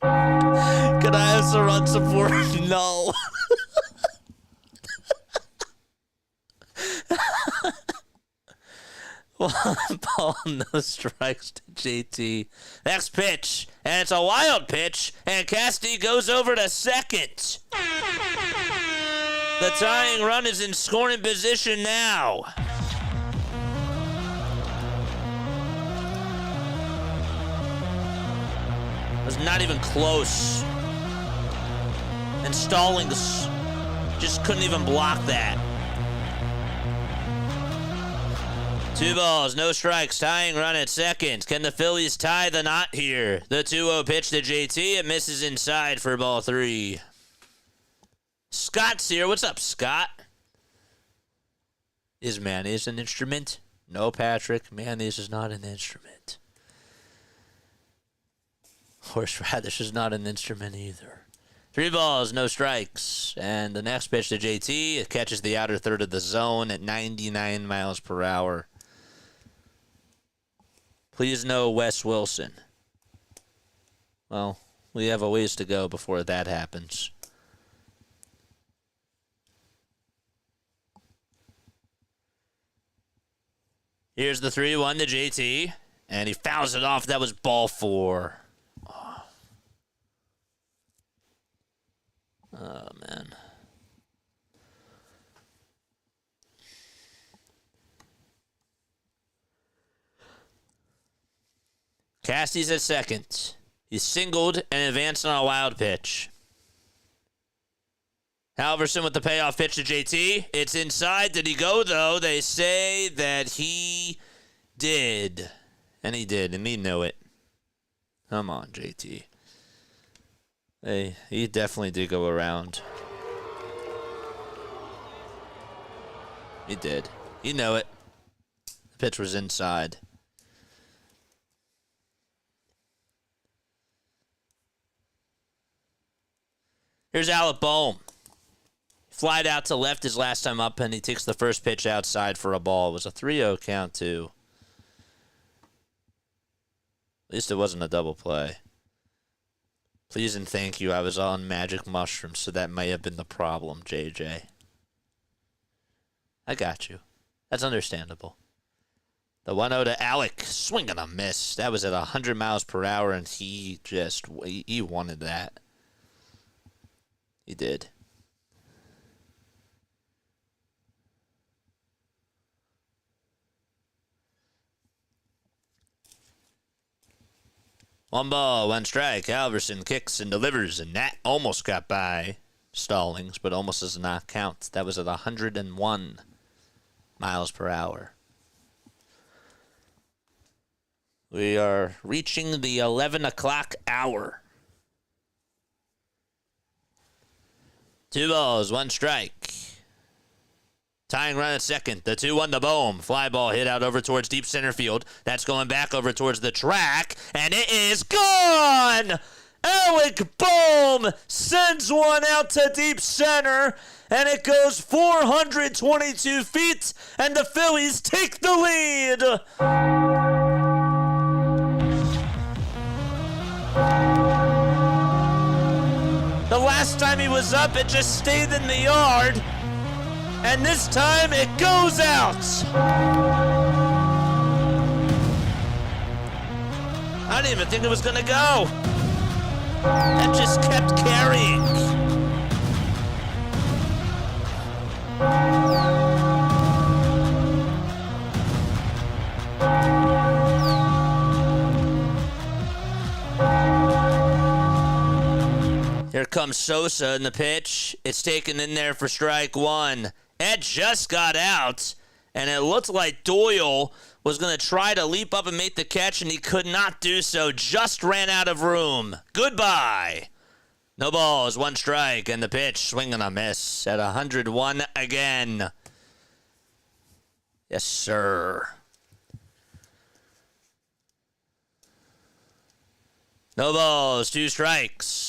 Can I have some run support? No. 1 ball, no strikes to JT. Next pitch, and it's a wild pitch, and Casti goes over to second. The tying run is in scoring position now. It was not even close. And Stallings just couldn't even block that. 2 balls, no strikes, tying run at second. Can the Phillies tie the knot here? The 2-0 pitch to JT. It misses inside for ball 3. Scott's here. What's up, Scott? Is mayonnaise an instrument? No, Patrick. Mayonnaise is not an instrument. Horseradish is not an instrument either. 3 balls, no strikes. And the next pitch to JT, it catches the outer third of the zone at 99 miles per hour. Please no Wes Wilson. Well, we have a ways to go before that happens. Here's the 3-1 to JT, and he fouls it off. That was ball 4. Oh, man. Casty's at second. He's singled and advanced on a wild pitch. Halverson with the payoff pitch to JT. It's inside. Did he go, though? They say that he did. And he did, and he knew it. Come on, JT. Hey, he definitely did go around. He did. You know it. The pitch was inside. Here's Alec Bohm. Flied out to left his last time up, and he takes the first pitch outside for a ball. It was a 3-0 count, too. At least it wasn't a double play. Please and thank you. I was on magic mushrooms, so that may have been the problem, JJ. I got you. That's understandable. The 1-0 to Alec. Swing and a miss. That was at 100 miles per hour, and he wanted that. He did. One ball, one strike. Halverson kicks and delivers, and that almost got by Stallings, but almost does not count. That was at 101 miles per hour. We are reaching the 11 o'clock hour. 2 balls, 1 strike. Tying run at second. The 2-1 to Bohm. Fly ball hit out over towards deep center field. That's going back over towards the track. And it is gone! Alec Bohm sends one out to deep center. And it goes 422 feet. And the Phillies take the lead. The last time he was up, it just stayed in the yard. And this time it goes out. I didn't even think it was going to go. That just kept carrying. Here comes Sosa in the pitch. It's taken in there for strike 1. Ed just got out, and it looked like Doyle was going to try to leap up and make the catch, and he could not do so. Just ran out of room. Goodbye. No balls, 1 strike, and the pitch, swing and a miss at 101 again. Yes, sir. No balls, 2 strikes.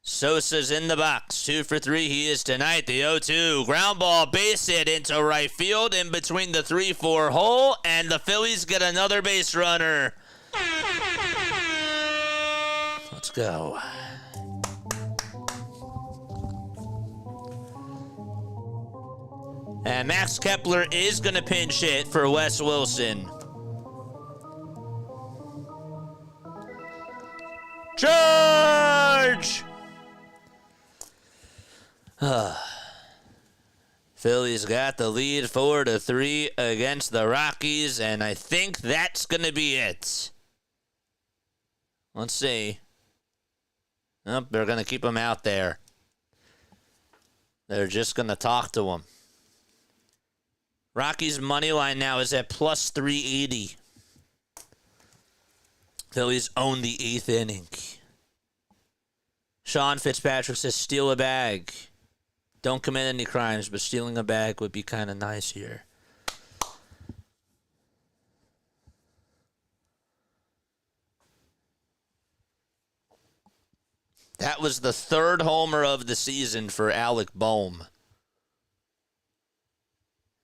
Sosa's in the box. 2 for 3 he is tonight. The 0-2. Ground ball, base hit into right field in between the 3-4 hole, and the Phillies get another base runner. Let's go. And Max Kepler is going to pinch hit for Wes Wilson. Charge! Phillies got the lead 4-3 against the Rockies, and I think that's going to be it. Let's see. Nope, they're going to keep him out there. They're just going to talk to him. Rockies' money line now is at plus 380. Phillies own the 8th inning. Sean Fitzpatrick says, steal a bag. Don't commit any crimes, but stealing a bag would be kind of nice here. That was the 3rd homer of the season for Alec Bohm.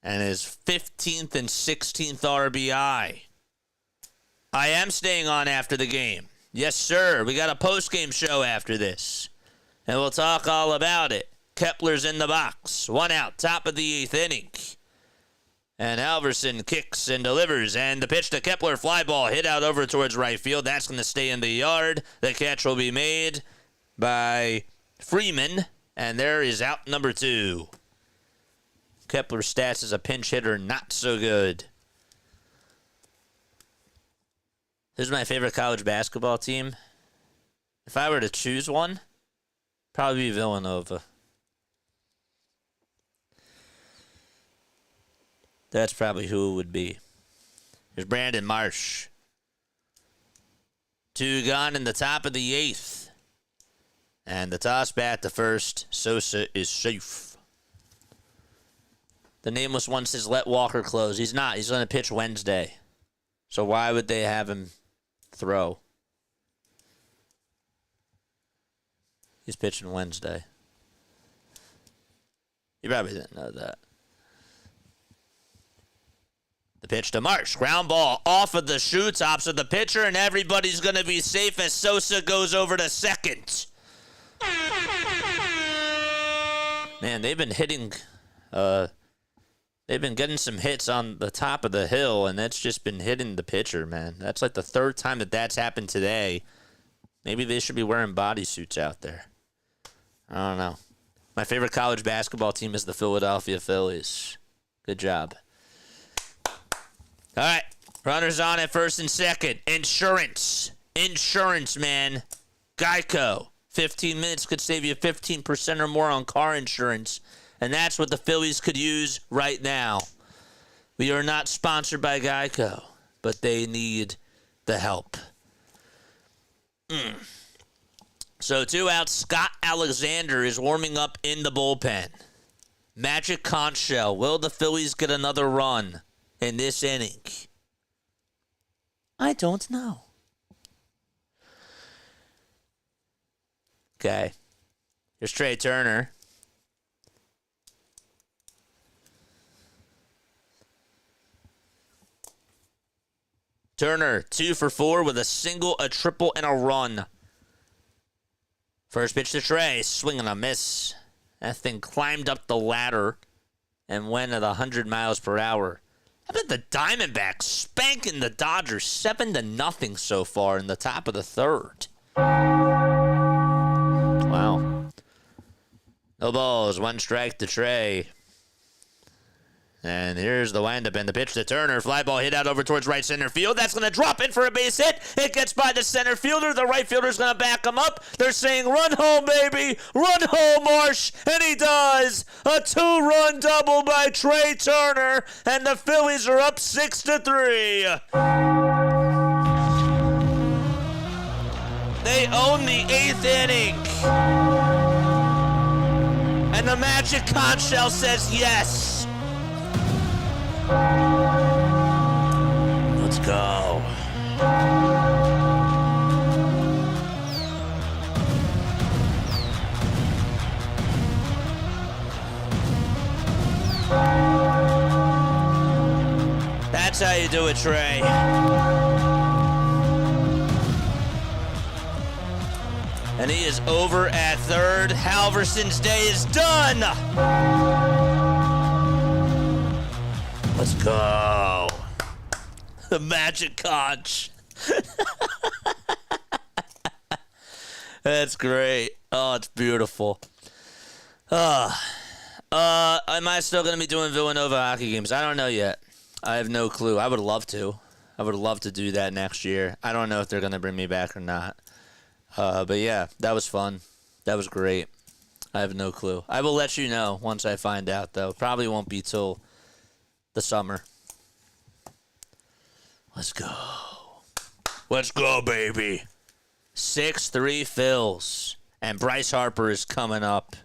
And his 15th and 16th RBI. I am staying on after the game. Yes, sir. We got a post-game show after this. And we'll talk all about it. Kepler's in the box. 1 out, top of the 8th inning. And Alverson kicks and delivers. And the pitch to Kepler, fly ball hit out over towards right field. That's going to stay in the yard. The catch will be made by Freeman. And there is out number 2. Kepler's stats as a pinch hitter, not so good. Who's my favorite college basketball team? If I were to choose one, probably Villanova. That's probably who it would be. Here's Brandon Marsh. 2 gone in the top of the 8th. And the toss bat to first. Sosa is safe. The nameless one says let Walker close. He's not. He's going to pitch Wednesday. So why would they have him throw? He's pitching Wednesday. You probably didn't know that. The pitch to Marsh. Ground ball off of the shoe tops of the pitcher, and everybody's going to be safe as Sosa goes over to second. Man, they've been hitting... They've been getting some hits on the top of the hill, and that's just been hitting the pitcher, man. That's like the 3rd time that that's happened today. Maybe they should be wearing bodysuits out there. I don't know. My favorite college basketball team is the Philadelphia Phillies. Good job. All right. Runners on at first and second. Insurance. Insurance, man. Geico. 15 minutes could save you 15% or more on car insurance. And that's what the Phillies could use right now. We are not sponsored by Geico, but they need the help. So 2 outs, Scott Alexander is warming up in the bullpen. Magic conch shell. Will the Phillies get another run in this inning? I don't know. Okay. Here's Trey Turner. Turner, 2 for 4 with a single, a triple, and a run. First pitch to Trey, swing and a miss. That thing climbed up the ladder and went at 100 miles per hour. How about the Diamondbacks spanking the Dodgers 7-0 so far in the top of the 3rd? Wow. No balls, 1 strike to Trey. And here's the windup and the pitch to Turner. Fly ball hit out over towards right center field. That's going to drop in for a base hit. It gets by the center fielder. The right fielder's going to back him up. They're saying, run home, baby. Run home, Marsh. And he does. A 2-run double by Trey Turner. And the Phillies are up 6-3. They own the 8th inning. And the magic conch shell says yes. Let's go. That's how you do it, Trey. And he is over at third. Halverson's day is done. go. The magic conch. That's great. Oh, it's beautiful. Am I still going to be doing Villanova hockey games? I don't know yet. I have no clue. I would love to. I would love to do that next year. I don't know if they're going to bring me back or not. But yeah, that was fun. That was great. I have no clue. I will let you know once I find out, though. Probably won't be till the summer. Let's go. Let's go, baby. 6-3 Phils. And Bryce Harper is coming up.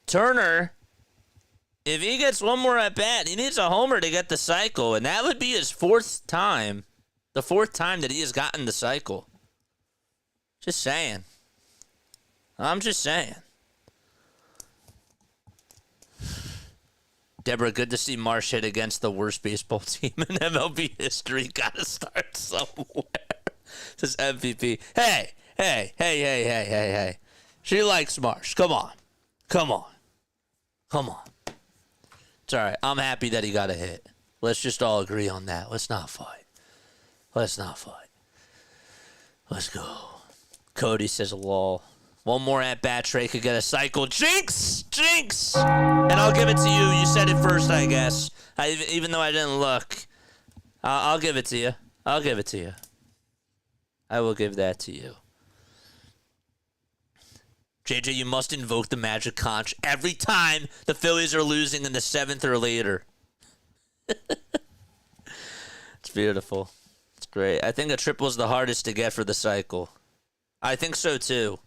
Turner, if he gets one more at bat, he needs a homer to get the cycle. And that would be his fourth time. The fourth time that he has gotten the cycle. Just saying. I'm just saying. Deborah, good to see Marsh hit against the worst baseball team in MLB history. Gotta start somewhere. Says MVP. Hey. She likes Marsh. Come on. It's all right. I'm happy that he got a hit. Let's just all agree on that. Let's not fight. Let's go. Cody says, lol. One more at-bat, Trey could get a cycle. Jinx! And I'll give it to you. You said it first, I guess. Even though I didn't look. I'll give it to you. I will give that to you. JJ, you must invoke the magic conch every time the Phillies are losing in the 7th or later. It's beautiful. It's great. I think a triple is the hardest to get for the cycle. I think so, too.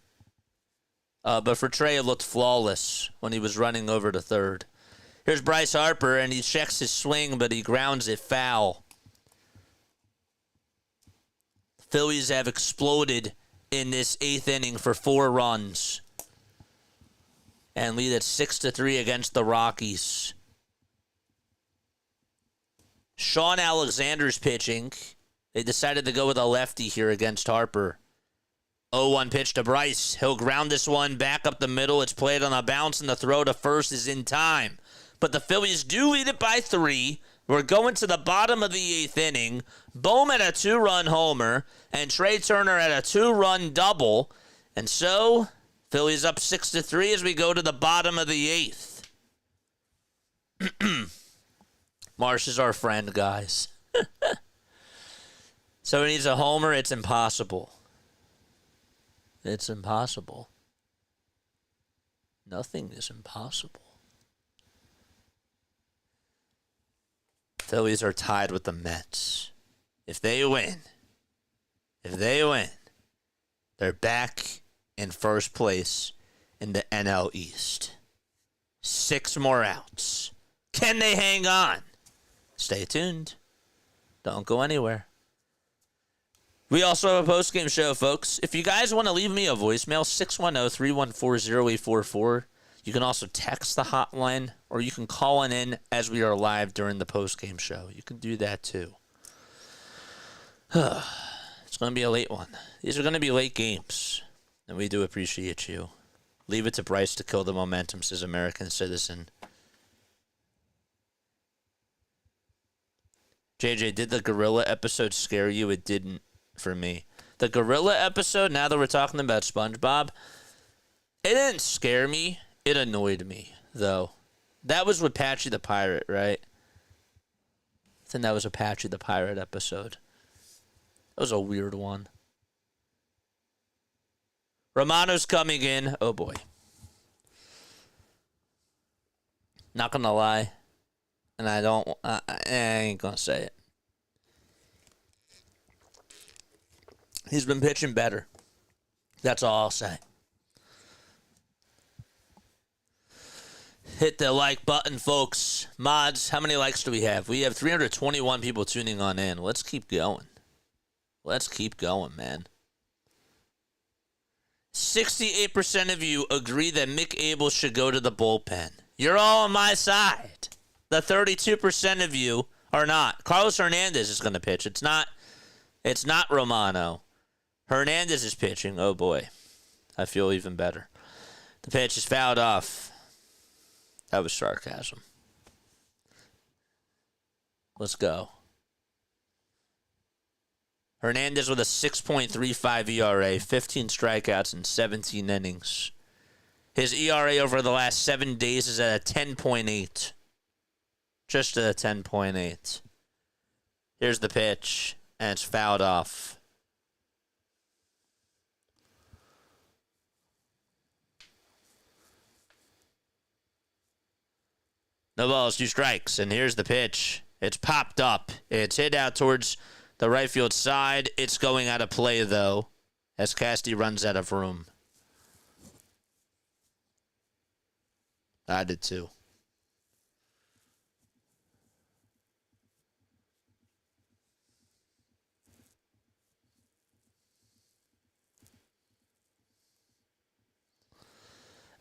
But for Trey, it looked flawless when he was running over to third. Here's Bryce Harper, and he checks his swing, but he grounds it foul. Phillies have exploded in this 8th inning for 4 runs and lead at 6-3 against the Rockies. Sean Alexander's pitching. They decided to go with a lefty here against Harper. 0-1 pitch to Bryce. He'll ground this one back up the middle. It's played on a bounce, and the throw to first is in time. But the Phillies do lead it by 3. We're going to the bottom of the 8th inning. Bohm at a 2-run homer, and Trey Turner at a 2-run double. And so, Phillies up 6-3 as we go to the bottom of the 8th. Marsh is our friend, guys. So he needs a homer. It's impossible. It's impossible. Nothing is impossible. Phillies are tied with the Mets. If they win, they're back in first place in the NL East. 6 more outs. Can they hang on? Stay tuned. Don't go anywhere. We also have a post-game show, folks. If you guys want to leave me a voicemail, 610-314-0844. You can also text the hotline, or you can call in as we are live during the post-game show. You can do that, too. It's going to be a late one. These are going to be late games, and we do appreciate you. Leave it to Bryce to kill the momentum, says American Citizen. JJ, did the gorilla episode scare you? It didn't for me. The gorilla episode, now that we're talking about SpongeBob, it didn't scare me. It annoyed me, though. That was with Patchy the Pirate, right? I think that was a Patchy the Pirate episode. That was a weird one. Romano's coming in. Oh, boy. Not gonna lie. And I ain't gonna say it. He's been pitching better. That's all I'll say. Hit the like button, folks. Mods, how many likes do we have? We have 321 people tuning on in. Let's keep going. Let's keep going, man. 68% of you agree that Mick Abel should go to the bullpen. You're all on my side. The 32% of you are not. Carlos Hernandez is going to pitch. It's not Romano. Hernandez is pitching. Oh, boy. I feel even better. The pitch is fouled off. That was sarcasm. Let's go. Hernandez with a 6.35 ERA, 15 strikeouts in 17 innings. His ERA over the last 7 days is at a 10.8. Just at a 10.8. Here's the pitch, and it's fouled off. No balls, 2 strikes, and here's the pitch. It's popped up. It's hit out towards the right field side. It's going out of play, though, as Casty runs out of room. I did too.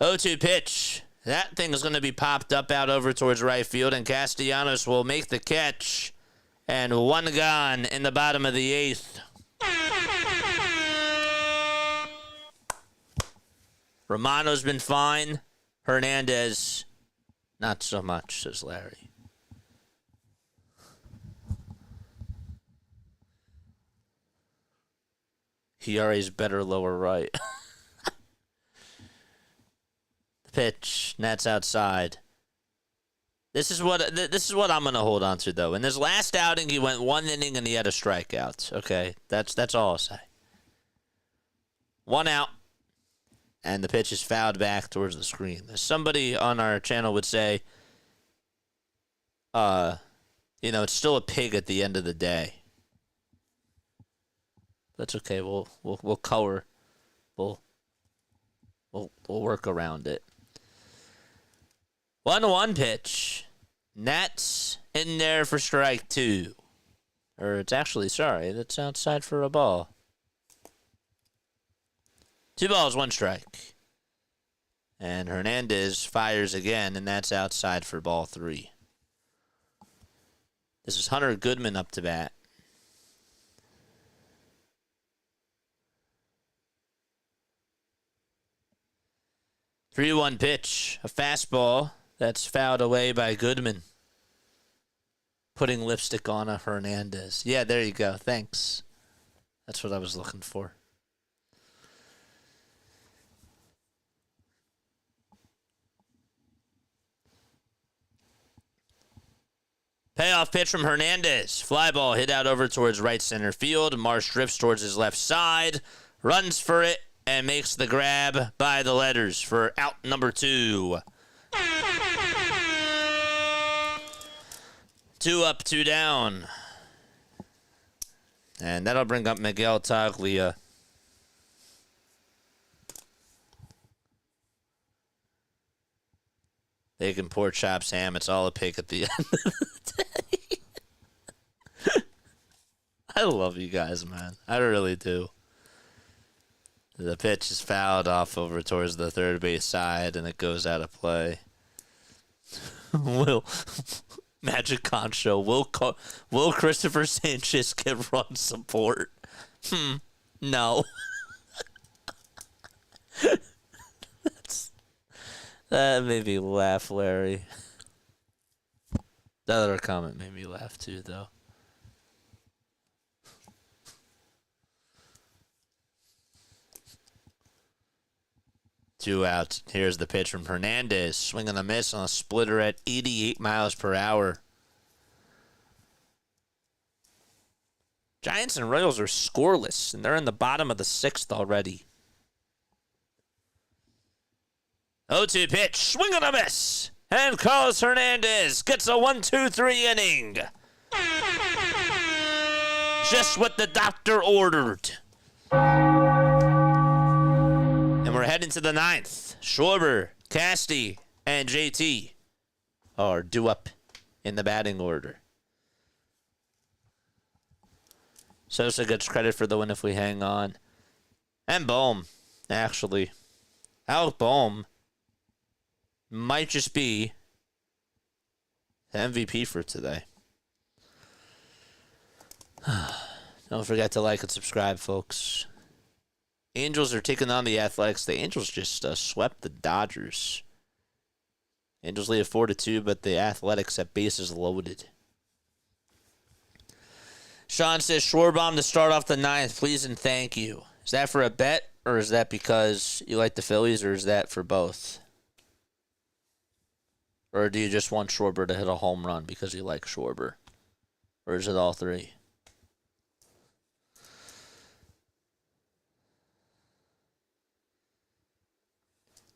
O2 pitch. That thing is going to be popped up out over towards right field, and Castellanos will make the catch. And 1 gone in the bottom of the 8th. Romano's been fine. Hernandez, not so much, says Larry. ERA's better lower right. The pitch, Nats outside. This is what I'm gonna hold on to, though. In his last outing, he went 1 inning and he had a strikeout. Okay, that's all I'll say. 1 out. And the pitch is fouled back towards the screen. As somebody on our channel would say, it's still a pig at the end of the day. That's okay. We'll cover. We'll work around it. 1-1 pitch. Nats in there for strike 2. Or it's actually, that's outside for a ball. 2 balls, 1 strike. And Hernandez fires again, and that's outside for ball 3. This is Hunter Goodman up to bat. Three 1 pitch, a fastball that's fouled away by Goodman. Putting lipstick on a Hernandez. Yeah, there you go. Thanks. That's what I was looking for. Payoff pitch from Hernandez. Fly ball hit out over towards right center field. Marsh drifts towards his left side, runs for it, and makes the grab by the letters for out number 2. 2 up, 2 down. And that'll bring up Miguel Taglia. Bacon, pork chops, ham. It's all a pig at the end of the day. I love you guys, man. I really do. The pitch is fouled off over towards the third base side, and it goes out of play. Magic Concho. Will Cristopher Sanchez get run support? No. That made me laugh, Larry. That other comment made me laugh too, though. Two outs. Here's the pitch from Hernandez. Swing and a miss on a splitter at 88 miles per hour. Giants and Royals are scoreless, and they're in the bottom of the 6th already. 0-2 pitch, swing and a miss, and Carlos Hernandez gets a 1-2-3 inning. Just what the doctor ordered. And we're heading to the 9th. Schwarber, Casty, and JT are due up in the batting order. Sosa gets credit for the win if we hang on. And Bohm, actually. Alec Bohm might just be the MVP for today. Don't forget to like and subscribe, folks. Angels are taking on the Athletics. The Angels just swept the Dodgers. Angels lead at 4-2, but the Athletics have bases loaded. Sean says, Schwarber to start off the ninth, please and thank you. Is that for a bet, or is that because you like the Phillies, or is that for both? Or do you just want Schwarber to hit a home run because you like Schwarber? Or is it all three?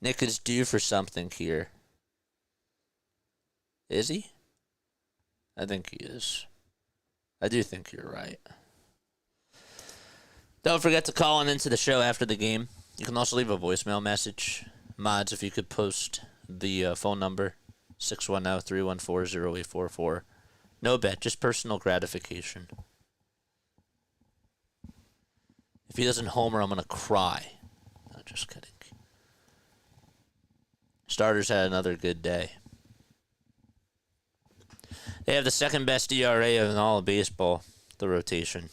Nick is due for something here. Is he? I think he is. I do think you're right. Don't forget to call on into the show after the game. You can also leave a voicemail message. Mods, if you could post the phone number, 610-314-0844. No bet, just personal gratification. If he doesn't homer, I'm going to cry. No, just kidding. Starters had another good day. They have the second best ERA in all of baseball, the rotation.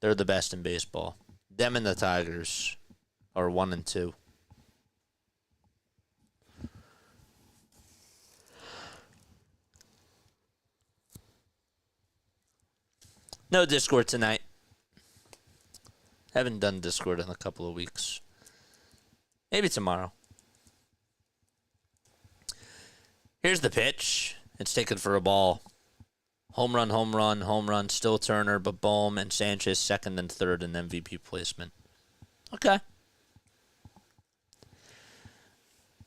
They're the best in baseball. Them and the Tigers are 1 and 2. No Discord tonight. Haven't done Discord in a couple of weeks. Maybe tomorrow. Here's the pitch. It's taken for a ball. Home run, home run, home run. Still Turner, but Bohm and Sanchez second and third in MVP placement. Okay.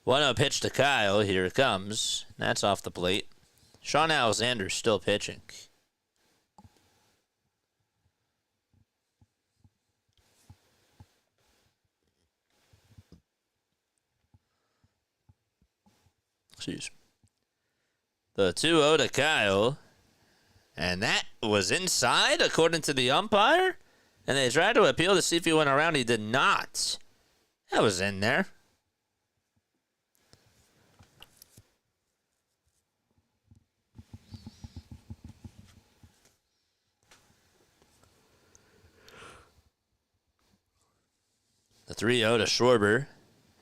1-0 pitch to Kyle. Here it comes. That's off the plate. Sean Alexander's still pitching. Jeez. The 2-0 to Kyle. And that was inside, according to the umpire. And they tried to appeal to see if he went around. He did not. That was in there. The 3-0 to Schwarber.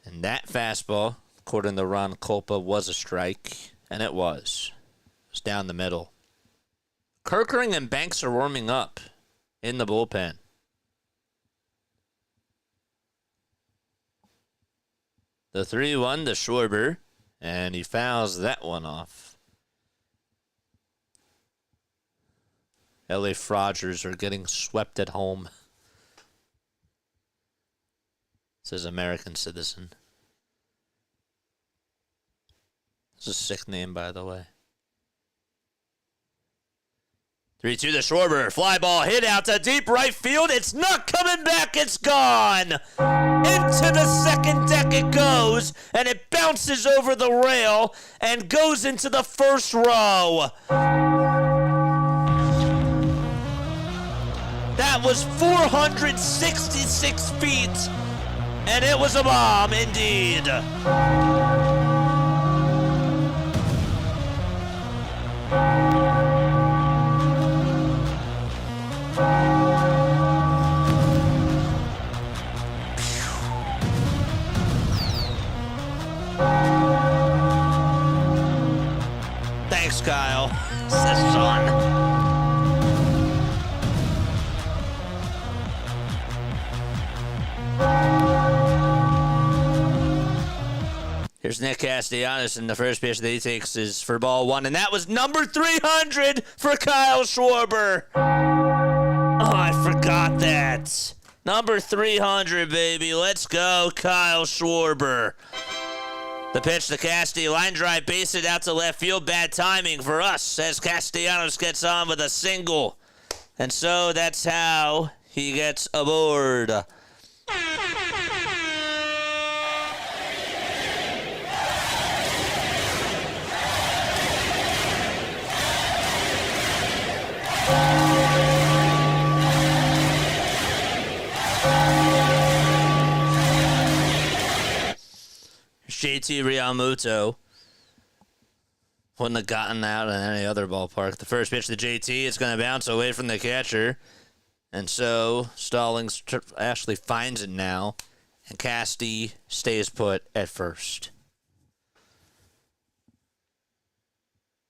And that fastball, according to Ron Kolpa, was a strike. And it was. It was down the middle. Kirkering and Banks are warming up in the bullpen. The 3-1 to Schwarber. And he fouls that one off. LA Frogers are getting swept at home. Says American Citizen. It's a sick name, by the way. 3-2 to Schwarber. Fly ball hit out to deep right field. It's not coming back. It's gone. Into the second deck it goes, and it bounces over the rail and goes into the first row. That was 466 feet, and it was a bomb indeed. Thanks, Kyle. Says Sean. Here's Nick Castellanos, and the first pitch that he takes is for ball one, and that was number 300 for Kyle Schwarber. Oh, I forgot that. Number 300, baby. Let's go, Kyle Schwarber. The pitch to Casti, line drive, base it out to left field. Bad timing for us as Castellanos gets on with a single. And so that's how he gets aboard. JT Realmuto wouldn't have gotten out in any other ballpark. The first pitch to JT is going to bounce away from the catcher. And so Stallings actually finds it now. And Casti stays put at first.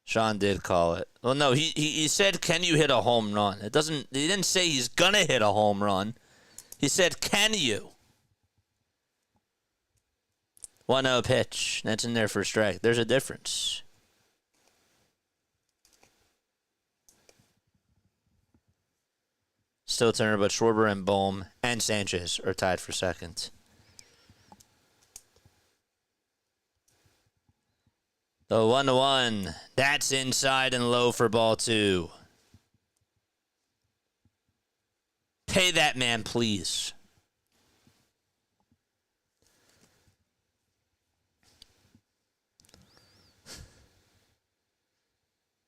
Sean did call it. Well, no, he said, can you hit a home run? He didn't say he's going to hit a home run. He said, can you? 1-0 pitch. That's in there for a strike. There's a difference. Still Turner, but Schwarber and Bohm and Sanchez are tied for second. The 1-1. That's inside and low for ball 2. Pay that man, please.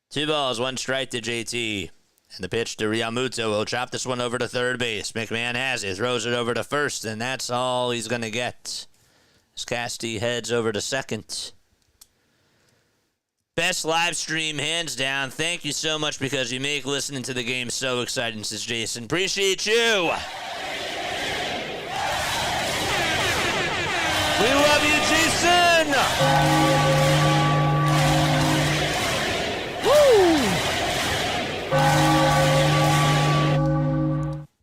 Two balls, one strike to JT. And the pitch to Realmuto. He'll chop this one over to third base. McMahon has it. Throws it over to first, and that's all he's going to get. As Casty heads over to second. Best live stream, hands down. Thank you so much because you make listening to the game so exciting, says Jason. Appreciate you. We love you, Jason. Woo!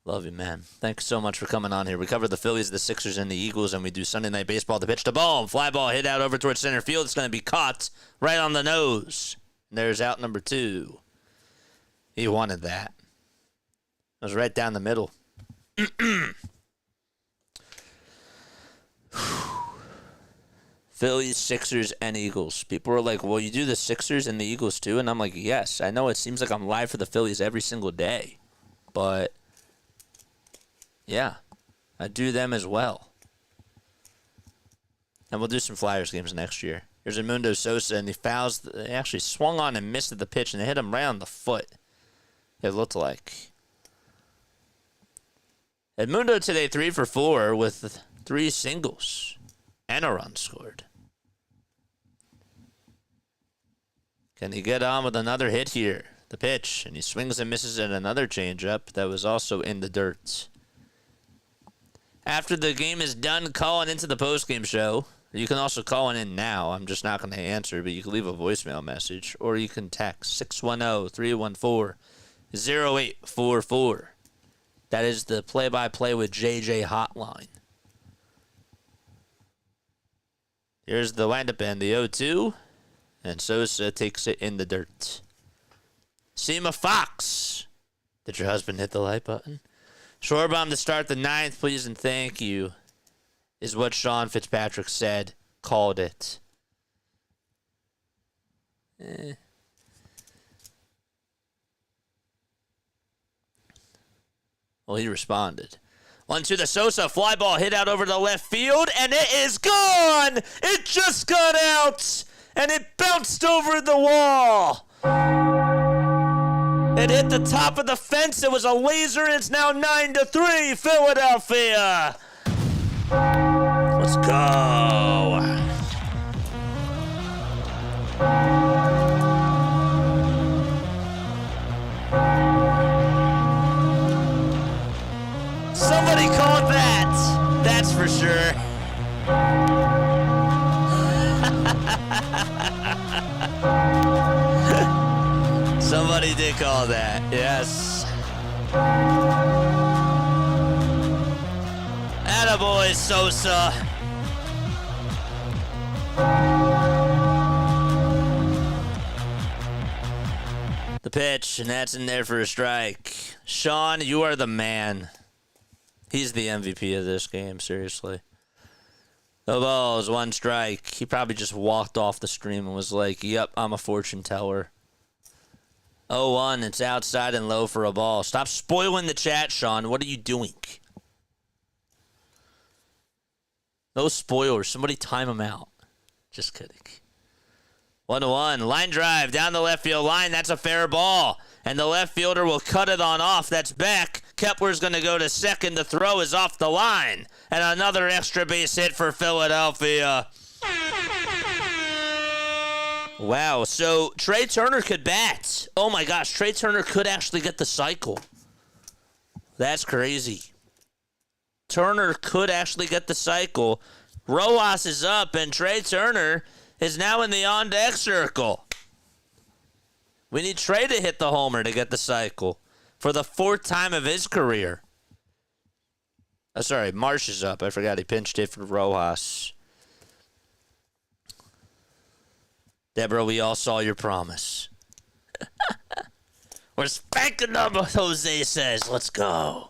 Love you, man. Thanks so much for coming on here. We cover the Phillies, the Sixers, and the Eagles, and we do Sunday Night Baseball. The pitch to Bohm. Fly ball hit out over towards center field. It's going to be caught right on the nose. And there's out number 2. He wanted that. It was right down the middle. Phillies, Sixers, and Eagles. People are like, well, you do the Sixers and the Eagles too? And I'm like, yes. I know it seems like I'm live for the Phillies every single day. But yeah, I do them as well. And we'll do some Flyers games next year. Here's Edmundo Sosa, and he actually swung on and missed at the pitch, and they hit him right on the foot, it looked like. Edmundo today 3 for 4 with 3 singles and a run scored. Can he get on with another hit here? The pitch, and he swings and misses at another changeup that was also in the dirt. After the game is done, calling into the postgame show. You can also call in now. I'm just not going to answer, but you can leave a voicemail message, or you can text 610-314-0844. That is the play-by-play with JJ hotline. Here's the windup and the 0-2, and Sosa takes it in the dirt. Seema Fox. Did your husband hit the like button? Shorebomb to start the 9th, please and thank you, is what Sean Fitzpatrick said. Called it. Well, he responded. 1-2 the Sosa. Fly ball hit out over the left field, and it is gone! It just got out, and it bounced over the wall. It hit the top of the fence. It was a laser, and it's now 9-3, Philadelphia. Let's go. Somebody called that. That's for sure. Somebody did call that, yes. Attaboy, Sosa. The pitch, and that's in there for a strike. Sean, you are the man. He's the MVP of this game, seriously. The balls, 1 strike. He probably just walked off the stream and was like, yep, I'm a fortune teller. 0-1, it's outside and low for a ball. Stop spoiling the chat, Sean. What are you doing? No spoilers. Somebody time them out. Just kidding. 1-1. Line drive down the left field line. That's a fair ball. And the left fielder will cut it on off. That's back. Kepler's going to go to second. The throw is off the line. And another extra base hit for Philadelphia. Wow, so Trey Turner could bat. Oh my gosh, Trey Turner could actually get the cycle. That's crazy. Turner could actually get the cycle. Rojas is up, and Trey Turner is now in the on-deck circle. We need Trey to hit the homer to get the cycle for the 4th time of his career. Oh, sorry, Marsh is up. I forgot he pinched hit for Rojas. Deborah, we all saw your promise. We're spanking them, Jose says. Let's go.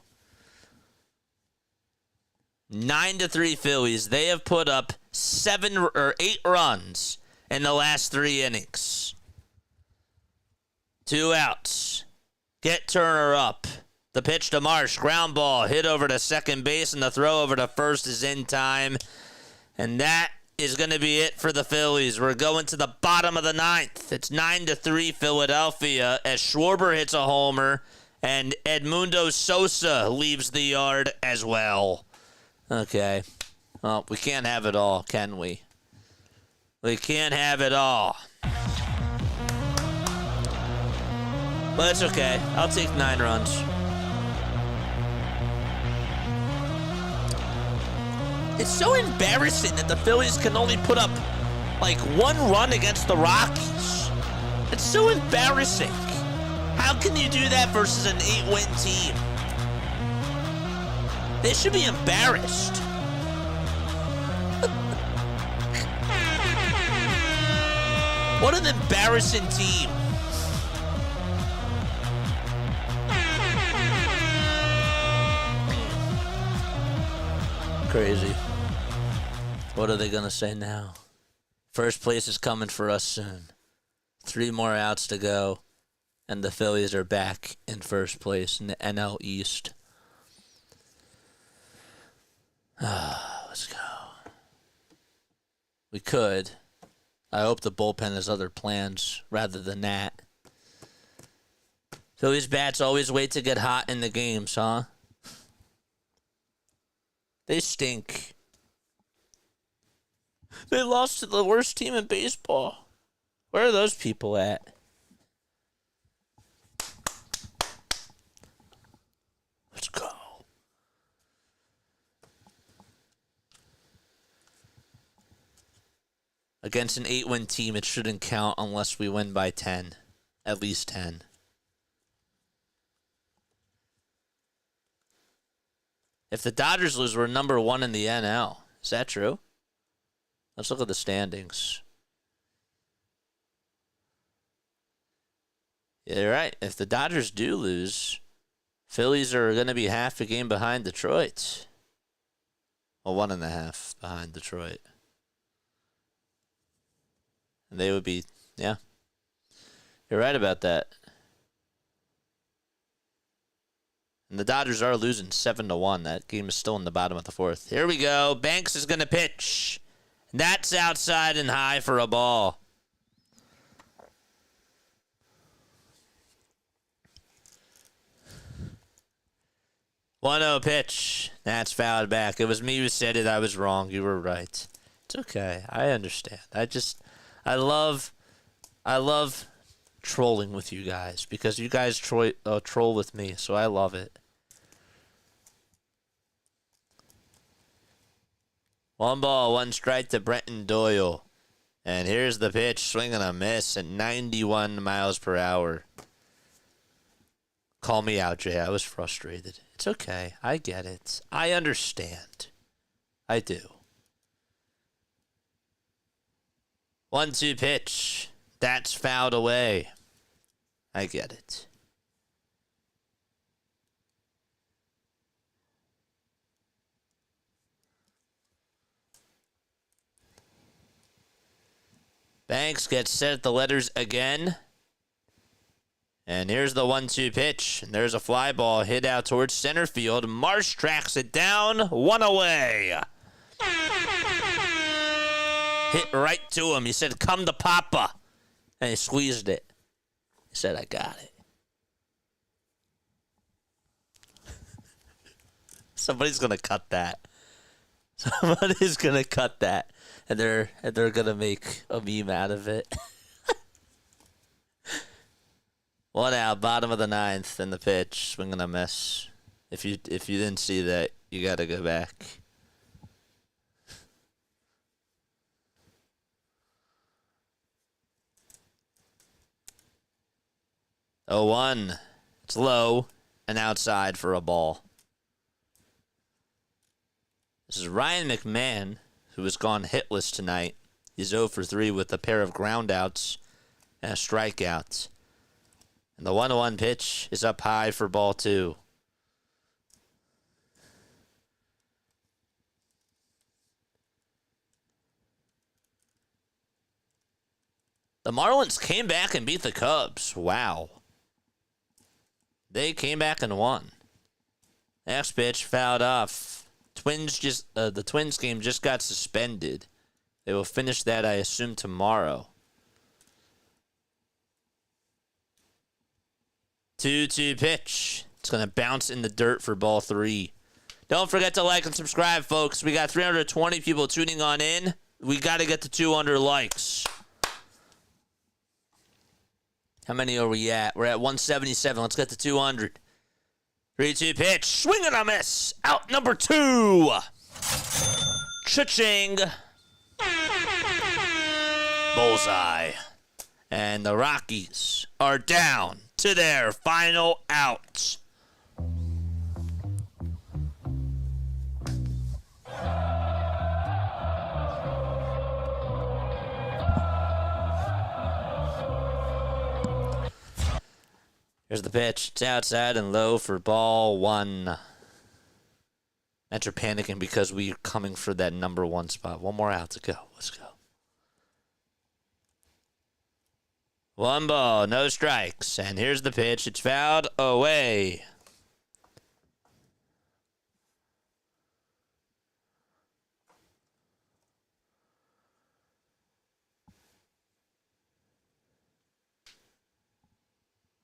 9-3 Phillies. They have put up 8 runs in the last 3 innings. 2 outs. Get Turner up. The pitch to Marsh. Ground ball. Hit over to second base, and the throw over to first is in time. And that is going to be it for the Phillies. We're going to the bottom of the 9th. It's 9-3 Philadelphia as Schwarber hits a homer and Edmundo Sosa leaves the yard as well. Okay. Well, we can't have it all, can we? We can't have it all. But it's okay. I'll take 9 runs. It's so embarrassing that the Phillies can only put up like 1 run against the Rockies. It's so embarrassing. How can you do that versus an 8-win team? They should be embarrassed. What an embarrassing team. Crazy. What are they going to say now? First place is coming for us soon. 3 more outs to go, and the Phillies are back in first place in the NL East. Let's go. We could. I hope the bullpen has other plans rather than that. Phillies bats always wait to get hot in the games, huh? They stink. They lost to the worst team in baseball. Where are those people at? Let's go. Against an 8-win team, it shouldn't count unless we win by 10. At least 10. If the Dodgers lose, we're number 1 in the NL. Is that true? Let's look at the standings. Yeah, you're right. If the Dodgers do lose, Phillies are going to be half a game behind Detroit. Well, 1.5 behind Detroit. And they would be, yeah. You're right about that. And the Dodgers are losing 7-1. That game is still in the bottom of the 4th. Here we go. Banks is going to pitch. That's outside and high for a ball. 1-0 pitch. That's fouled back. It was me who said it. I was wrong. You were right. It's okay. I understand. I love trolling with you guys because you guys troll with me, so I love it. 1 ball, 1 strike to Brenton Doyle. And here's the pitch, swing and a miss at 91 miles per hour. Call me out, Jay. I was frustrated. It's okay. I get it. I understand. I do. 1-2 pitch. That's fouled away. I get it. Banks gets set at the letters again. And here's the 1-2 pitch. And there's a fly ball hit out towards center field. Marsh tracks it down. 1 away. Hit right to him. He said, "Come to Papa." And he squeezed it. He said, "I got it." Somebody's going to cut that. Somebody's going to cut that. And they're going to make a meme out of it. 1 out, bottom of the 9th, and the pitch, swing and a miss. If you didn't see that, you got to go back. 0-1. It's low and outside for a ball. This is Ryan McMahon, who has gone hitless tonight. He's 0 for 3 with a pair of groundouts and a strikeout. And the 1-1 pitch is up high for ball 2. The Marlins came back and beat the Cubs. Wow. They came back and won. Next pitch fouled off. The Twins game just got suspended. They will finish that, I assume, tomorrow. 2-2 pitch. It's going to bounce in the dirt for ball 3. Don't forget to like and subscribe, folks. We got 320 people tuning on in. We got to get to 200 likes. How many are we at? We're at 177. Let's get to 200. 3-2 pitch. Swing and a miss. Out number 2. Cha-ching. Bullseye. And the Rockies are down to their final out. Here's the pitch. It's outside and low for ball 1. And you're panicking because we're coming for that number 1 spot. One more out to go. Let's go. 1 ball, no strikes. And here's the pitch. It's fouled away.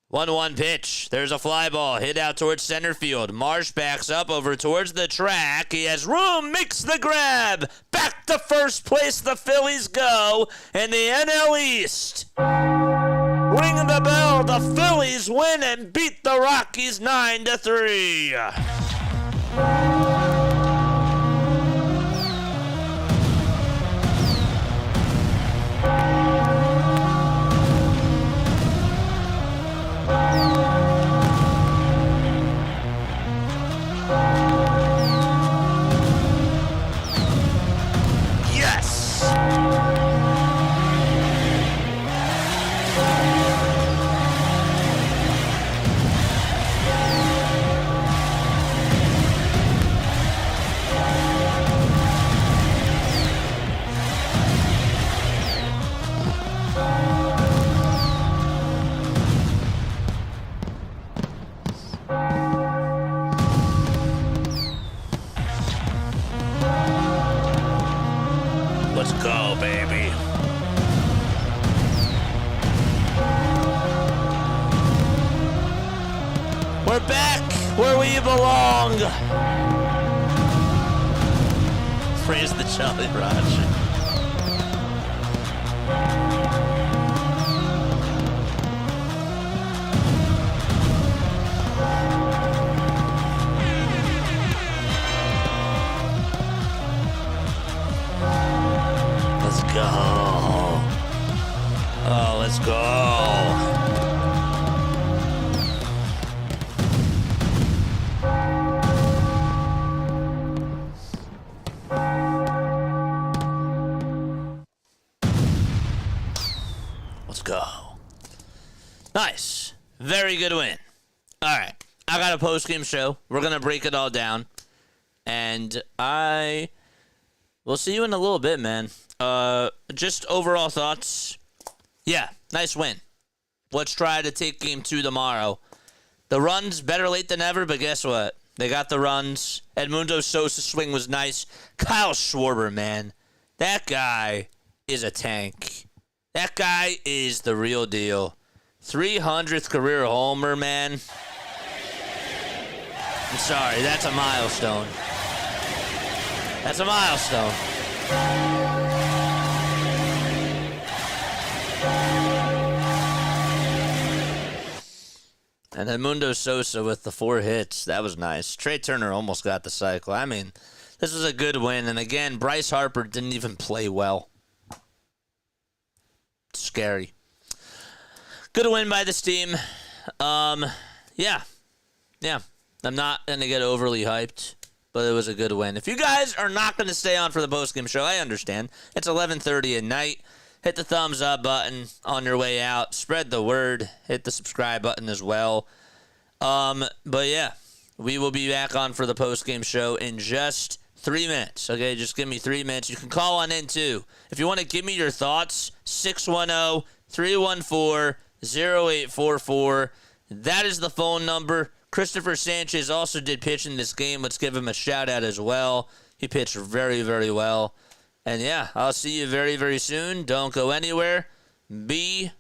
One pitch. There's a fly ball hit out towards center field. Marsh backs up over towards the track. He has room, makes the grab. Back to first place the Phillies go in the NL East. Ring the bell. The Phillies win and beat the Rockies 9-3. Let's go, baby. We're back where we belong. Praise the Jolly Roger. Go. Oh, let's go. Let's go. Nice. Very good win. All right. I got a post-game show. We're going to break it all down. And we'll see you in a little bit, man. Just overall thoughts. Yeah, nice win. Let's try to take game 2 tomorrow. The runs, better late than ever, but guess what? They got the runs. Edmundo Sosa's swing was nice. Kyle Schwarber, man. That guy is a tank. That guy is the real deal. 300th career homer, man. I'm sorry, that's a milestone. That's a milestone. And then Mundo Sosa with the 4 hits. That was nice. Trey Turner almost got the cycle. I mean, this was a good win. And again, Bryce Harper didn't even play well. Scary. Good win by this team. Yeah. I'm not going to get overly hyped, but it was a good win. If you guys are not going to stay on for the postgame show, I understand. It's 11:30 at night. Hit the thumbs up button on your way out. Spread the word. Hit the subscribe button as well. But yeah, we will be back on for the postgame show in just 3 minutes. Okay, just give me 3 minutes. You can call on in too. If you want to give me your thoughts, 610-314-0844. That is the phone number. Cristopher Sanchez also did pitch in this game. Let's give him a shout out as well. He pitched very, very well. And yeah, I'll see you very, very soon. Don't go anywhere. BRB.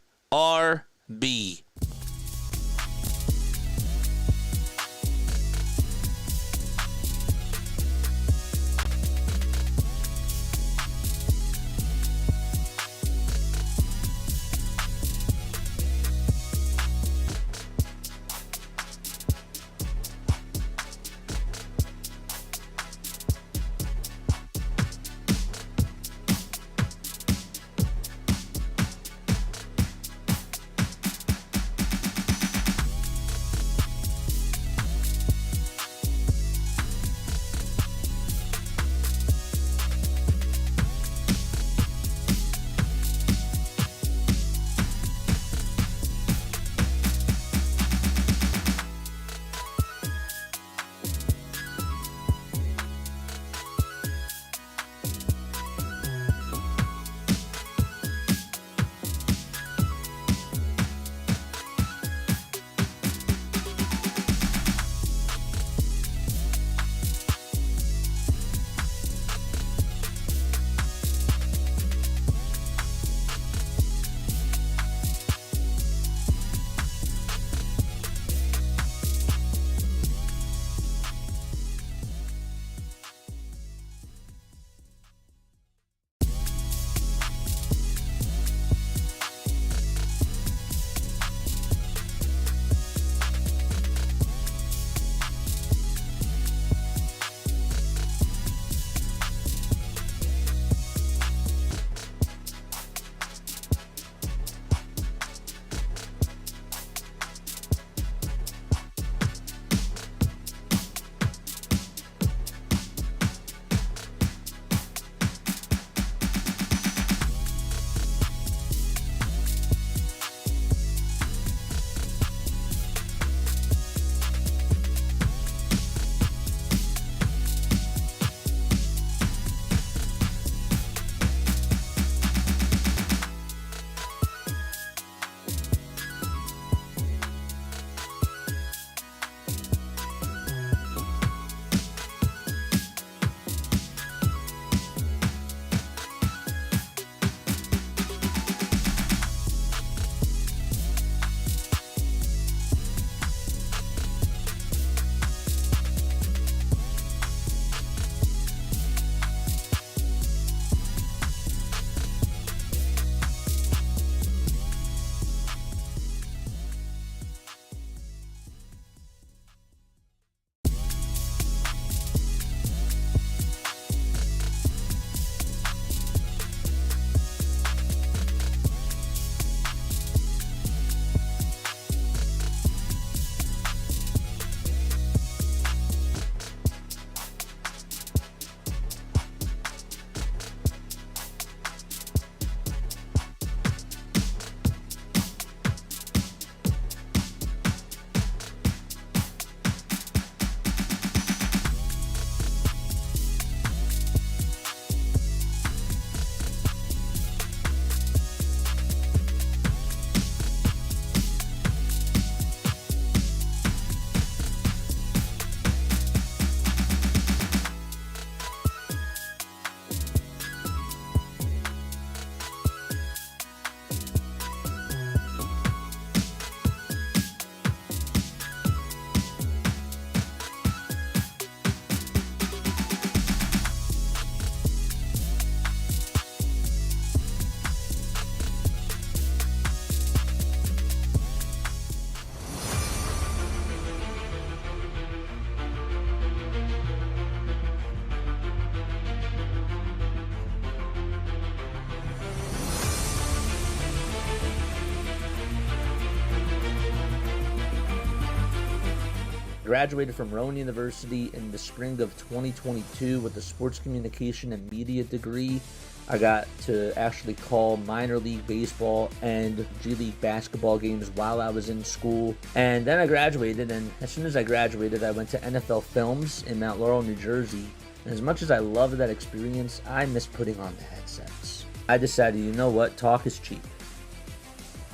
Graduated from Rowan University in the spring of 2022 with a sports communication and media degree. I got to actually call minor league baseball and G League basketball games while I was in school. And then I graduated, and as soon as I graduated, I went to NFL Films in Mount Laurel, New Jersey. And as much as I loved that experience, I miss putting on the headsets. I decided, you know what, talk is cheap.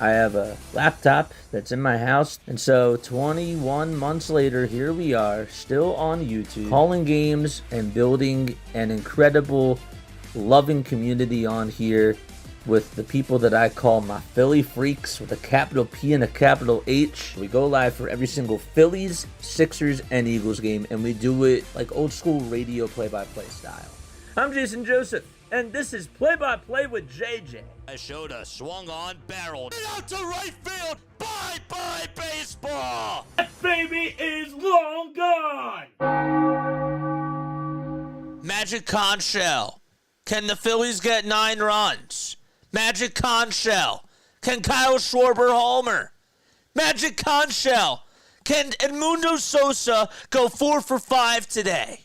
I have a laptop that's in my house, and so 21 months later, here we are, still on YouTube, calling games and building an incredible, loving community on here with the people that I call my Philly freaks with a capital P and a capital H. We go live for every single Phillies, Sixers, and Eagles game, and we do it like old school radio play-by-play style. I'm Jason Joseph, and this is Play-by-Play with JJ. I showed a swung on, barreled out to right field. Bye-bye baseball. That baby is long gone. Magic Conch Shell. Can the Phillies get 9 runs? Magic Conch Shell. Can Kyle Schwarber homer? Magic Conch Shell. Can Edmundo Sosa go 4 for 5 today?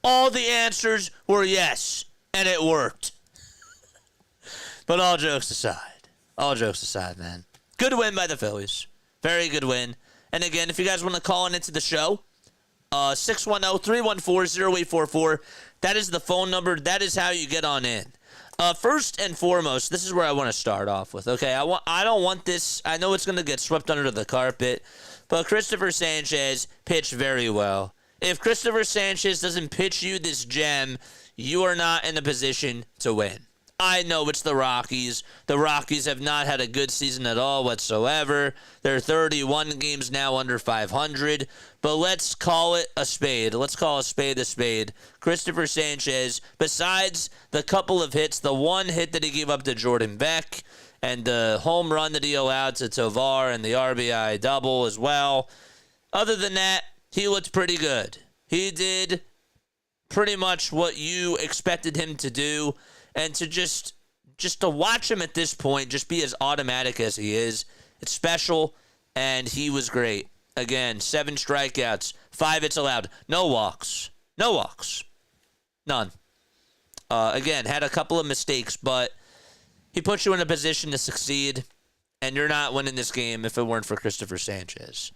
All the answers were yes, and it worked. But all jokes aside, man. Good win by the Phillies. Very good win. And again, if you guys want to call in into the show, 610-314-0844. That is the phone number. That is how you get on in. First and foremost, this is where I want to start off with. Okay, I don't want this. I know it's going to get swept under the carpet, but Cristopher Sanchez pitched very well. If Cristopher Sanchez doesn't pitch you this gem, you are not in a position to win. I know it's the Rockies. The Rockies have not had a good season at all whatsoever. They're 31 games now under 500. But let's call it a spade. Let's call a spade a spade. Cristopher Sanchez, besides the couple of hits, the one hit that he gave up to Jordan Beck, and the home run that he allowed to Tovar, and the RBI double as well. Other than that, he looked pretty good. He did pretty much what you expected him to do. And to just to watch him at this point, just be as automatic as he is, it's special, and he was great. Again, 7 strikeouts, 5 hits allowed, no walks. None. Again, had a couple of mistakes, but he put you in a position to succeed, and you're not winning this game if it weren't for Cristopher Sanchez.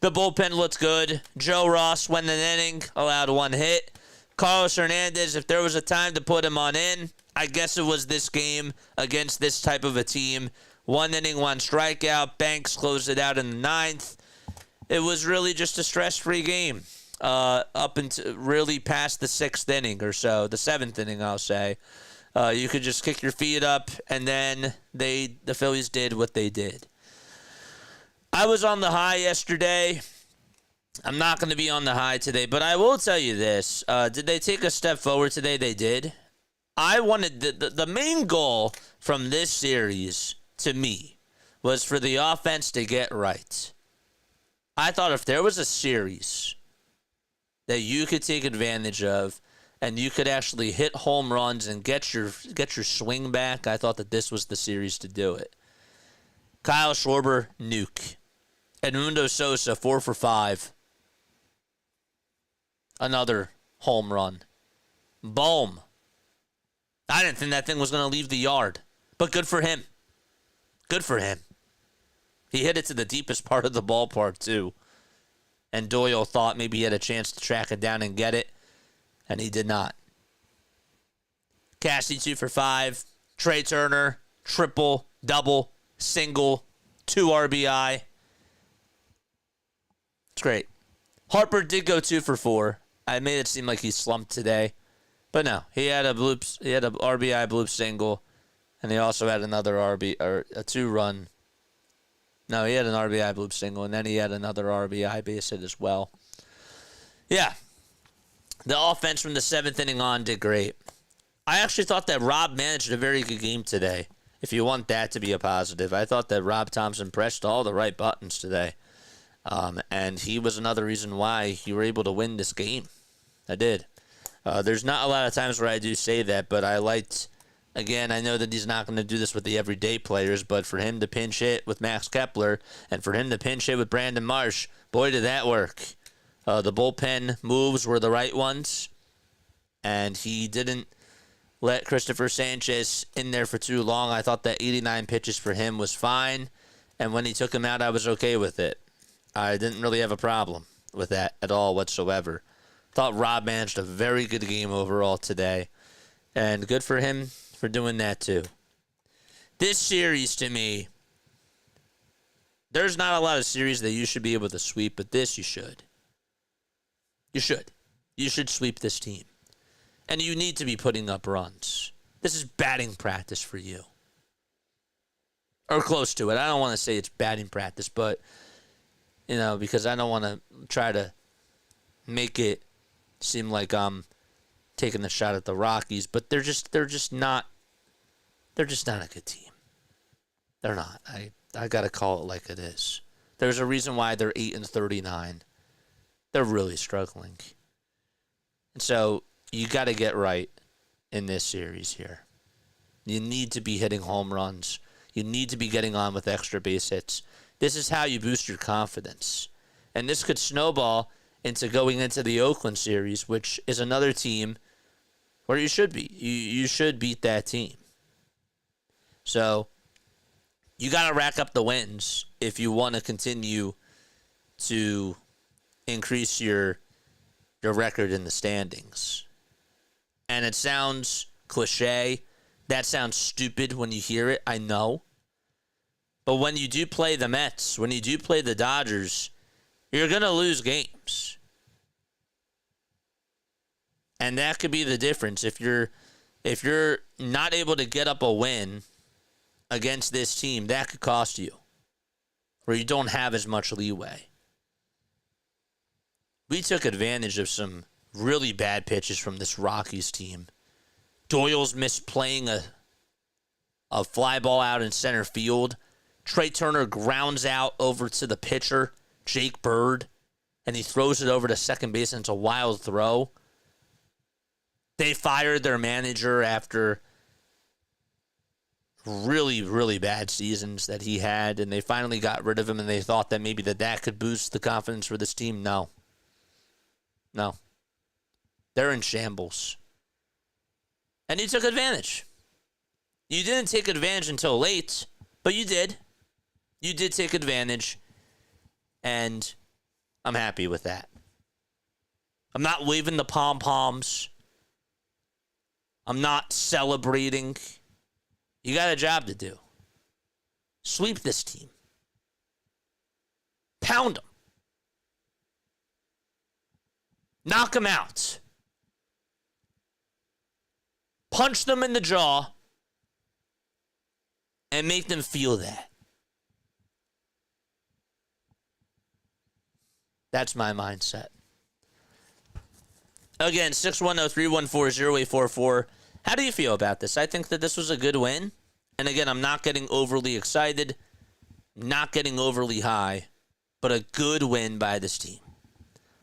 The bullpen looked good. Joe Ross went an inning, allowed 1 hit. Carlos Hernandez, if there was a time to put him on in, I guess it was this game against this type of a team. 1 inning, 1 strikeout. Banks closed it out in the 9th. It was really just a stress-free game up until really past the 6th inning or so, the 7th inning, I'll say. You could just kick your feet up, and then the Phillies did what they did. I was on the high yesterday. I'm not going to be on the high today, but I will tell you this. Did they take a step forward today? They did. I wanted the main goal from this series, to me, was for the offense to get right. I thought if there was a series that you could take advantage of and you could actually hit home runs and get your swing back, I thought that this was the series to do it. Kyle Schwarber, nuke. Edmundo Sosa, 4 for 5. Another home run. Boom. I didn't think that thing was going to leave the yard. But good for him. Good for him. He hit it to the deepest part of the ballpark, too. And Doyle thought maybe he had a chance to track it down and get it. And he did not. Cassie, 2 for 5. Trey Turner, triple, double, single, 2 RBI. It's great. Harper did go 2 for 4. I made it seem like he slumped today. But no, he had a RBI bloop single, and he also had another a 2-run. No, he had an RBI bloop single, and then he had another RBI base hit as well. Yeah. The offense from the 7th inning on did great. I actually thought that Rob managed a very good game today, if you want that to be a positive. I thought that Rob Thompson pressed all the right buttons today. And he was another reason why you were able to win this game. I did. There's not a lot of times where I do say that, but I liked, again, I know that he's not going to do this with the everyday players, but for him to pinch hit with Max Kepler and for him to pinch hit with Brandon Marsh, boy, did that work. The bullpen moves were the right ones, and he didn't let Cristopher Sanchez in there for too long. I thought that 89 pitches for him was fine, and when he took him out, I was okay with it. I didn't really have a problem with that at all whatsoever. Thought Rob managed a very good game overall today, and good for him for doing that too. This series, to me, there's not a lot of series that you should be able to sweep, but this you should. You should. You should sweep this team. And you need to be putting up runs. This is batting practice for you. Or close to it. I don't want to say it's batting practice, but, because I don't want to try to make it seem like I'm taking a shot at the Rockies, but they're just not a good team. They're not. I got to call it like it is. There's a reason why they're 8-39. They're really struggling. And so you got to get right in this series here. You need to be hitting home runs. You need to be getting on with extra base hits. This is how you boost your confidence. And this could snowball into going into the Oakland series, which is another team where you should be. You should beat that team. So you got to rack up the wins if you want to continue to increase your record in the standings. And it sounds cliche. That sounds stupid when you hear it, I know. But when you do play the Mets, when you do play the Dodgers, you're going to lose games. And that could be the difference. If you're not able to get up a win against this team, that could cost you. Where you don't have as much leeway. We took advantage of some really bad pitches from this Rockies team. Doyle's misplaying a fly ball out in center field. Trey Turner grounds out over to the pitcher, Jake Bird, and he throws it over to second base, and it's a wild throw. They fired their manager after really, really bad seasons that he had, and they finally got rid of him, and they thought that maybe that could boost the confidence for this team. No. They're in shambles. And you took advantage. You didn't take advantage until late, but you did. You did take advantage, and I'm happy with that. I'm not waving the pom-poms. I'm not celebrating. You got a job to do. Sweep this team. Pound them. Knock them out. Punch them in the jaw and make them feel that. That's my mindset. Again, 610-314-0844. How do you feel about this? I think that this was a good win. And again, I'm not getting overly excited, not getting overly high, but a good win by this team.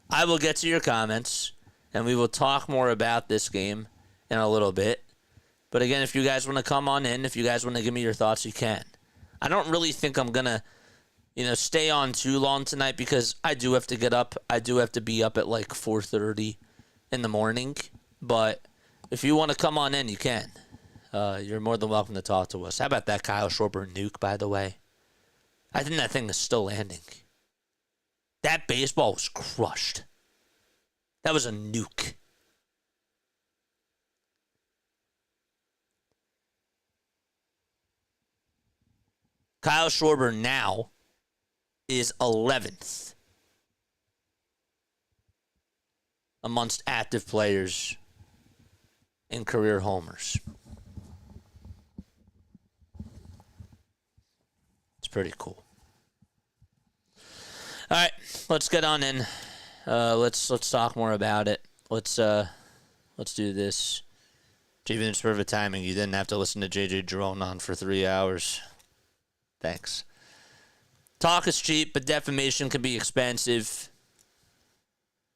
I will get to your comments, and we will talk more about this game in a little bit. But again, if you guys want to come on in, if you guys want to give me your thoughts, you can. I don't really think I'm going to, stay on too long tonight because I do have to get up. I do have to be up at like 4:30 in the morning. But if you want to come on in, you can. You're more than welcome to talk to us. How about that Kyle Schwarber nuke, by the way? I think that thing is still landing. That baseball was crushed. That was a nuke. Kyle Schwarber now is 11th amongst active players in career homers. It's pretty cool. All right, let's get on in. Let's talk more about it. Let's do this. Even it's perfect timing. You didn't have to listen to JJ drone on for 3 hours. Thanks. Talk is cheap, but defamation can be expensive.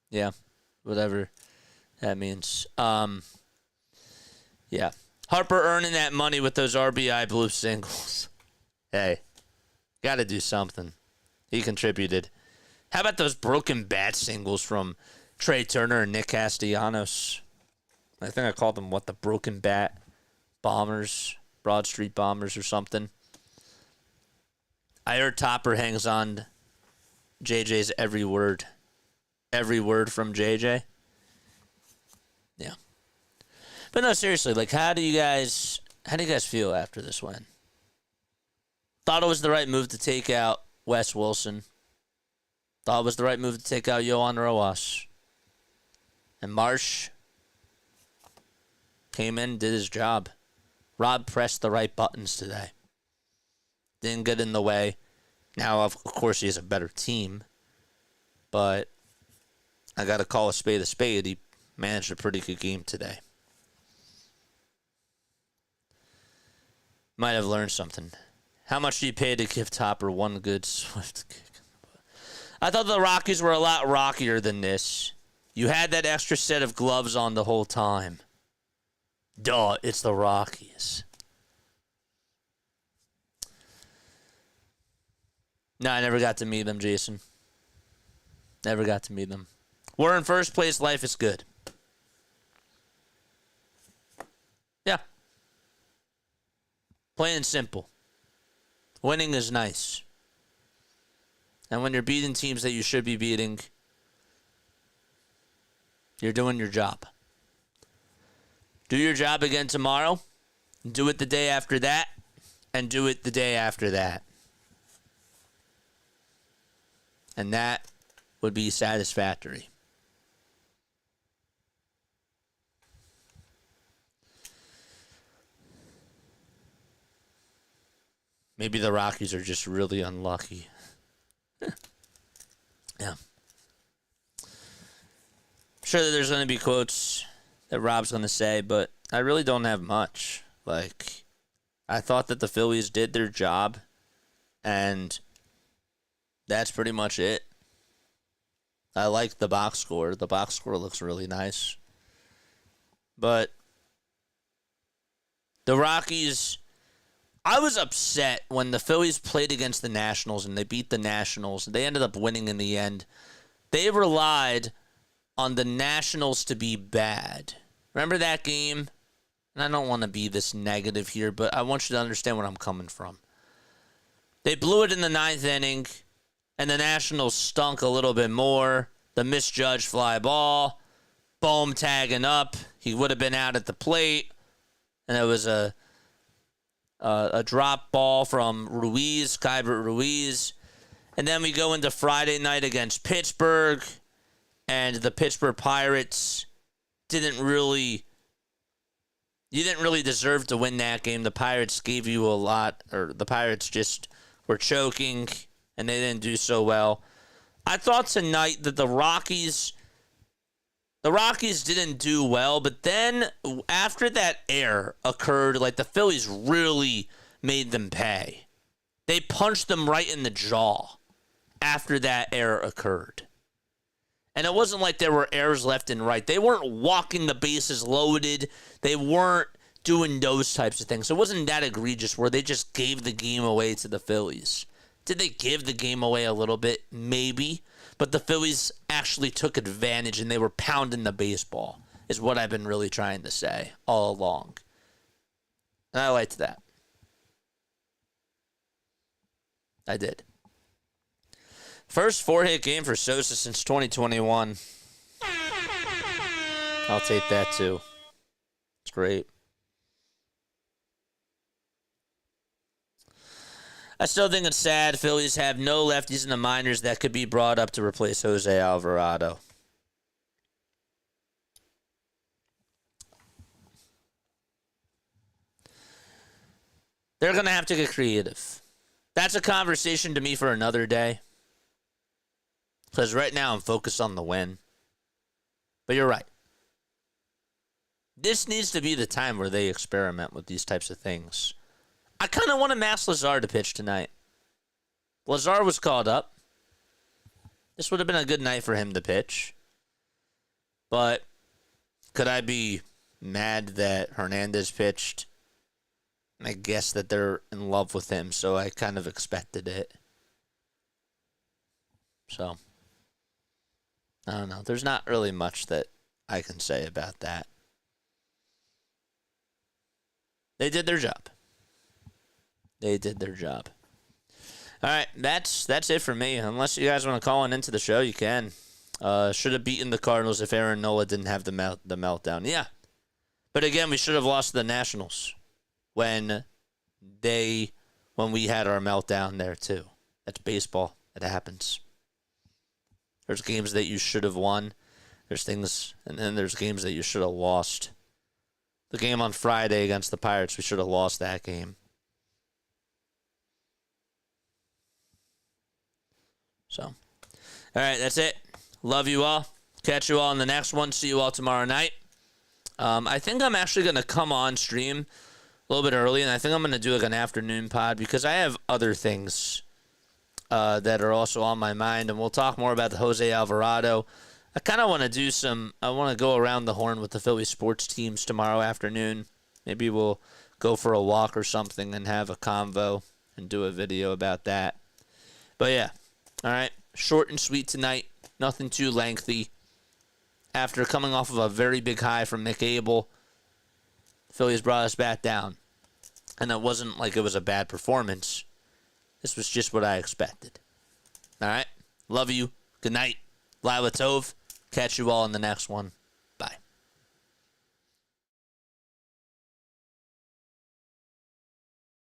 Yeah, whatever that means. Yeah. Harper earning that money with those RBI blue singles. Hey, got to do something. He contributed. How about those broken bat singles from Trey Turner and Nick Castellanos? I think I called them, the broken bat bombers, Broad Street Bombers or something. I heard Topper hangs on JJ's every word from JJ. Yeah. But no, seriously, how do you guys feel after this win? Thought it was the right move to take out Wes Wilson. Thought it was the right move to take out Yohan Rojas. And Marsh came in, did his job. Rob pressed the right buttons today. Didn't get in the way. Now, of course, he has a better team. But I got to call a spade a spade. He managed a pretty good game today. Might have learned something. How much do you pay to give Topper one good swift kick? I thought the Rockies were a lot rockier than this. You had that extra set of gloves on the whole time. Duh, it's the Rockies. No, I never got to meet them, Jason. Never got to meet them. We're in first place. Life is good. Yeah. Plain and simple. Winning is nice. And when you're beating teams that you should be beating, you're doing your job. Do your job again tomorrow. Do it the day after that. And do it the day after that. And that would be satisfactory. Maybe the Rockies are just really unlucky. Yeah. I'm sure that there's going to be quotes that Rob's going to say, but I really don't have much. I thought that the Phillies did their job, and that's pretty much it. I like the box score. The box score looks really nice. But the Rockies, I was upset when the Phillies played against the Nationals and they beat the Nationals. They ended up winning in the end. They relied on the Nationals to be bad. Remember that game? And I don't want to be this negative here, but I want you to understand where I'm coming from. They blew it in the ninth inning, and the Nationals stunk a little bit more. The misjudged fly ball. Bohm tagging up. He would have been out at the plate. And it was a drop ball from Ruiz, Kybert Ruiz. And then we go into Friday night against Pittsburgh. And the Pittsburgh Pirates you didn't really deserve to win that game. The Pirates gave you a lot, or the Pirates just were choking, and they didn't do so well. I thought tonight that the Rockies didn't do well, but then after that error occurred, the Phillies really made them pay. They punched them right in the jaw after that error occurred. And it wasn't like there were errors left and right. They weren't walking the bases loaded. They weren't doing those types of things. It wasn't that egregious where they just gave the game away to the Phillies. Did they give the game away a little bit? Maybe. But the Phillies actually took advantage and they were pounding the baseball, is what I've been really trying to say all along. And I liked that. I did. First 4-hit game for Sosa since 2021. I'll take that too. It's great. I still think it's sad Phillies have no lefties in the minors that could be brought up to replace Jose Alvarado. They're going to have to get creative. That's a conversation to me for another day. Because right now I'm focused on the win. But you're right. This needs to be the time where they experiment with these types of things. I kind of wanted Max Lazar to pitch tonight. Lazar was called up. This would have been a good night for him to pitch. But could I be mad that Hernandez pitched? I guess that they're in love with him, so I kind of expected it. So, I don't know. There's not really much that I can say about that. They did their job. They did their job. All right, that's it for me. Unless you guys want to call in into the show, you can. Should have beaten the Cardinals if Aaron Nola didn't have the meltdown. Yeah. But again, we should have lost the Nationals when we had our meltdown there too. That's baseball. It happens. There's games that you should have won. There's things, and then there's games that you should have lost. The game on Friday against the Pirates, we should have lost that game. So, all right, that's it. Love you all. Catch you all in the next one. See you all tomorrow night. I think I'm actually going to come on stream a little bit early, and I think I'm going to do like an afternoon pod because I have other things that are also on my mind, and we'll talk more about the Jose Alvarado. I kind of want to I want to go around the horn with the Phillies sports teams tomorrow afternoon. Maybe we'll go for a walk or something and have a convo and do a video about that. But yeah, all right, short and sweet tonight. Nothing too lengthy. After coming off of a very big high from Mick Abel, the Phillies brought us back down. And it wasn't like it was a bad performance. This was just what I expected. All right, love you. Good night. Lila Tove. Catch you all in the next one.